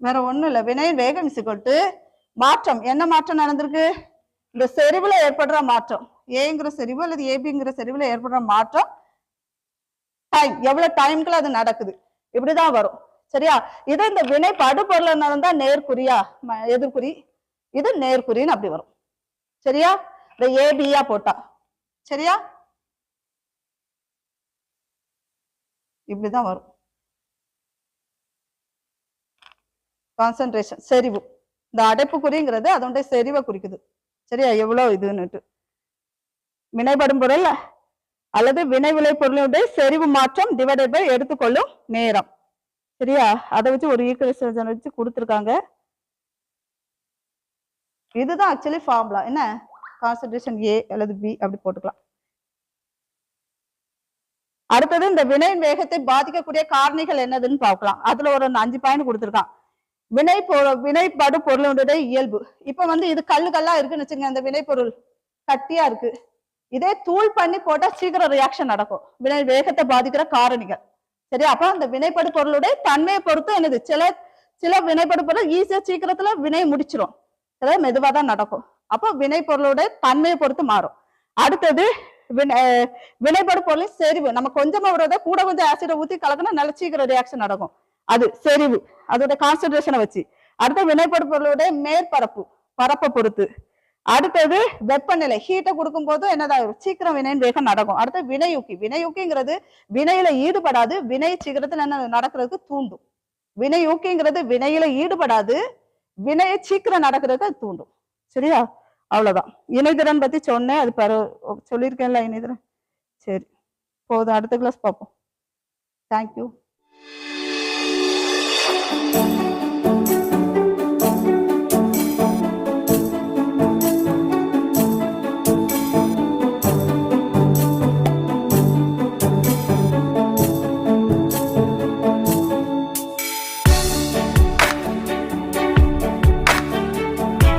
வேற ஒண்ணும் இல்ல, வினையின் வேகம் இசுகொட்டு மாற்றம். என்ன மாற்றம் நடந்திருக்கு? இந்த செறிவுல ஏற்படுற மாற்றம், ஏங்கிற செறிவு அல்லது ஏபிங்கிற செறிவுல ஏற்படுற மாற்றம், டைம், எவ்வளவு டைம்குள்ள அது நடக்குது, இப்படிதான் வரும், சரியா? இது இந்த வினை படுபொருள் நடந்தா நேர்குறியா எதிர்குறி, இது நேர்குறின்னு அப்படி வரும், சரியா? இந்த ஏபியா போட்டா, சரியா? இப்படிதான் வரும். கான்சன்ட்ரேஷன், செறிவு, இந்த அடைப்புக்குறிங்கிறது அதனுடைய செறிவை குறிக்குது, சரியா? எவ்வளவு இதுன்னுட்டு. வினைப்படும் பொருள் அல்லது வினை விளை பொருளுடைய செறிவு மாற்றம் டிவைடட் பை எடுத்துக்கொள்ளும் நேரம், சரியா? அதை வச்சு ஒரு ஈக்குவேஷன் வச்சு கொடுத்துருக்காங்க. இதுதான் ஆக்சுவலி ஃபார்முலா. என்ன? கான்சன்ட்ரேஷன் A அல்லது B அப்படி போட்டுக்கலாம். அடுத்தது இந்த வினையின் வேகத்தை பாதிக்கக்கூடிய காரணிகள் என்னதுன்னு பார்க்கலாம். அதுல ஒரு 5 பாயிண்ட் கொடுத்துருக்கான். வினைப்படு பொருளுடைய இயல்பு. இப்ப வந்து இது கல்லா இருக்குன்னு வச்சுங்க, அந்த வினைப்பொருள் கட்டியா இருக்கு, இதே தூள் பண்ணி போட்டா சீக்கிரம் ரியாக்ஷன் நடக்கும். வினை வேகத்தை பாதிக்கிற காரணிகள், சரி? அப்ப அந்த வினைப்படு பொருளுடைய தன்மையை பொறுத்து என்னது, சில வினைப்படு பொருள் ஈஸியா சீக்கிரத்துல வினை முடிச்சிடும், சில மெதுவா தான் நடக்கும். அப்போ வினை பொருளுடைய தன்மையை பொறுத்து மாறும். அடுத்தது வினைப்படு பொருளின் செறிவு. நம்ம கொஞ்சமா விடுறத கூட கொஞ்சம் ஆசிட ஊத்தி கலக்கணும், நல்ல சீக்கிரம் ரியாக்ஷன் நடக்கும், அது செறிவு, அதோட கான்சன்ட்ரேஷனை வச்சு. அடுத்த வினைப்படு பொருளுடைய மேற்பரப்பு, பரப்பை பொறுத்து. அடுத்தது வெப்பநிலை ஹீட்டை கொடுக்கும் போது என்னதாகும், சீக்கிரம் வினையின் வேகம் நடக்கும். அடுத்து வினையூக்கி. வினையூக்கிங்கிறது வினையில ஈடுபடாது, வினை சீக்கிரத்துல என்ன நடக்கிறதுக்கு தூண்டும். வினையூக்கிங்கிறது வினையில ஈடுபடாது, வினையை சீக்கிரம் நடக்கிறதுக்கு அது தூண்டும். சரியா? அவ்வளவுதான். இணைதிறன் பத்தி சொன்னேன், அது சொல்லியிருக்கேன்ல இணைதிறன். சரி, போதும். அடுத்த கிளாஸ் பார்ப்போம். தேங்க்யூ.